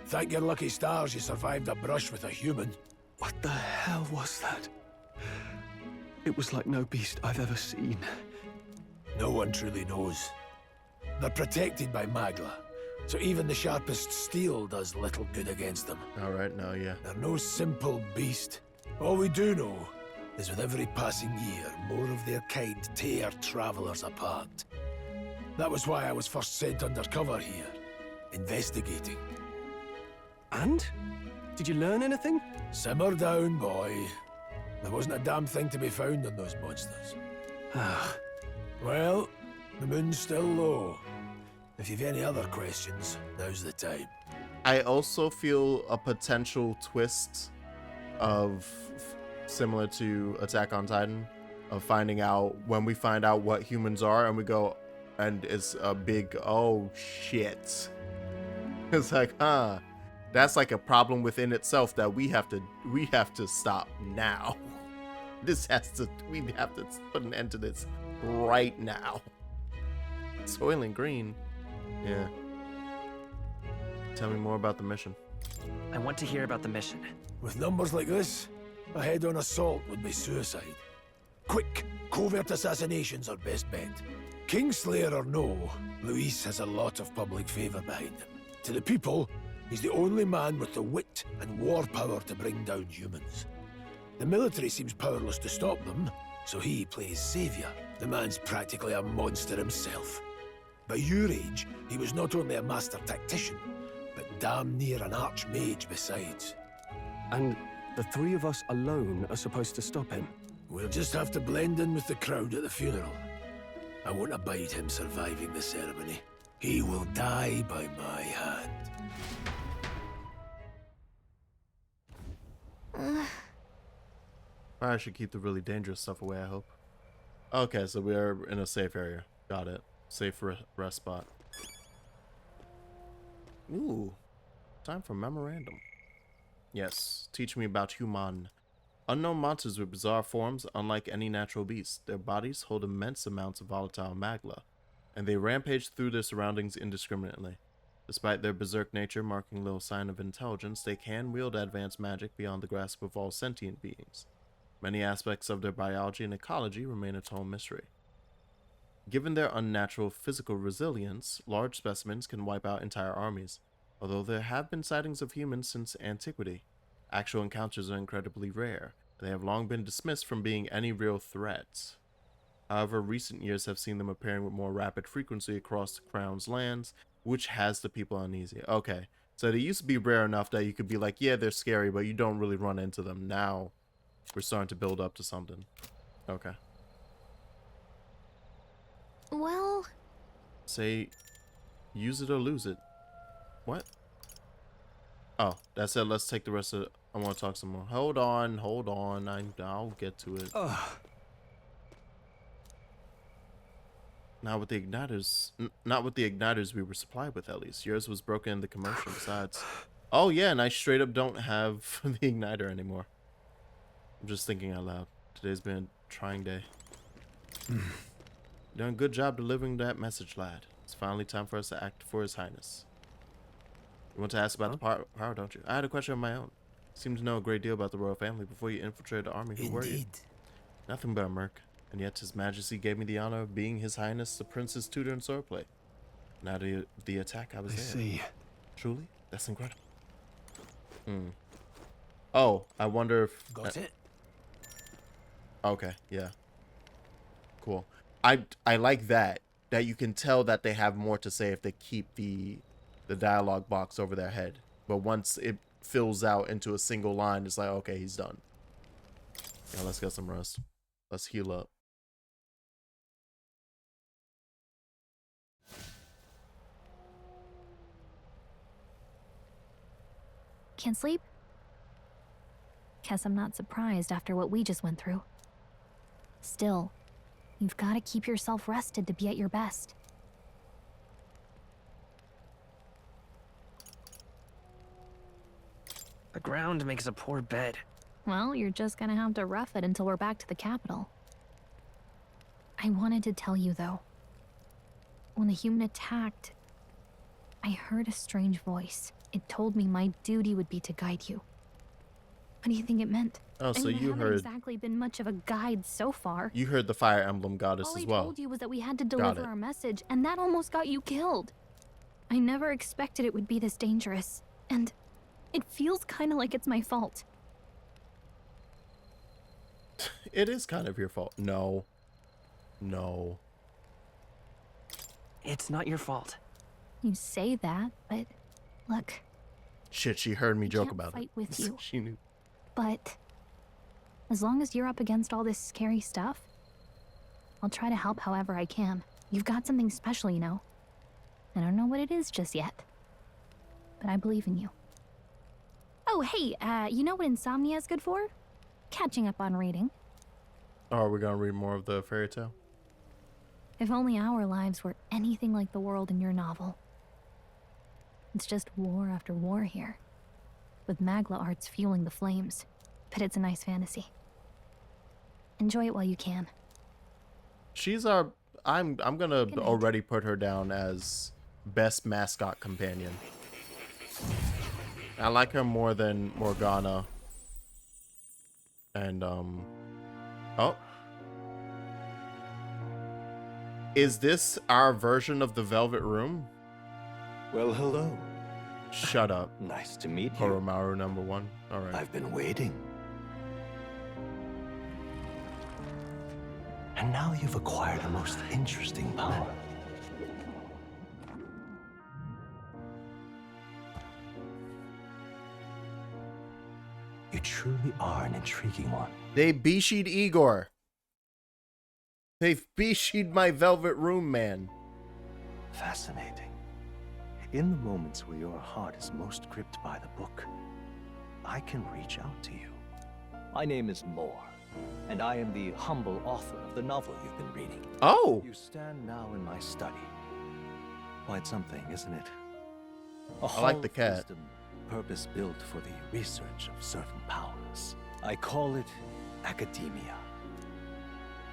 Thank your lucky stars you survived a brush with a human. What the hell was that? It was like no beast I've ever seen. No one truly knows. They're protected by magla, so even the sharpest steel does little good against them. Alright, no, yeah. They're no simple beast. All we do know is with every passing year, more of their kind tear travelers apart. That was why I was first sent undercover here, investigating. And? Did you learn anything? Simmer down, boy. There wasn't a damn thing to be found on those monsters. Well, the moon's still low. If you've any other questions, now's the time. I also feel a potential twist of similar to Attack on Titan, of finding out when we find out what humans are and we go, and it's a big, oh shit. It's like, huh, that's like a problem within itself that we have to stop now. We have to put an end to this right now. Soylent Green. Yeah. Tell me more about the mission. I want to hear about the mission. With numbers like this, a head-on assault would be suicide. Quick, covert assassinations are best bet. Kingslayer or no, Luis has a lot of public favour behind him. To the people, he's the only man with the wit and war power to bring down humans. The military seems powerless to stop them, so he plays saviour. The man's practically a monster himself. By your age, he was not only a master tactician, but damn near an archmage besides. And the three of us alone are supposed to stop him? We'll just have to blend in with the crowd at the funeral. I won't abide him surviving the ceremony. He will die by my hand. I should keep the really dangerous stuff away, I hope. Okay, so we are in a safe area. Got it. Safe rest spot. Ooh. Time for memorandum. Yes. Teach me about human. Unknown monsters with bizarre forms, unlike any natural beast. Their bodies hold immense amounts of volatile magla, and they rampage through their surroundings indiscriminately. Despite their berserk nature marking little sign of intelligence, they can wield advanced magic beyond the grasp of all sentient beings. Many aspects of their biology and ecology remain a total mystery. Given their unnatural physical resilience, large specimens can wipe out entire armies. Although there have been sightings of humans since antiquity, actual encounters are incredibly rare, and they have long been dismissed from being any real threats. However, recent years have seen them appearing with more rapid frequency across the Crown's lands, which has the people uneasy. Okay, so they used to be rare enough that you could be like, yeah, they're scary, but you don't really run into them. Now, we're starting to build up to something. Okay. Well... Say, use it or lose it. What? Oh, that's it. Let's take the rest of it. I want to talk some more. Hold on. I'll get to it. Not with the igniters. Not with the igniters we were supplied with, at least. Yours was broken in the commotion. Besides, oh yeah, and I straight up don't have the igniter anymore. I'm just thinking out loud. Today's been a trying day. Doing a good job delivering that message, lad. It's finally time for us to act for His Highness. You want to ask about the power, don't you? I had a question of my own. You seem to know a great deal about the royal family before you infiltrated the army. Who were you? Nothing but a merc. And yet His Majesty gave me the honor of being His Highness the Prince's tutor in swordplay. Now the attack, I was there. See. Truly? That's incredible. Oh, I wonder if... Got it? Okay, yeah. Cool. I like that you can tell that they have more to say if they keep the dialogue box over their head. But once it fills out into a single line, it's like, okay, he's done. Yeah, let's get some rest. Let's heal up. Can't sleep? Guess I'm not surprised after what we just went through. Still, you've got to keep yourself rested to be at your best. The ground makes a poor bed. Well, you're just gonna have to rough it until we're back to the capital. I wanted to tell you, though. When the human attacked, I heard a strange voice. It told me my duty would be to guide you. What do you think it meant? Oh, so I mean, you I haven't heard... exactly been much of a guide so far. You heard the Fire Emblem Goddess All as I well. told you was that we had to deliver our message, and that almost got you killed. I never expected it would be this dangerous, and it feels kind of like it's my fault. It is kind of your fault. No. No. It's not your fault. You say that, but look. Shit, she heard me joke can't about fight it. with you. She knew. But as long as you're up against all this scary stuff, I'll try to help however I can. You've got something special, you know. I don't know what it is just yet, but I believe in you. Oh, hey, you know what insomnia is good for? Catching up on reading. Oh, are we gonna read more of the fairy tale? If only our lives were anything like the world in your novel. It's just war after war here, with magla arts fueling the flames. But it's a nice fantasy. Enjoy it while you can. She's our... I'm gonna already put her down as best mascot companion. I like her more than Morgana. And, oh. Is this our version of the Velvet Room? Well, hello. Shut up. Nice to meet you. Horomaru number 1. All right. I've been waiting. And now you've acquired a most interesting power. You truly are an intriguing one. They Bishi'd Igor. They've Bishi'd my Velvet Room man. Fascinating. In the moments where your heart is most gripped by the book, I can reach out to you. My name is Moore, and I am the humble author of the novel you've been reading. Oh! You stand now in my study. Quite something, isn't it? I like the cat. Wisdom, purpose-built for the research of certain powers. I call it academia.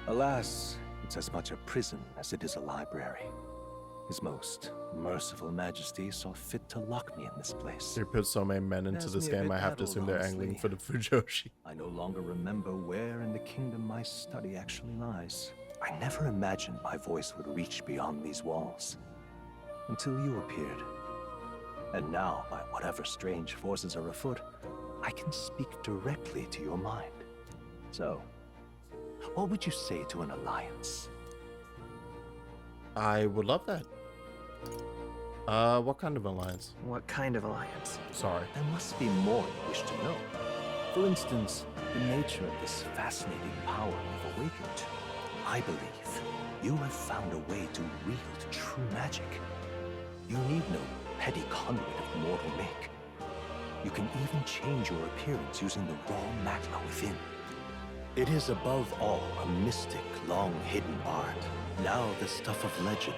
Alas, it's as much a prison as it is a library. His most merciful majesty saw fit to lock me in this place. They put so many men into this game, I have to assume they're angling for the Fujoshi. I no longer remember where in the kingdom my study actually lies. I never imagined my voice would reach beyond these walls. Until you appeared. And now, by whatever strange forces are afoot, I can speak directly to your mind. So, what would you say to an alliance? I would love that. What kind of alliance? What kind of alliance? Sorry. There must be more you wish to know. For instance, the nature of this fascinating power you've awakened to. I believe you have found a way to wield true magic. You need no petty conduit of mortal make. You can even change your appearance using the raw magla within. It is above all a mystic, long-hidden art, now the stuff of legend.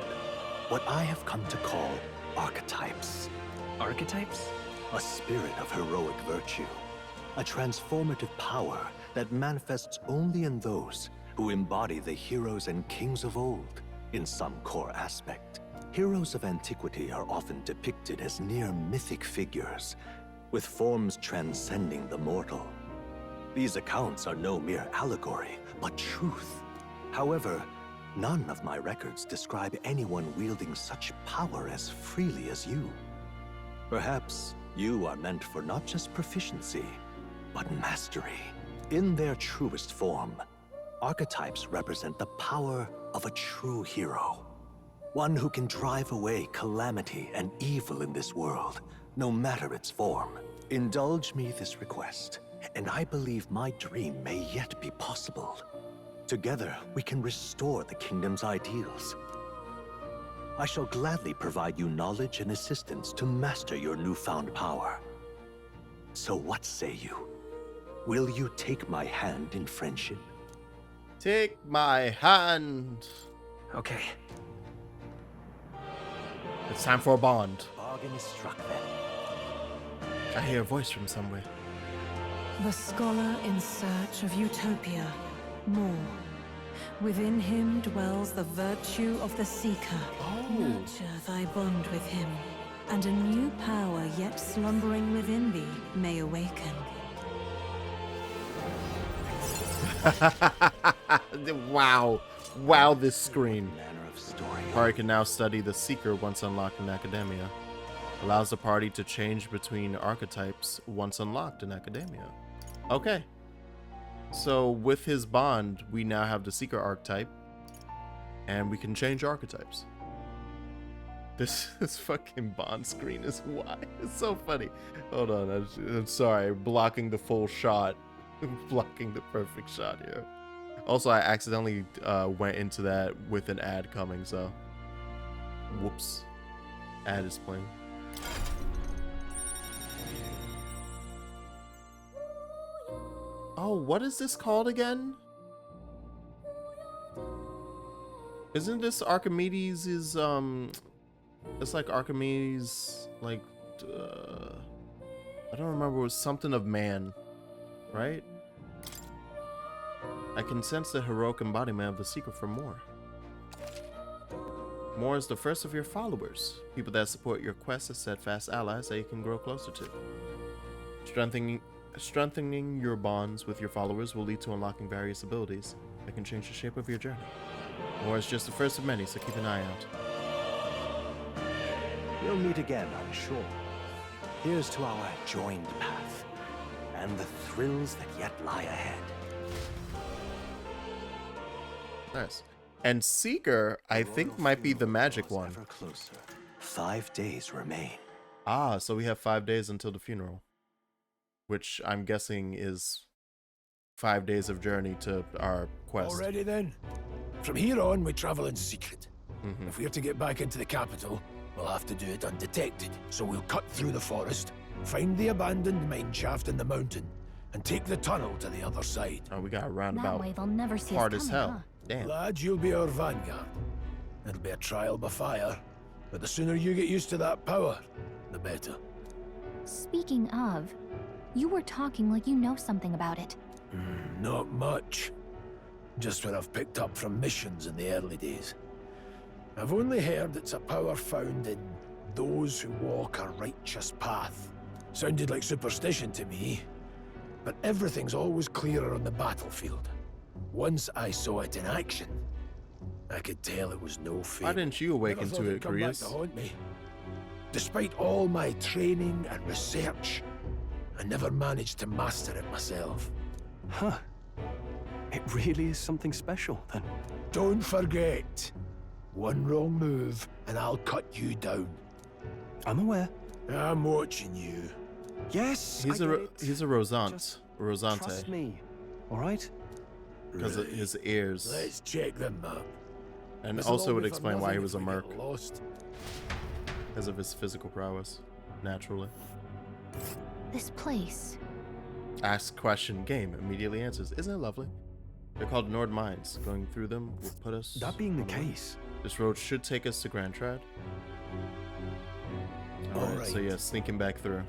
What I have come to call archetypes. Archetypes? A spirit of heroic virtue. A transformative power that manifests only in those who embody the heroes and kings of old in some core aspect. Heroes of antiquity are often depicted as near mythic figures, with forms transcending the mortal. These accounts are no mere allegory, but truth. However, none of my records describe anyone wielding such power as freely as you. Perhaps you are meant for not just proficiency, but mastery. In their truest form, archetypes represent the power of a true hero. One who can drive away calamity and evil in this world, no matter its form. Indulge me this request, and I believe my dream may yet be possible. Together, we can restore the kingdom's ideals. I shall gladly provide you knowledge and assistance to master your newfound power. So what say you? Will you take my hand in friendship? Take my hand. Okay. It's time for a bond. Bargain is struck then. I hear a voice from somewhere. The scholar in search of utopia, more. Within him dwells the virtue of the seeker. Nurture thy bond with him, and a new power yet slumbering within thee may awaken. Wow. Wow, this screen. Manner of story. Party can now study the Seeker once unlocked in Academia. Allows the party to change between archetypes once unlocked in Academia. Okay. So with his bond, we now have the Seeker archetype. And we can change archetypes. This fucking bond screen is wild. It's so funny. Hold on, I'm sorry. Blocking the full shot. Blocking the perfect shot here. Also, I accidentally went into that with an ad coming, so. Whoops. Ad is playing. Oh, what is this called again? Isn't this Archimedes' it's like Archimedes, like, I don't remember, it was something of man, right? I can sense the heroic embodiment of the Seeker for more. More is the first of your followers, people that support your quest as steadfast allies that you can grow closer to. Strengthening your bonds with your followers will lead to unlocking various abilities that can change the shape of your journey. Or it's just the first of many, so keep an eye out. We'll meet again, I'm sure. Here's to our joined path, and the thrills that yet lie ahead. Nice. And Seeker, I think, might be the magic one. Ever closer. 5 days remain. Ah, so we have 5 days until the funeral. Which I'm guessing is 5 days of journey to our quest. Already then? From here on, we travel in secret. If we're to get back into the capital, we'll have to do it undetected. So we'll cut through the forest, find the abandoned mine shaft in the mountain, and take the tunnel to the other side. Oh, we got a roundabout. That way they'll never see us Hard as coming, hell. huh? Damn. Lad, you'll be our vanguard. It'll be a trial by fire, but the sooner you get used to that power, the better. Speaking of, you were talking like you know something about it. Not much. Just what I've picked up from missions in the early days. I've only heard it's a power found in those who walk a righteous path. Sounded like superstition to me, but everything's always clearer on the battlefield. Once I saw it in action, I could tell it was no fable. Why didn't you awaken to it, come back Grius? to haunt me. Despite all my training and research, I never managed to master it myself. Huh. It really is something special, then. Don't forget, one wrong move and I'll cut you down. I'm aware. I'm watching you. Yes, He's a Rosante. Trust me, all right? Because of his ears. Let's check them up. And This'll also all would be for explain why he nothing was if a we get merc. lost. Because of his physical prowess. Naturally. This place. Ask question, game immediately answers. Isn't it lovely? They're called Nord Mines. Going through them will put us. That being the on way. case. This road should take us to Grand Trad. Alright, so yeah, sneaking back through.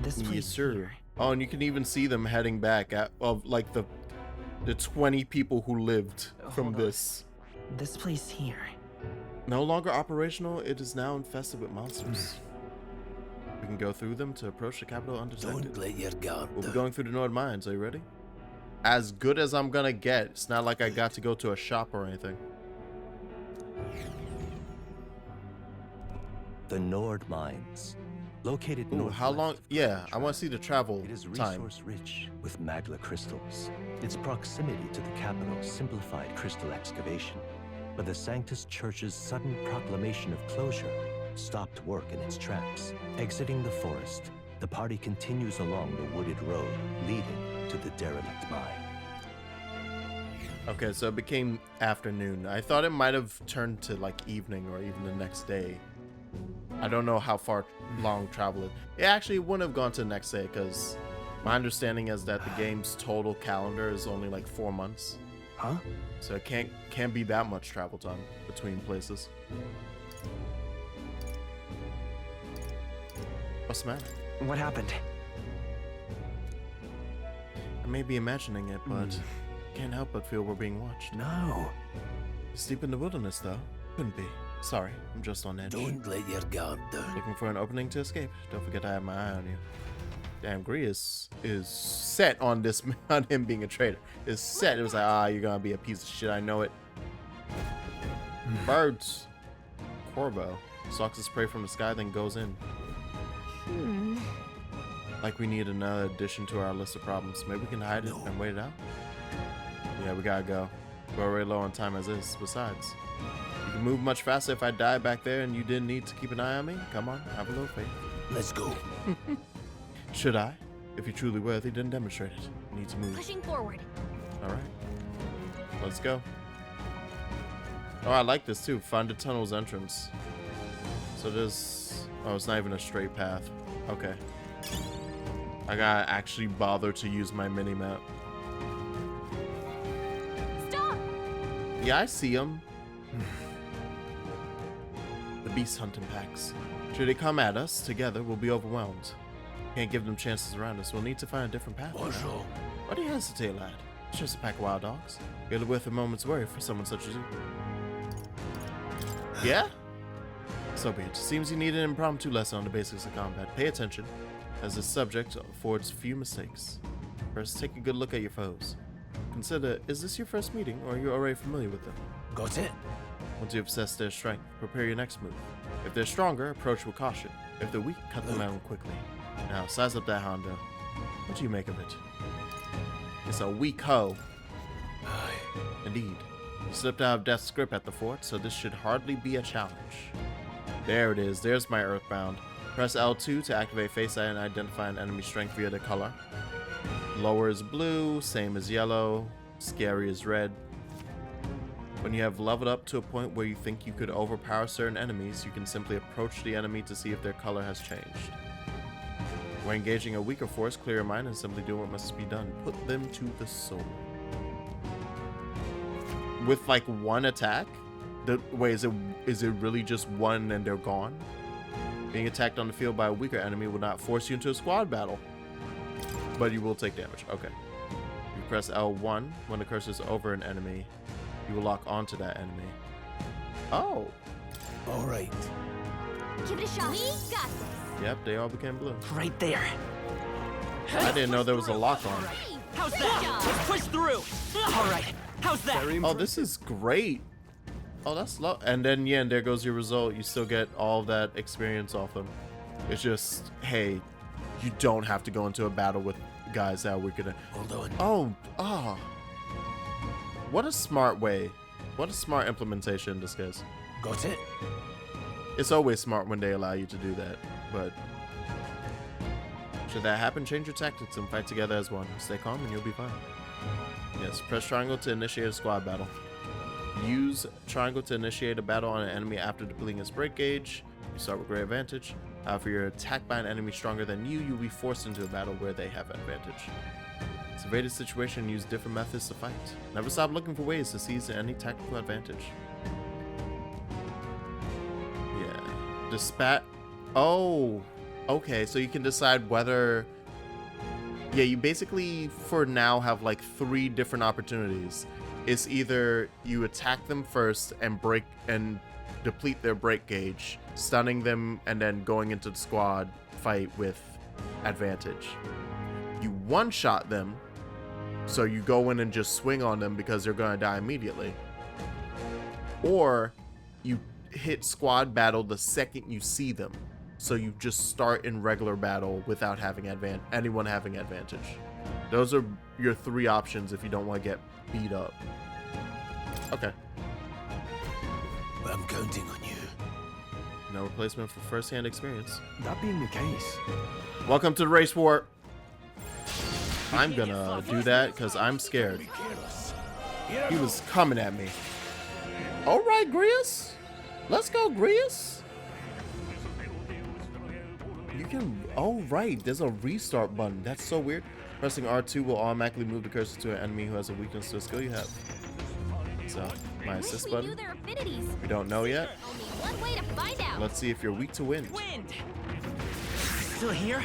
This Yes, place sir. here. Oh, and you can even see them heading back at like the 20 people who lived from Hold on. this. This place here. No longer operational, it is now infested with monsters. We can go through them to approach the capital undetected. Don't let your guard We'll be down. going through the Nord Mines. Are you ready? As good as I'm gonna get. It's not like I got to go to a shop or anything. The Nord Mines. Located Ooh, north. how long? Yeah, I want to see the travel It is time. resource rich with magla crystals. Its proximity to the capital simplified crystal excavation, but the Sanctus Church's sudden proclamation of closure stopped work in its tracks. Exiting the forest, the party continues along the wooded road leading to the derelict mine. Okay, so it became afternoon. I thought it might have turned to like evening or even the next day. I don't know how far long travel it actually wouldn't have gone to the next day, because my understanding is that the game's total calendar is only like 4 months. Huh? So it can't be that much travel time between places. What's the matter? What happened? I may be imagining it, but can't help but feel we're being watched. No. Sleep in the wilderness, though. Couldn't be. Sorry, I'm just on edge. Don't let your guard down. Looking for an opening to escape. Don't forget I have my eye on you. Damn, Grius is set on this, on him being a traitor. Is set. It was like, you're gonna be a piece of shit. I know it. Birds. Corvo stalks his prey from the sky, then goes in. Like we need another addition to our list of problems. Maybe we can hide it and wait it out. Yeah, we gotta go. We're already low on time as is. Besides, you can move much faster if I die back there and you didn't need to keep an eye on me. Come on, have a little faith. Let's go. Should I? If you're truly worthy, then demonstrate it. You need to move. Pushing forward. All right. Let's go. Oh, I like this too. Find the tunnel's entrance. So there's... Oh, it's not even a straight path. Okay. I gotta actually bother to use my mini-map. Stop! Yeah, I see them. The beast hunting packs. Should they come at us together, we'll be overwhelmed. Can't give them chances around us. We'll need to find a different path. Bonjour. Why do you hesitate, lad? It's just a pack of wild dogs. Barely worth a moment's worry for someone such as you. Yeah? So be it. Seems you need an impromptu lesson on the basics of combat. Pay attention, as this subject affords few mistakes. First, take a good look at your foes. Consider, is this your first meeting, or are you already familiar with them? Got it? Once you have assessed their strength, prepare your next move. If they're stronger, approach with caution. If they're weak, cut them down quickly. Now, size up that Honda. What do you make of it? It's a weak hoe. Indeed. You slipped out of Death's grip at the fort, so this should hardly be a challenge. There it is. There's my Earthbound. Press L2 to activate face eye and identify an enemy strength via the color. Lower is blue, same as yellow, scary is red. When you have leveled up to a point where you think you could overpower certain enemies, you can simply approach the enemy to see if their color has changed. When engaging a weaker force, clear your mind and simply do what must be done. Put them to the sword. With like one attack? Wait, is it really just one and they're gone? Being attacked on the field by a weaker enemy will not force you into a squad battle, but you will take damage. Okay. You press L1 when the cursor is over an enemy. You will lock onto that enemy. Oh. All right. Give it a shot. We got this. Yep, they all became blue. Right there. I didn't know there was a lock on. How's that? Let's push through. All right. How's that? Oh, this is great. Oh, that's low. And then, yeah, and there goes your result. You still get all that experience off them. It's just, hey, you don't have to go into a battle with guys that we're gonna. Hold on. Oh. What a smart way. What a smart implementation in this case. Got it? It's always smart when they allow you to do that, but should that happen, change your tactics and fight together as one. Stay calm and you'll be fine. Yes, press triangle to initiate a squad battle. Use triangle to initiate a battle on an enemy after depleting its break gauge. You start with great advantage. If you're attacked by an enemy stronger than you, you'll be forced into a battle where they have advantage. Survey the situation and use different methods to fight. Never stop looking for ways to seize any tactical advantage. Yeah. Oh, okay. So you can decide whether. Yeah, you basically for now have like 3 different opportunities. It's either you attack them first and break and deplete their break gauge, stunning them, and then going into the squad fight with advantage. You one-shot them, so you go in and just swing on them because they're going to die immediately. Or you hit squad battle the second you see them, so you just start in regular battle without having anyone having advantage. Those are your 3 options if you don't want to get beat up. Okay. I'm counting on you. No replacement for first-hand experience. That being the case. Welcome to the race war. I'm gonna do that because I'm scared. He was coming at me. All right, Grius. Let's go, Grius. You can. Oh, right. There's a restart button. That's so weird. Pressing R2 will automatically move the cursor to an enemy who has a weakness to a skill you have. So, my assist button. We don't know yet. Let's see if you're weak to wind. Still here?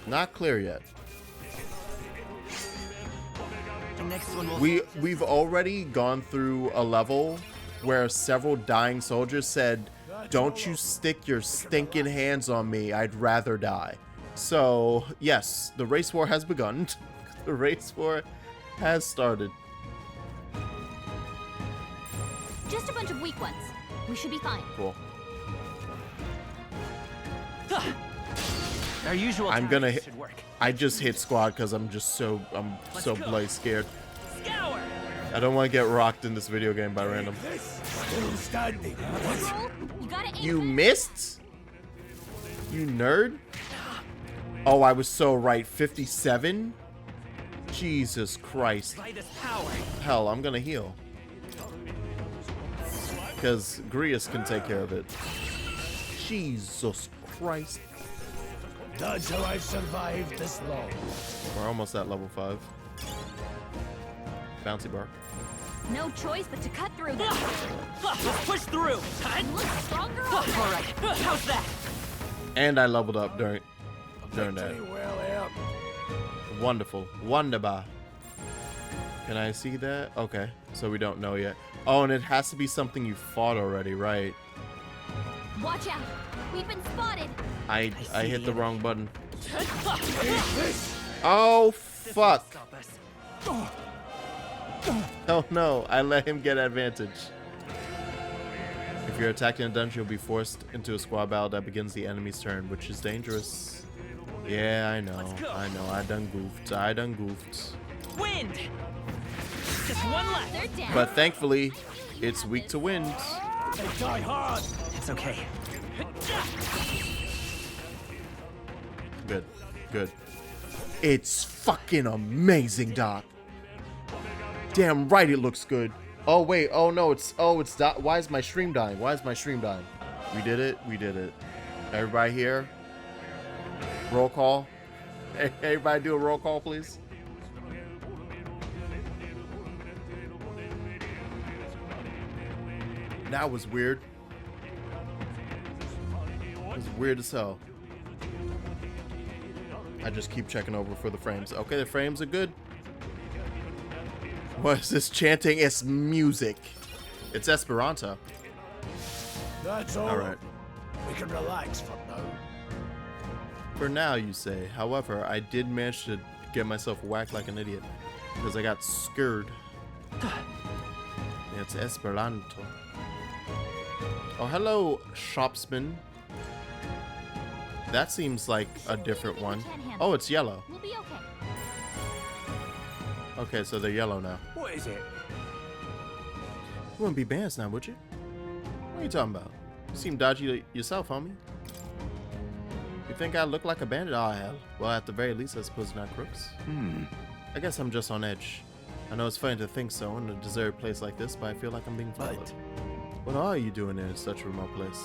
Not clear yet. The next one will We've already gone through a level where several dying soldiers said, "Don't you stick your stinking hands on me. I'd rather die." So, yes, the race war has begun. The race war has started. Just a bunch of weak ones. We should be fine. Cool. Our usual I'm gonna hit. should work. I just hit squad because I'm so bloody scared. Scour. I don't want to get rocked in this video game by random. You missed? You nerd? Oh, I was so right. 57? Jesus Christ. Hell, I'm gonna heal. Because Grius can take care of it. Jesus Christ. That's how I've survived this long. We're almost at level 5. Bouncy bar. No choice but to cut through them. Let's push through. Look stronger. All right. How's that? And I leveled up during that. Wonderful. Wonderbar. Can I see that? Okay. So we don't know yet. Oh, and it has to be something you fought already, right? Watch out. We've been spotted. I hit the wrong button. Oh, fuck? Oh no, I let him get advantage. If you're attacked in a dungeon, you'll be forced into a squad battle that begins the enemy's turn, which is dangerous. Yeah, I know. I done goofed. Wind! Just one left. But thankfully, it's weak to wind. They die hard. It's okay. Good. It's fucking amazing, Doc. Damn right it looks good. Oh wait, oh no, it's why is my stream dying? We did it. Everybody here? Roll call. Everybody do a roll call, please. That was weird. It was weird as hell. I just keep checking over for the frames. Okay, the frames are good. What is this chanting? It's music. It's Esperanto. That's all. All right. We can relax for now. For now, you say. However, I did manage to get myself whacked like an idiot because I got scared. It's Esperanto. Oh, hello, shopsman. That seems like a different one. Oh, it's yellow. We'll be okay. Okay, so they're yellow now. What is it? You wouldn't be bands now, would you? What are you talking about? You seem dodgy yourself, homie. You think I look like a bandit? Oh, hell. Well, at the very least, I suppose not crooks. I guess I'm just on edge. I know it's funny to think so in a deserted place like this, but I feel like I'm being followed. What are you doing in such a remote place?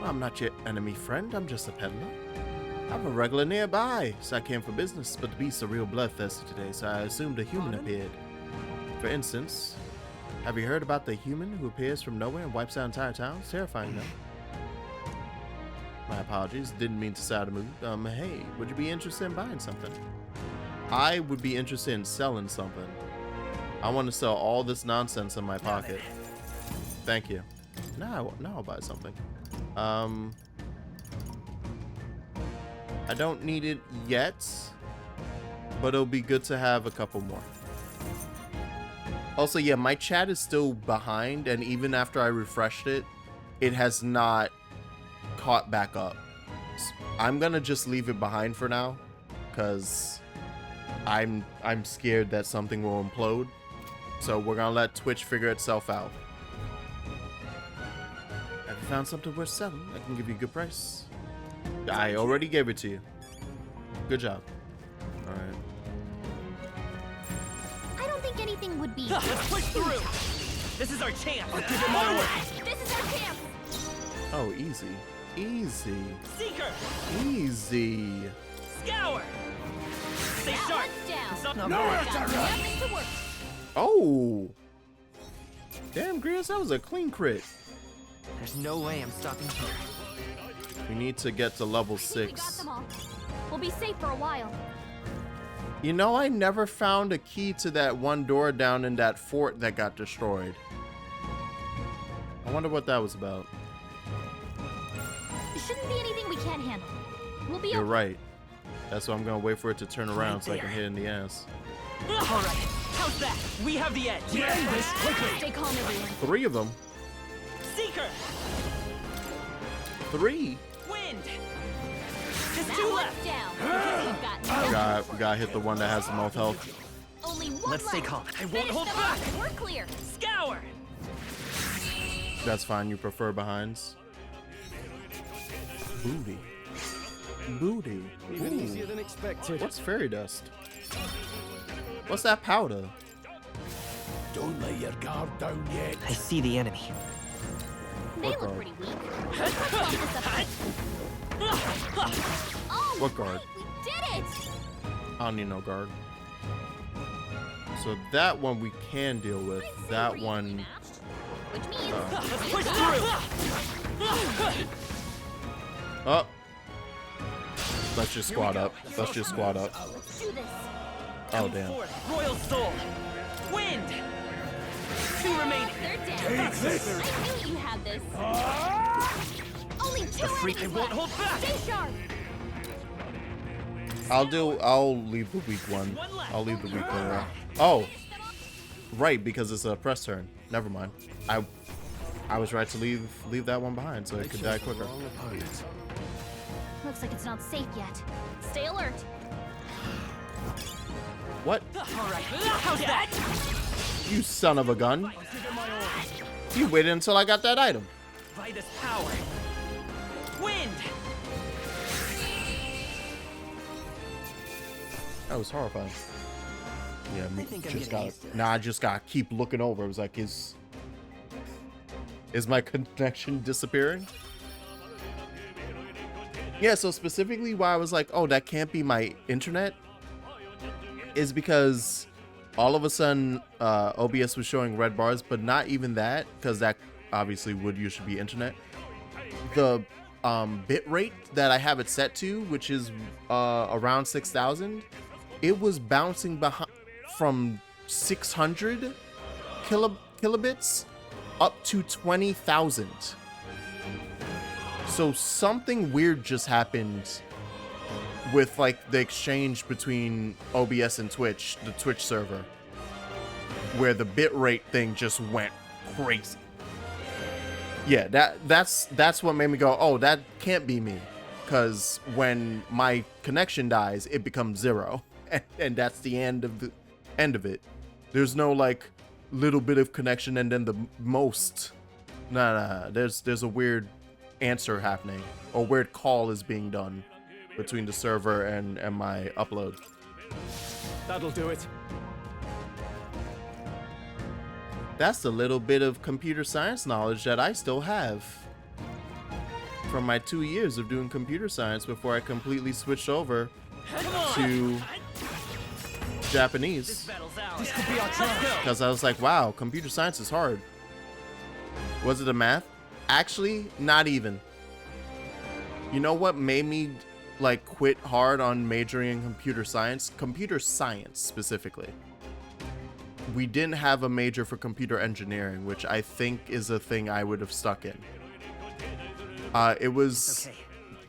Well, I'm not your enemy friend. I'm just a peddler. I'm a regular nearby, so I came for business, but the beasts are real bloodthirsty today, so I assumed a human appeared. For instance, have you heard about the human who appears from nowhere and wipes out entire towns? Terrifying, though. My apologies, didn't mean to sound a mood. Hey, would you be interested in buying something? I would be interested in selling something. I want to sell all this nonsense in my pocket. Thank you. Now I'll buy something. I don't need it yet, but it'll be good to have a couple more. Also, yeah, my chat is still behind, and even after I refreshed it, it has not caught back up. I'm gonna just leave it behind for now, because I'm scared that something will implode. So we're gonna let Twitch figure itself out. Have you found something worth selling? I can give you a good price. I already gave it to you. Good job. All right. I don't think anything would be. Let's push through. This is our chance. I'll give it my word. This is our chance. Oh, easy. Easy. Seeker. Easy. Scour. Stay sharp. Down. Nowhere to run. Nothing to work. Oh. Damn, Grius, that was a clean crit. There's no way I'm stopping here. We need to get to level We got 6. them all. We'll be safe for a while. You know, I never found a key to that one door down in that fort that got destroyed. I wonder what that was about. It shouldn't be anything we can't handle. We'll be You're okay. right. That's why I'm gonna wait for it to turn around so I can hit it in the ass. All right. How's that? We have the edge. End this quickly. Stay calm, everyone. 3 of them. Seeker. 3. Wind. Just 2 left. Down. We gotta hit the one that has the most health. Only one Let's stay left. calm. I won't Finish hold them back. off. We're clear. Scour. That's fine. You prefer behinds. Booty. Booty. Even Ooh. easier than expected. What's fairy dust? What's that powder? Don't let your guard down yet. I see the enemy. They What look guard? pretty weak. Let's bump this up. Oh, What guard? we did it! I don't need no guard. So that one we can deal with. That one. Which means Let's push through. Oh. Let's just squad up. Let's just squad up. let's do this. Oh damn. Royal Soul. Wind. 2 remaining. They're down. Take this. I knew you had this. Only 2 The freak enemies won't left. hold back. Stay sharp. I'll leave the weak one. I'll leave the weak one around. Oh, right, because it's a press turn. Never mind. I was right to leave that one behind so it could die quicker. Looks like it's not safe yet. Stay alert. What? Alright, how's that? You son of a gun. You waited until I got that item. By this power. Wind! That was horrifying. Yeah, I think I'm just getting got used to it. Nah, I just got to keep looking over. It was like, is my connection disappearing? Yeah, so specifically why I was like, oh, that can't be my internet is because all of a sudden OBS was showing red bars, but not even that, because that obviously would usually be internet. The bit rate that I have it set to, which is around 6,000, it was bouncing behind from 600 kilobits up to 20,000. So something weird just happened with like the exchange between OBS and Twitch, the Twitch server, where the bitrate thing just went crazy. Yeah, that's what made me go, oh, that can't be me, because when my connection dies, it becomes 0, and that's the end of it. There's no like little bit of connection and then the most. Nah. There's a weird answer happening, or weird call is being done between the server and my upload. That'll do it. That's the little bit of computer science knowledge that I still have from my 2 years of doing computer science before I completely switched over to Japanese. Because I was like, wow, computer science is hard. Was it a math? Actually, not even. You know what made me like quit hard on majoring in computer science? Computer science specifically. We didn't have a major for computer engineering, which I think is a thing I would have stuck in. It was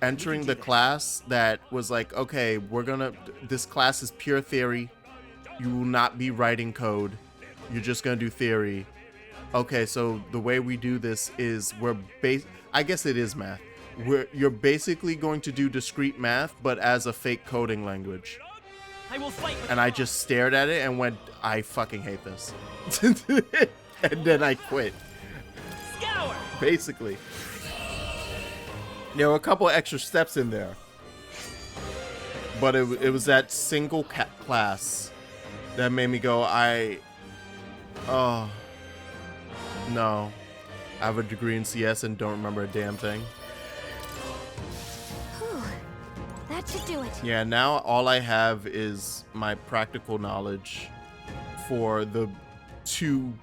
entering the class that was like, okay, this class is pure theory. You will not be writing code. You're just gonna do theory. Okay, so the way we do this is I guess it is math. You're basically going to do discrete math, but as a fake coding language. I will fight with and I just stared at it and went, I fucking hate this. And then I quit. Scour! Basically. There were a couple extra steps in there. But it was that single class that made me go, oh, no. I have a degree in CS and don't remember a damn thing. That should do it. Yeah, now all I have is my practical knowledge for the 2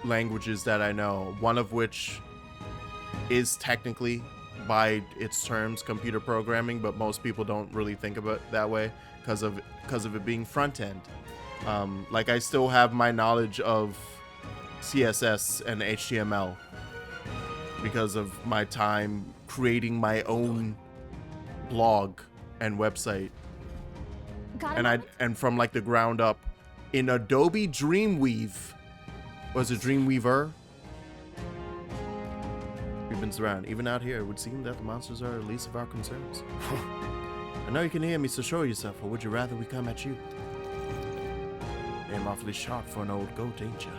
languages that I know, one of which is technically, by its terms, computer programming, but most people don't really think of it that way because of it being front end. Like I still have my knowledge of CSS and HTML because of my time creating my own blog and website, and from like the ground up in Adobe Dreamweave. Was it Dreamweaver? We've been surrounded. Even out here, it would seem that the monsters are the least of our concerns. I know you can hear me, so show yourself, or would you rather we come at you? Aim awfully sharp for an old goat, ain't ya?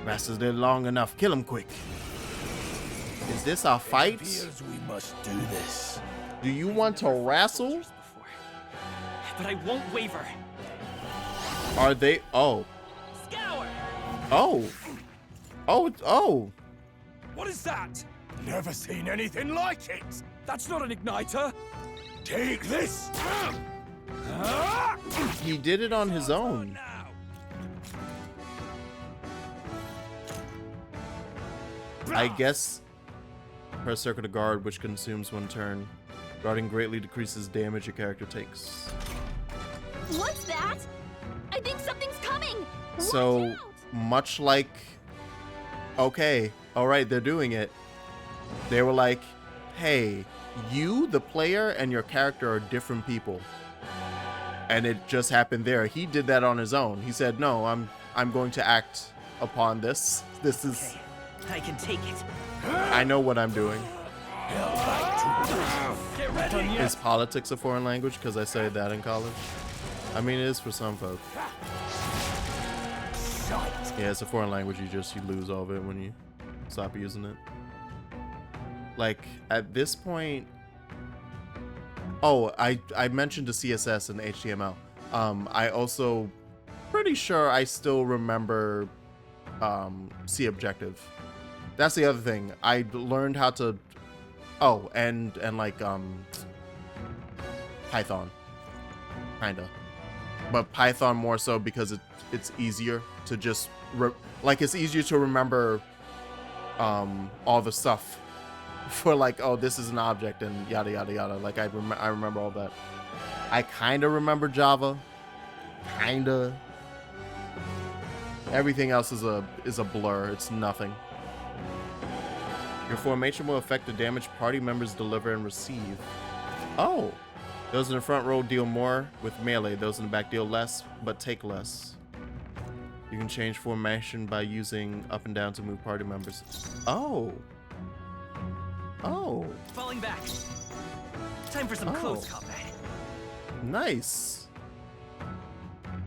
Bastards live long enough. Kill him quick. Is this our fight? We must do this. Do you want to wrestle? But I won't waver. Are they? Oh. Scour! Oh. What is that? Never seen anything like it. That's not an igniter. Take this. He did it on his own. I guess her circuit of guard, which consumes 1 turn. Guarding greatly decreases damage your character takes. What's that? I think something's coming. So much like, okay, all right, they're doing it. They were like, hey, you, the player, and your character are different people. And it just happened there. He did that on his own. He said, no, I'm going to act upon this. This is... Okay. I can take it. I know what I'm doing. Get ready. Is politics a foreign language? Because I studied that in college. I mean, it is for some folk. Yeah, it's a foreign language. You lose all of it when you stop using it. Like, at this point... Oh, I mentioned the CSS and HTML. I also pretty sure I still remember C objective. That's the other thing. I learned how to... Oh, and like Python, kinda. But Python more so because it's easier to just it's easier to remember all the stuff for like, oh, this is an object and yada yada yada. Like I remember all that. I kind of remember Java, kinda. Everything else is a blur. It's nothing. Your formation will affect the damage party members deliver and receive. Oh, those in the front row deal more with melee. Those in the back deal less, but take less. You can change formation by using up and down to move party members. Oh. Oh. Falling back. Time for some close combat. Nice.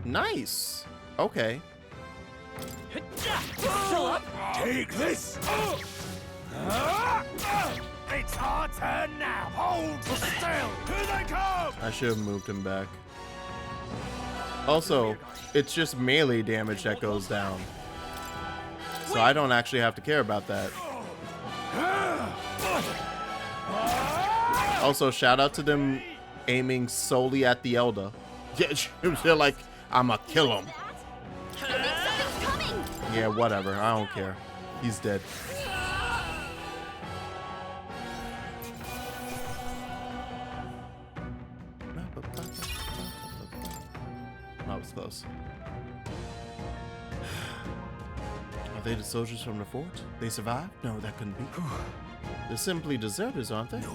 Nice. Okay. Still up? Take this! It's our turn now! Hold still! Here they come! I should have moved him back. Also, it's just melee damage that goes down. So I don't actually have to care about that. Also, shout out to them aiming solely at the Elda. They're like, I'ma kill him. Yeah, whatever. I don't care. He's dead. That was close. Are they the soldiers from the fort? They survived? No, that couldn't be. They're simply deserters, aren't they? No.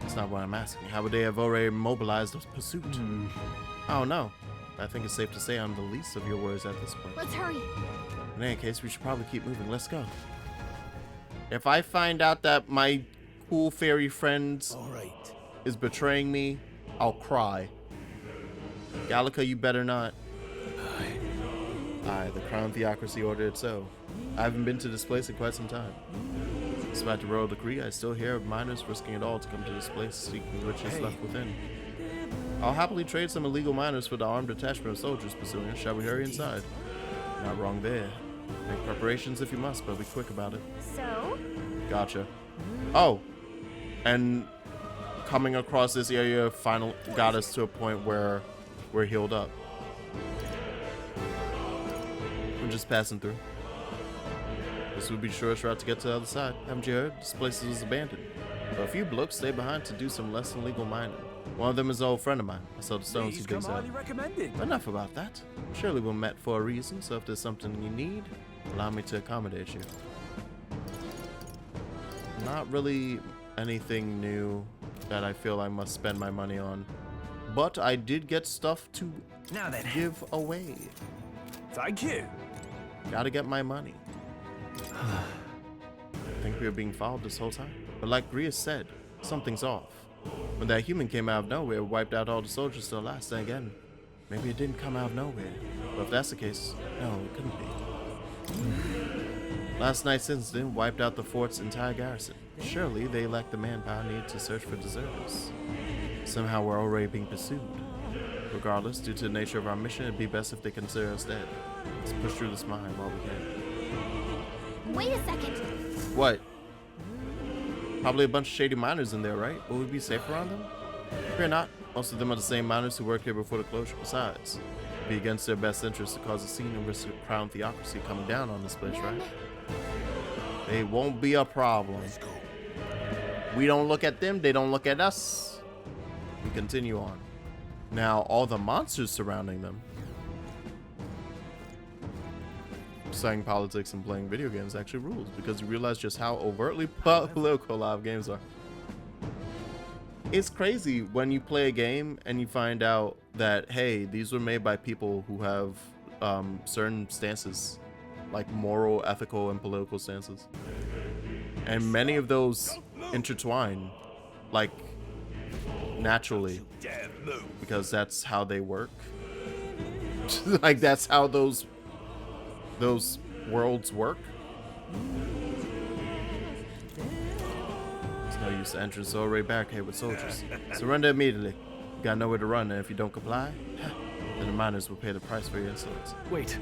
That's not what I'm asking. How would they have already mobilized the pursuit? Oh no. I think it's safe to say I'm the least of your worries at this point. Let's hurry. In any case, we should probably keep moving. Let's go. If I find out that my cool fairy friend is betraying me, I'll cry. Gallica, you better not. Aye, the Crown Theocracy ordered it so. I haven't been to this place in quite some time. Despite the royal decree, I still hear of miners risking it all to come to this place, seeking riches left within. I'll happily trade some illegal miners for the armed detachment of soldiers pursuing us. Shall we hurry inside? Not wrong there. Make preparations if you must, but be quick about it. So? Gotcha. Oh, and coming across this area finally got us to a point where we're healed up. We're just passing through. This would be the shortest route to get to the other side. Haven't you heard? This place is abandoned. But a few blokes stay behind to do some less than legal mining. One of them is an old friend of mine. I saw the stones he digs out. Enough about that. Surely we're met for a reason, so if there's something you need, allow me to accommodate you. Not really anything new that I feel I must spend my money on. But I did get stuff to give away. Thank you. Gotta get my money. I think we were being followed this whole time. But like Rhea said, something's off. When that human came out of nowhere, wiped out all the soldiers still last, then again, maybe it didn't come out of nowhere. But if that's the case, no, it couldn't be. Last night's incident wiped out the fort's entire garrison. Surely they lacked the manpower needed to search for deserters. Somehow we're already being pursued. Regardless, due to the nature of our mission, it'd be best if they consider us dead. Let's push through this mine while we can. Wait a second. What? Probably a bunch of shady miners in there, right? Will we be safe around them? Fear not. Most of them are the same miners who worked here before the closure. Besides, it'd be against their best interest to cause a scene and risk the Crown Theocracy coming down on this place, right? They won't be a problem. We don't look at them, they don't look at us. We continue on. Now, all the monsters surrounding them. Studying politics and playing video games actually rules because you realize just how overtly political a lot of games are. It's crazy when you play a game and you find out that, hey, these were made by people who have certain stances, like moral, ethical, and political stances. And many of those intertwine, like, naturally, because that's how they work. Like, that's how those worlds work. It's no use to enter, so already barricade with soldiers. Surrender immediately. You gotta know where to run, and if you don't comply, then the miners will pay the price for your insolence. Wait.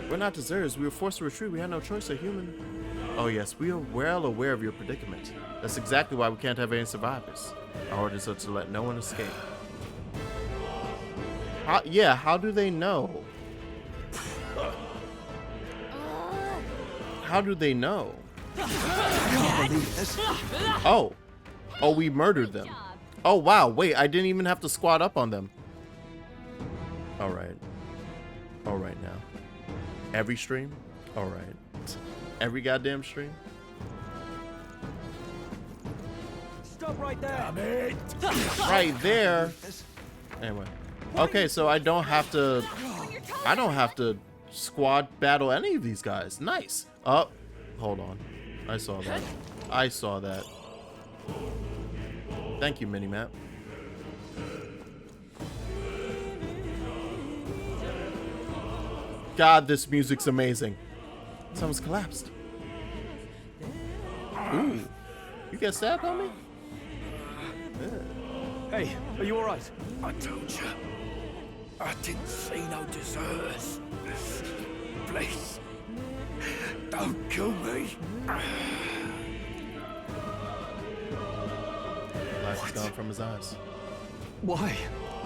We're not deserters. We were forced to retreat. We had no choice. They're human. Oh yes, we are well aware of your predicament. That's exactly why we can't have any survivors. Our orders are to let no one escape. How do they know? How do they know? Oh, we murdered them. Oh wow, wait, I didn't even have to squat up on them. All right now. Every stream? All right. Every goddamn stream? Stop right there. Damn it. Right there. Anyway. Okay, so I don't have to squad battle any of these guys. Nice. Oh, hold on. I saw that. Thank you, minimap. God, this music's amazing. Someone's collapsed. Ooh. You get stabbed on me? Yeah. Hey, are you alright? I told you. I didn't see no deserters. Please, don't kill me. Life is gone from his eyes. Why?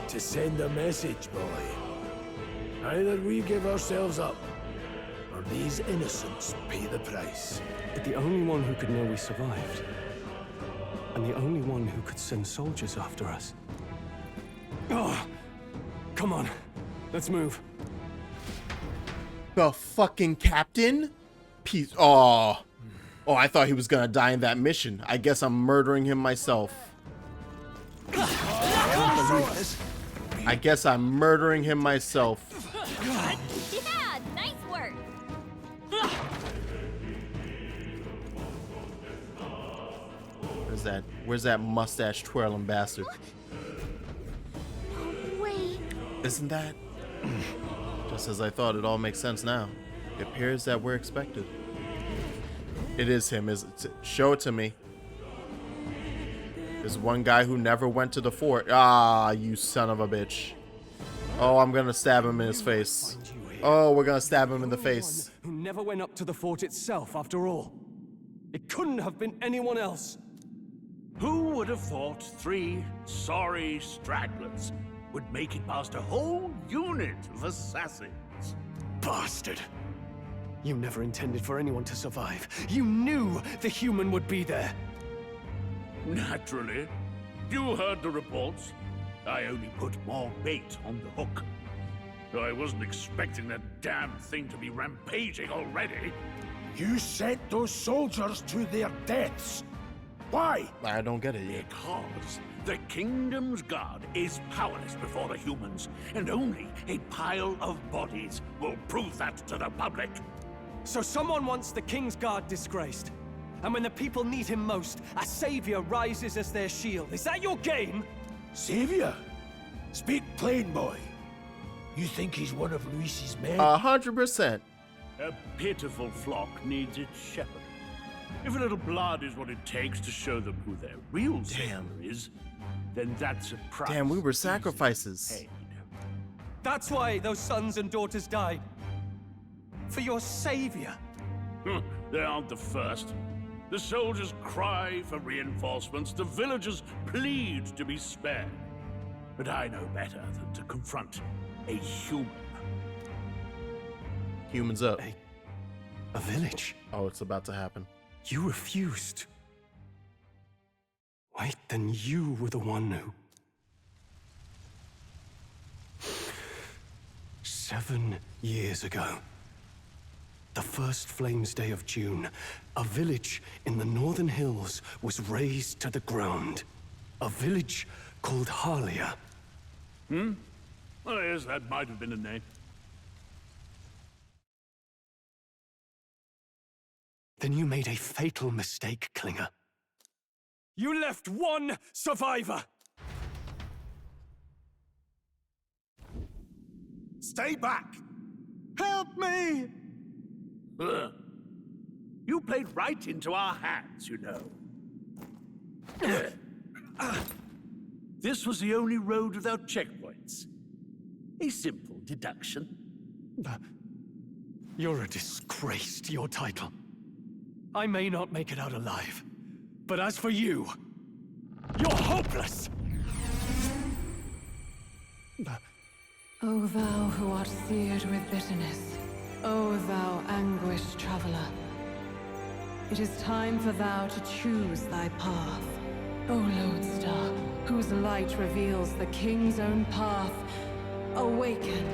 To send a message, boy. Either we give ourselves up, or these innocents pay the price. But the only one who could know we survived, and the only one who could send soldiers after us. Oh, come on, let's move. The fucking captain? Peace. Oh, I thought he was gonna die in that mission. I guess I'm murdering him myself. I guess I'm murdering him myself. Yeah, nice work. Where's that mustache twirling bastard? Oh, wait. Isn't that? Just as I thought, it all makes sense now. It appears that we're expected. It is him, is it? Show it to me. There's one guy who never went to the fort. Ah, you son of a bitch. Oh, I'm gonna stab him in his face. Oh, we're gonna stab him in the face. Who never went up to the fort itself, after all. It couldn't have been anyone else. Who would have thought 3 sorry stragglers would make it past a whole unit of assassins? Bastard! You never intended for anyone to survive. You knew the human would be there. Naturally. You heard the reports. I only put more bait on the hook. I wasn't expecting that damn thing to be rampaging already. You sent those soldiers to their deaths. Why? I don't get it yet. Because the kingdom's guard is powerless before the humans, and only a pile of bodies will prove that to the public. So someone wants the King's Guard disgraced. And when the people need him most, a savior rises as their shield. Is that your game? Savior? Speak plain, boy. You think he's one of Luis's men? 100%. A pitiful flock needs its shepherd. If a little blood is what it takes to show them who their real savior is, then that's a price. Damn, we were sacrifices. Paid. That's why those sons and daughters died. For your savior. They aren't the first. The soldiers cry for reinforcements. The villagers plead to be spared. But I know better than to confront a human. Humans up. A village? Oh, it's about to happen. You refused. Wait, then you were the one who... 7 years ago. The first Flames Day of June, a village in the northern hills was razed to the ground. A village called Harlia. Hmm? Well, yes, that might have been a name. Then you made a fatal mistake, Klinger. You left one survivor! Stay back! Help me! You played right into our hands, you know. This was the only road without checkpoints. A simple deduction. You're a disgrace to your title. I may not make it out alive, but as for you, you're hopeless! O thou who art seared with bitterness, O thou anguished traveler, it is time for thou to choose thy path. O lodestar, whose light reveals the king's own path, awaken.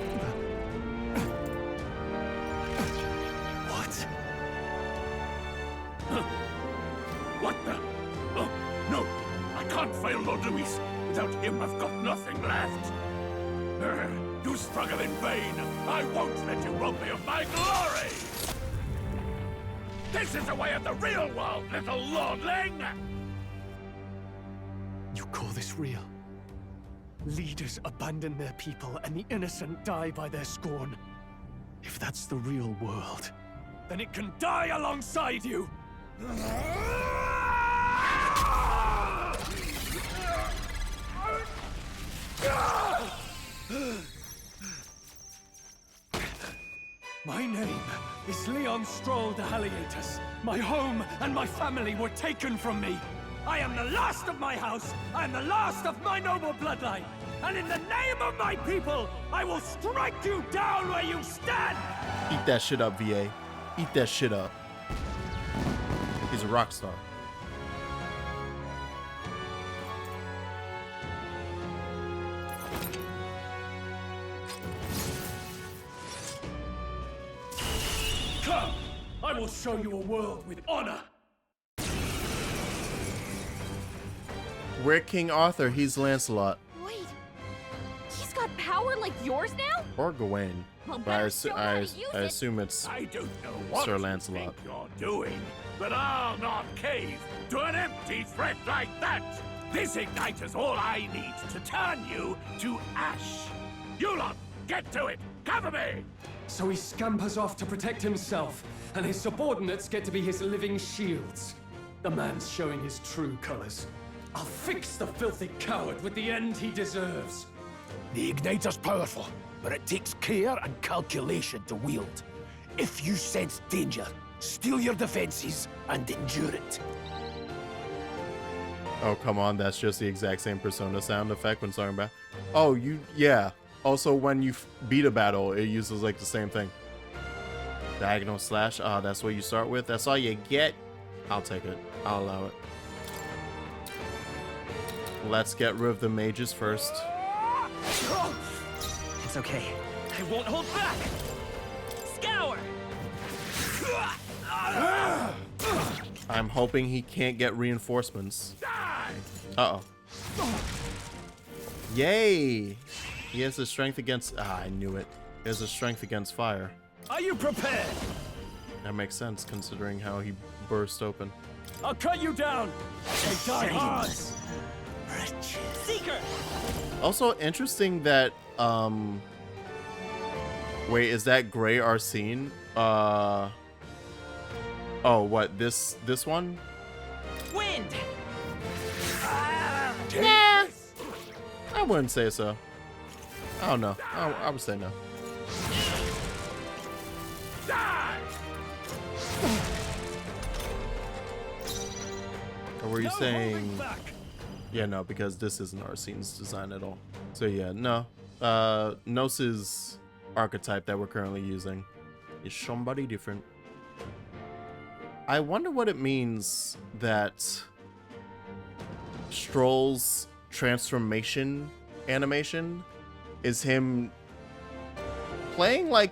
What? What the? Oh, no! I can't fail Lord Luis. Without him, I've got nothing left. You struggle in vain. I won't let you rob me of my glory! This is the way of the real world, little lordling! You call this real? Leaders abandon their people and the innocent die by their scorn. If that's the real world, then it can die alongside you! My name is Leon Stroll de Haliatus. My home and my family were taken from me. I am the last of my house. I am the last of my noble bloodline. And in the name of my people, I will strike you down where you stand! Eat that shit up, VA. Eat that shit up. He's a rock star. Come! I will show you a world with honor! We're King Arthur, he's Lancelot. Wait, he's got power like yours now? Or Gawain. Well, But better show how to use I it. assume it's I don't know what Sir you Lancelot. think you're doing, but I'll not cave to an empty threat like that. This igniter's all I need to turn you to ash. You lot, get to it. Cover me. So he scampers off to protect himself, and his subordinates get to be his living shields. The man's showing his true colors. I'll fix the filthy coward with the end he deserves. The igniter's powerful, but it takes care and calculation to wield. If you sense danger, steel your defenses and endure it. Oh, come on, that's just the exact same Persona sound effect when talking about. Oh, yeah. Also, when you beat a battle, it uses like the same thing. Diagonal slash. Ah, that's what you start with. That's all you get. I'll take it. I'll allow it. Let's get rid of the mages first. It's okay. I won't hold back. Scour. I'm hoping he can't get reinforcements. Uh-oh. Yay! He has a strength against... Ah, I knew it. He has a strength against fire. Are you prepared? That makes sense, considering how he burst open. I'll cut you down. They die hard. Seeker. Also, interesting that, Wait, is that Gray Arsene? Oh, what, this one? Wind. Nah. I wouldn't say so. I don't know. I would say no. Or were you saying... Yeah, no, because this isn't Arsene's design at all. So yeah, no. Gnosis archetype that we're currently using is somebody different. I wonder what it means that Stroll's transformation animation is him playing like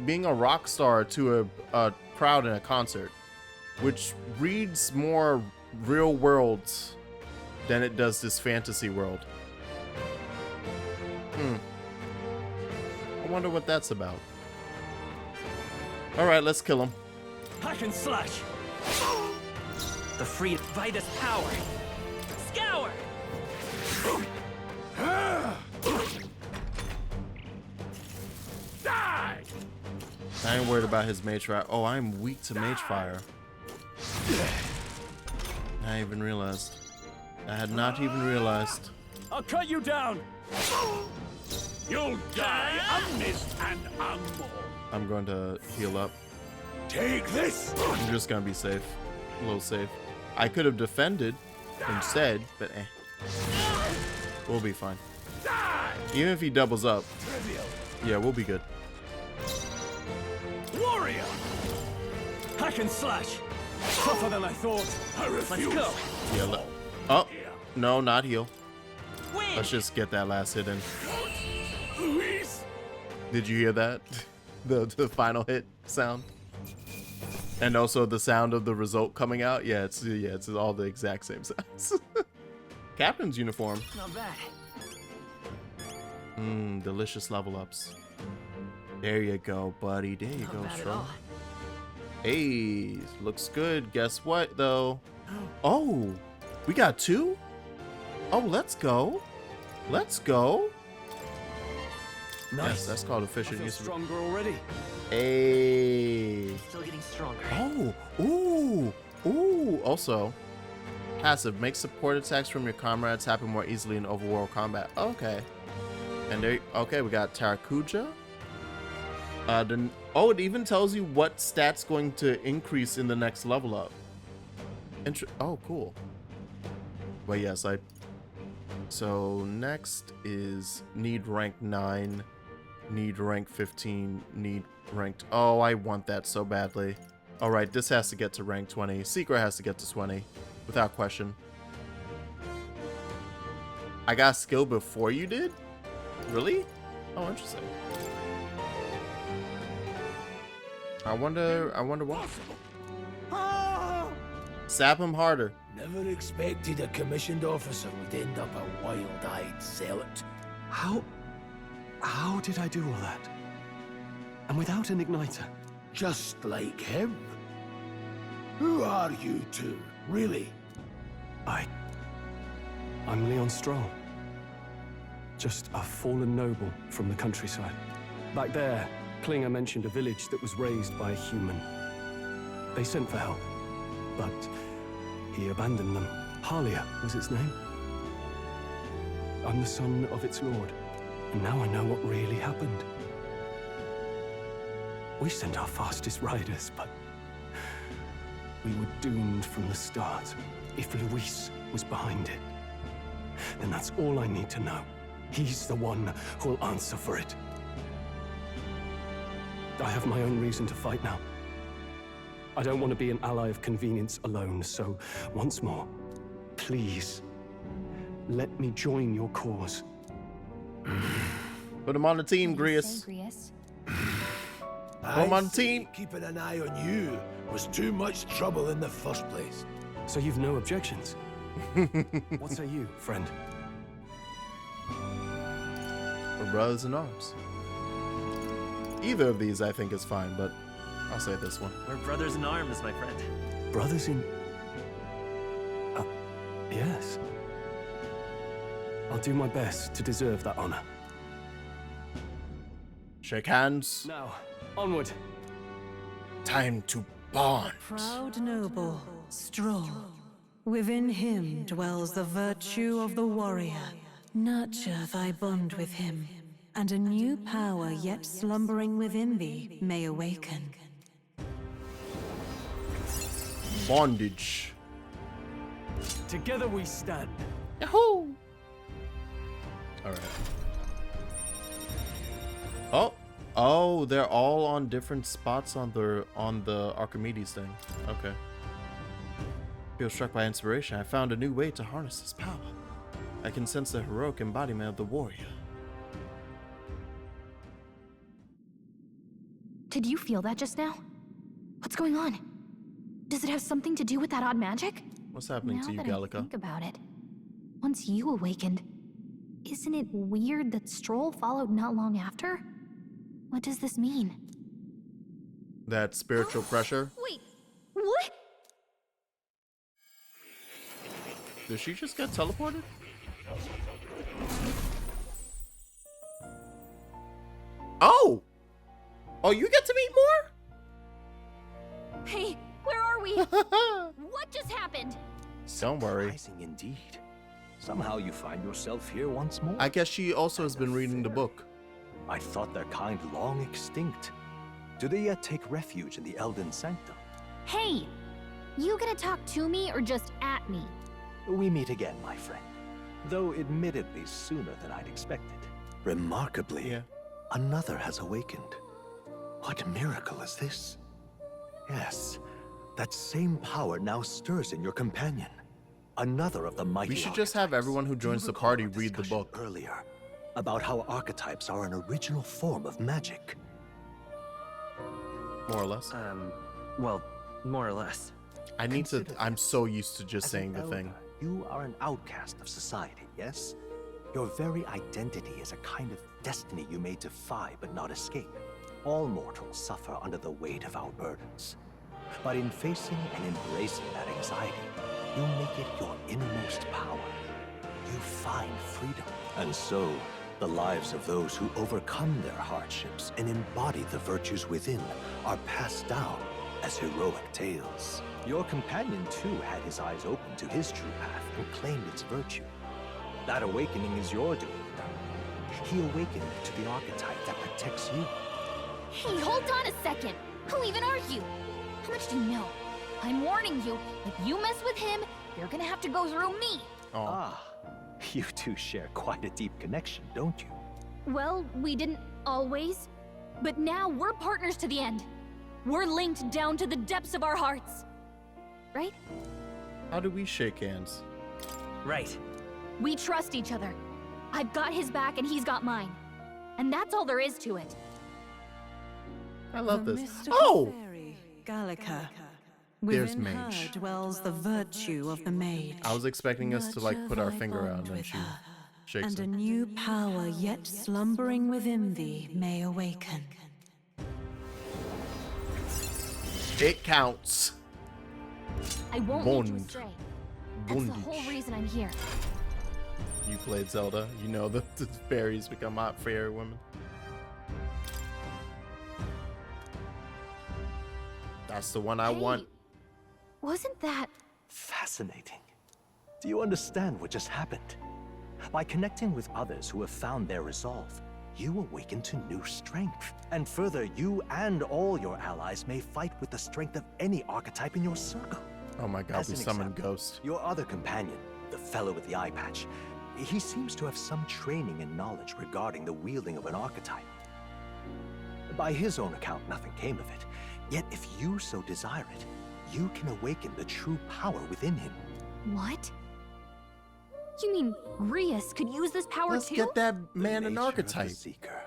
being a rock star to a crowd in a concert, which reads more real world than it does this fantasy world. I wonder what that's about. All right, let's kill him. Hack and slash. The free by this power. Scour. Die! I ain't worried about his mage fire. Oh, I'm weak to mage fire. I even realized. I had not even realized. I'll cut you down. You'll die unmissed and unborn. I'm going to heal up. Take this. I'm just gonna be safe. A little safe. I could have defended instead, but eh. We'll be fine. Even if he doubles up. Yeah, we'll be good. Warrior. Hack and slash. Tougher than I thought. I refuse. Let's go. Heal. Oh, no, not heal. Let's just get that last hit in. Luis. Did you hear that? The final hit sound? And also the sound of the result coming out? Yeah, it's all the exact same sounds. Captain's uniform. Not bad. Delicious level ups. There you go, buddy. There you go, Stro. Hey, looks good. Guess what, though? Oh, we got 2? Oh, let's go. Let's go. Nice. Yes, that's called efficient use. Stronger already. Hey. Still getting stronger. Oh, ooh. Also, passive makes support attacks from your comrades happen more easily in overworld combat. Okay. And there. Okay, we got Tarakuja. It even tells you what stat's going to increase in the next level up. Oh, cool. But yes, So next is need rank 9, need rank 15, need ranked. Oh, I want that so badly. All right, this has to get to rank 20. Secret has to get to 20, without question. I got skill before you did? Really? Oh, interesting. I wonder what. Sap him harder. Never expected a commissioned officer would end up a wild-eyed zealot. How did I do all that? And without an igniter? Just like him. Who are you two, really? I'm Leon Stroll. Just a fallen noble from the countryside. Back there, Klinger mentioned a village that was raised by a human. They sent for help, but he abandoned them. Halia was its name. I'm the son of its lord, and now I know what really happened. We sent our fastest riders, but we were doomed from the start. If Luis was behind it, then that's all I need to know. He's the one who'll answer for it. I have my own reason to fight now. I don't want to be an ally of convenience alone, so once more, please, let me join your cause. Put him on the team, Grius. Put him on the team. Keeping an eye on you was too much trouble in the first place. So you've no objections? What say you, friend? We're brothers in arms. Either of these I think is fine, but I'll say this one. We're brothers in arms, my friend. Brothers in... yes. I'll do my best to deserve that honor. Shake hands. Now, onward. Time to bond. Proud noble, Stroll. Within him dwells the virtue of the warrior. Nurture thy bond with him, and a new power yet slumbering within thee may awaken. Bondage. Together we stand. Yahoo! Alright. Oh, they're all on different spots on the Archimedes thing. Okay. Feel struck by inspiration. I found a new way to harness this power. I can sense the heroic embodiment of the warrior. Did you feel that just now? What's going on? Does it have something to do with that odd magic? What's happening to you, Now that I Gallica? think about it, once you awakened, isn't it weird that Stroll followed not long after? What does this mean? That spiritual pressure. Wait, what? Did she just get teleported? Oh! Oh, you get to meet more? Hey, where are we? What just happened? Don't worry. Surprising indeed. Somehow you find yourself here once more. I guess she also has been reading the book. I thought their kind long extinct. Do they yet take refuge in the Elden Sanctum? Hey, you gonna talk to me or just at me? We meet again, my friend. Though admittedly sooner than I'd expected. Remarkably, another has awakened. What miracle is this? Yes, that same power now stirs in your companion. Another of the mighty We should just have everyone who joins the party read the book. Earlier, about how archetypes are an original form of magic. More or less. Well, more or less. I need to. I'm so used to just saying the thing. You are an outcast of society, yes? Your very identity is a kind of destiny you may defy but not escape. All mortals suffer under the weight of our burdens. But in facing and embracing that anxiety, you make it your innermost power. You find freedom. And so, the lives of those who overcome their hardships and embody the virtues within are passed down as heroic tales. Your companion, too, had his eyes open to his true path and claimed its virtue. That awakening is your doing. He awakened to the archetype that protects you. Hey, hold on a second. Who even are you? How much do you know? I'm warning you, if you mess with him, you're gonna have to go through me. Ah, you two share quite a deep connection, don't you? Well, we didn't always, but now we're partners to the end. We're linked down to the depths of our hearts. Right? How do we shake hands? Right. We trust each other. I've got his back and he's got mine. And that's all there is to it. I love this. mystical Oh! fairy, Gallica. There's Within her mage. dwells the virtue of the mage. I was expecting us to like put our finger out and she shakes And it. a new power yet slumbering within thee may awaken. It counts. I won't lead you Bond. astray. That's the Bondage. whole reason I'm here. You played Zelda. You know the fairies become hot fairy women. That's the one I want. Wasn't that... Fascinating. Do you understand what just happened? By connecting with others who have found their resolve, you awaken to new strength. And further, you and all your allies may fight with the strength of any archetype in your circle. Oh my god, As we an summoned example, Ghost. Your other companion, the fellow with the eye patch, he seems to have some training and knowledge regarding the wielding of an archetype. By his own account, nothing came of it. Yet if you so desire it, you can awaken the true power within him. What? You mean Rias could use this power Let's too? get that man The an nature of the archetype. Seeker.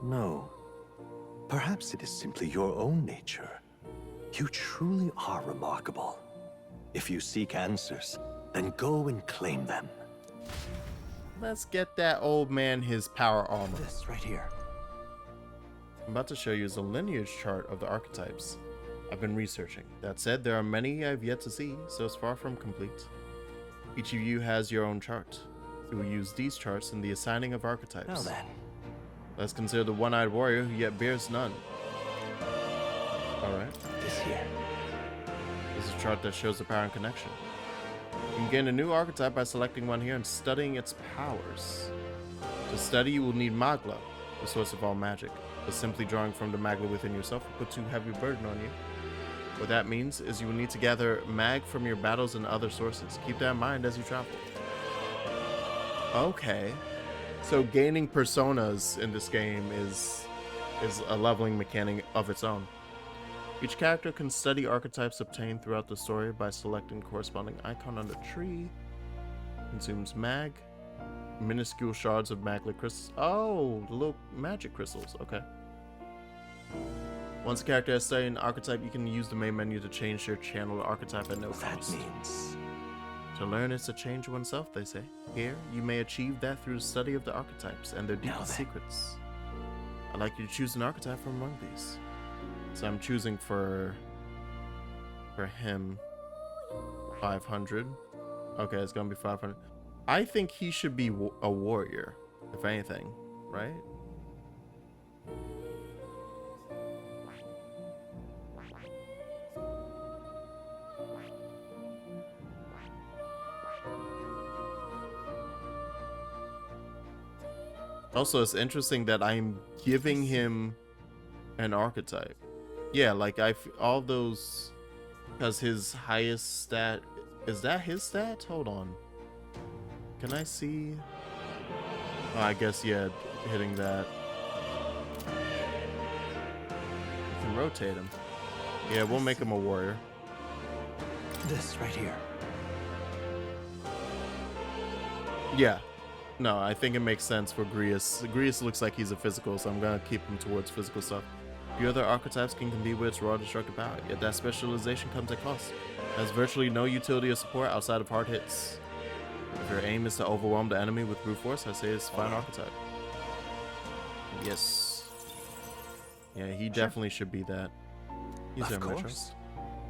No. Perhaps it is simply your own nature. You truly are remarkable. If you seek answers, then go and claim them. Let's get that old man his power armor. This right here. I'm about to show you is a lineage chart of the archetypes I've been researching. That said, there are many I've yet to see, so it's far from complete. Each of you has your own chart. We will use these charts in the assigning of archetypes. Now then. Let's consider the one-eyed warrior who yet bears none. Alright. This here. This is a chart that shows the power and connection. You can gain a new archetype by selecting one here and studying its powers. To study, you will need magla, the source of all magic. But simply drawing from the magla within yourself will put too heavy a burden on you. What that means is you will need to gather mag from your battles and other sources. Keep that in mind as you travel. Okay. So gaining personas in this game is a leveling mechanic of its own. Each character can study archetypes obtained throughout the story by selecting corresponding icon on the tree. Consumes mag. Minuscule shards of magla crystals. Oh, the little magic crystals. Okay. Once a character has studied an archetype, you can use the main menu to change their channel archetype at no cost. That means To learn is to change oneself, they say. Here, you may achieve that through the study of the archetypes and their deepest secrets. I'd like you to choose an archetype from among these. So I'm choosing for him 500. Okay, it's gonna be 500. I think he should be a warrior, if anything, right? Also, it's interesting that I'm giving him an archetype. Yeah, like all those, because his highest stat, is that his stat? Hold on. Can I see? Oh, I guess, yeah, hitting that. You can rotate him. Yeah, we'll make him a warrior. This right here. Yeah. No, I think it makes sense for Grius. Grius looks like he's a physical, so I'm gonna keep him towards physical stuff. The other archetypes can compete with its raw destructive power, yet that specialization comes at cost. It has virtually no utility or support outside of hard hits. If your aim is to overwhelm the enemy with brute force, I say it's fine archetype. Yes. Yeah, he definitely should be that. He's earned my trust.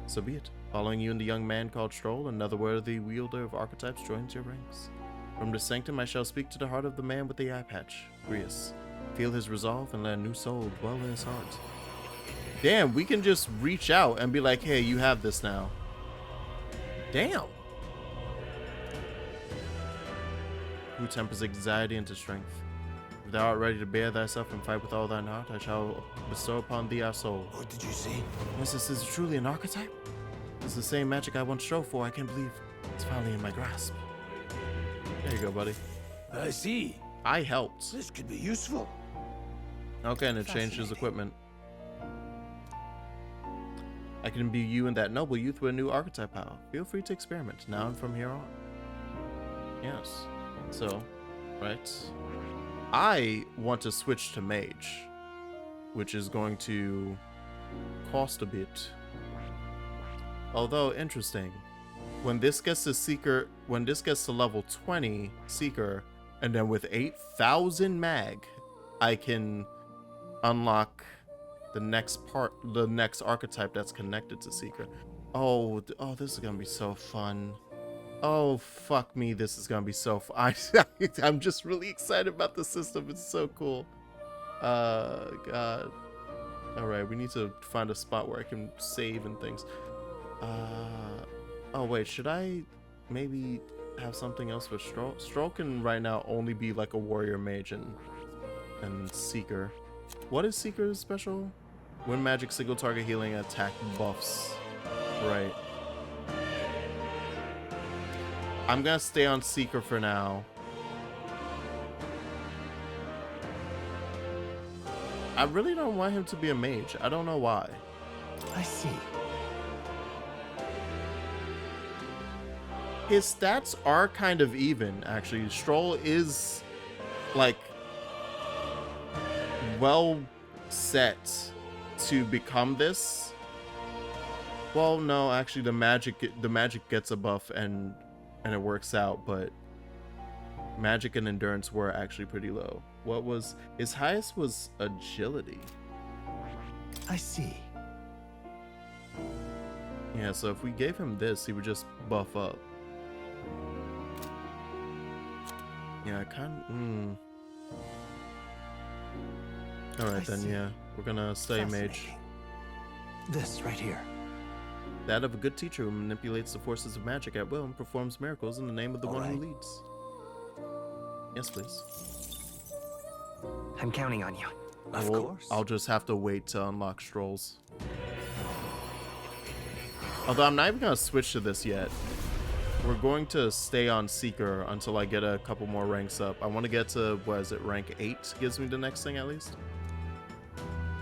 So be it. Following you and the young man called Stroll, another worthy wielder of archetypes joins your ranks. From the sanctum I shall speak to the heart of the man with the eye patch, Grius. Feel his resolve and let a new soul dwell in his heart. Damn, we can just reach out and be like, hey, you have this now. Damn. Who tempers anxiety into strength? If thou art ready to bear thyself and fight with all thine heart, I shall bestow upon thee our soul. What did you see? This is truly an archetype? This is the same magic I once strove for, I can't believe. It's finally in my grasp. There you go, buddy. I see. I helped. This could be useful. Okay, and it changed his equipment. I can imbue you and that noble youth with a new archetype power. Feel free to experiment now and from here on. Yes. So, right. I want to switch to mage, which is going to cost a bit. Although interesting. When this gets to Seeker, when this gets to level 20 Seeker, and then with 8,000 mag, I can unlock the next archetype that's connected to Seeker. Oh, this is gonna be so fun. Oh, fuck me, this is gonna be so fun. I'm just really excited about the system. It's so cool. God. All right, we need to find a spot where I can save and things. Oh wait, should I maybe have something else for Stroll? Stroll can right now only be like a warrior mage and Seeker. What is Seeker's special? When magic single target healing attack buffs. Right. I'm gonna stay on Seeker for now. I really don't want him to be a mage. I don't know why. I see. His stats are kind of even, actually. Stroll is, like, well set to become this. Well, no, actually, the magic gets a buff and it works out, but magic and endurance were actually pretty low. What was his highest was agility. I see. Yeah, so if we gave him this, he would just buff up. Yeah, I kind of. Alright then, yeah. We're gonna stay mage. This right here. That of a good teacher who manipulates the forces of magic at will and performs miracles in the name of the one who leads. Yes, please. I'm counting on you. Of course. I'll just have to wait to unlock Strolls. Although I'm not even gonna switch to this yet. We're going to stay on Seeker until I get a couple more ranks up. I want to get to, what is it, rank 8 gives me the next thing at least.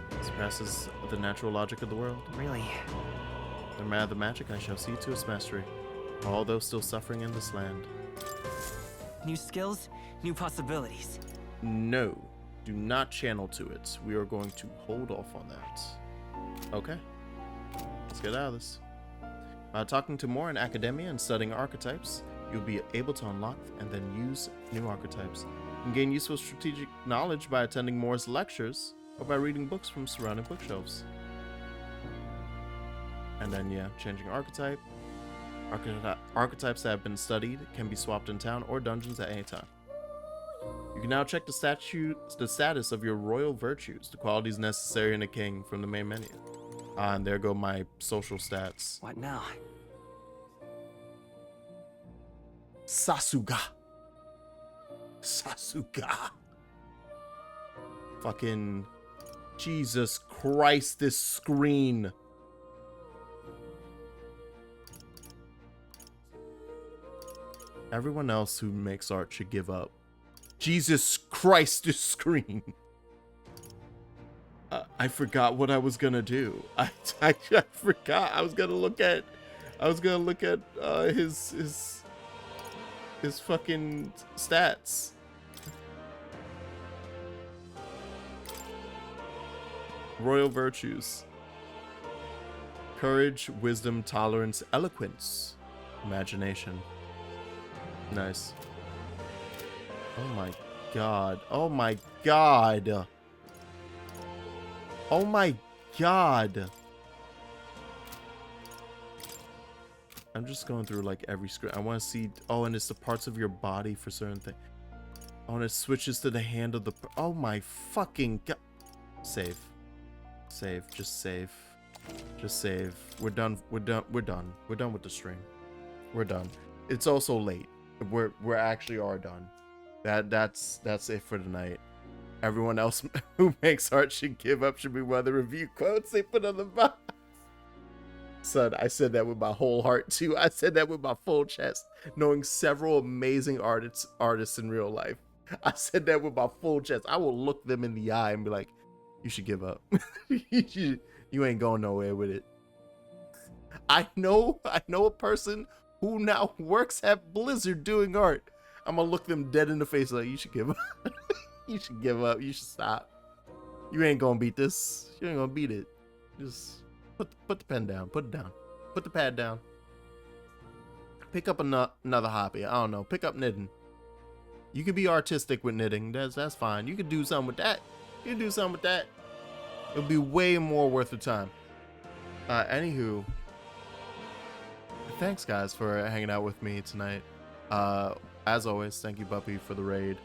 This passes the natural logic of the world. Really? No matter the magic, I shall see to its mastery, although still suffering in this land. New skills, new possibilities. No, do not channel to it. We are going to hold off on that. Okay, let's get out of this. Talking to more in academia and studying archetypes, you'll be able to unlock and then use new archetypes. You can gain useful strategic knowledge by attending Moore's lectures or by reading books from surrounding bookshelves. And then, yeah, changing archetype. Archetypes that have been studied can be swapped in town or dungeons at any time. You can now check the status of your royal virtues, the qualities necessary in a king, from the main menu. And there go my social stats. What now? Sasuga. Fucking Jesus Christ, this screen. Everyone else who makes art should give up. Jesus Christ, this screen. I forgot what I was gonna do. I forgot. I was gonna look at his fucking stats. Royal virtues. Courage, wisdom, tolerance, eloquence, imagination. Nice. Oh my god. Oh my god. Oh my god. I'm just going through like every screen. I want to see. Oh, and it's the parts of your body for certain things. Oh, and it switches to the hand of the. Oh my fucking god. Save. Save. Just save. Just save. We're done. We're done. We're done. We're done with the stream. We're done. It's also late. We're actually are done. That's it for tonight. Everyone else who makes art should give up should be one of the review quotes they put on the box. Son, I said that with my whole heart too. I said that with my full chest, knowing several amazing artists in real life. I said that with my full chest. I will look them in the eye and be like, you should give up. You ain't going nowhere with it. I know a person who now works at Blizzard doing art. I'm gonna look them dead in the face like, you should give up. You should give up. You should stop. You ain't gonna beat this. You ain't gonna beat it. Just put the pen down. Put it down. Put the pad down. Pick up another hobby. I don't know. Pick up knitting. You could be artistic with knitting. That's fine. You could do something with that. You can do something with that. It'll be way more worth the time. Anywho, thanks guys for hanging out with me tonight. As always, thank you, Buppy, for the raid.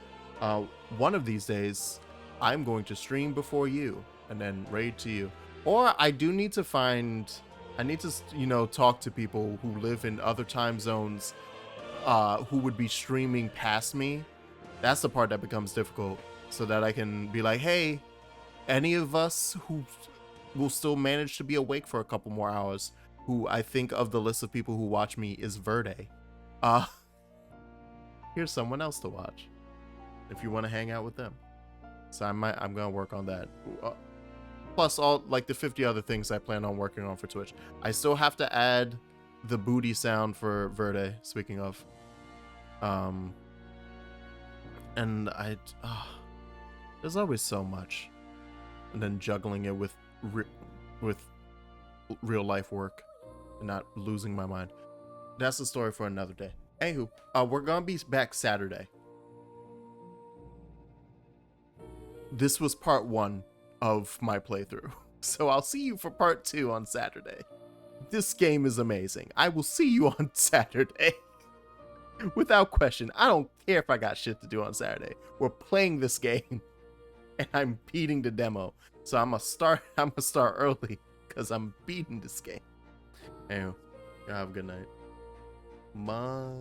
One of these days, I'm going to stream before you and then raid to you. Or I do need to find, I need to, you know, talk to people who live in other time zones who would be streaming past me. That's the part that becomes difficult, so that I can be like, hey, any of us who will still manage to be awake for a couple more hours, who I think of the list of people who watch me is Verde. Here's someone else to watch if you want to hang out with them. So I'm gonna work on that. Plus all like the 50 other things I plan on working on for Twitch. I still have to add the booty sound for Verde, speaking of. And there's always so much. And then juggling it with real life work and not losing my mind. That's the story for another day. Anywho, we're gonna be back Saturday. This was part 1 of my playthrough, so I'll see you for part 2 on Saturday. This game is amazing. I will see you on Saturday. Without question. I don't care if I got shit to do on Saturday. We're playing this game, and I'm beating the demo. So I'm gonna start early because I'm beating this game. Anyway, y'all have a good night. Bye.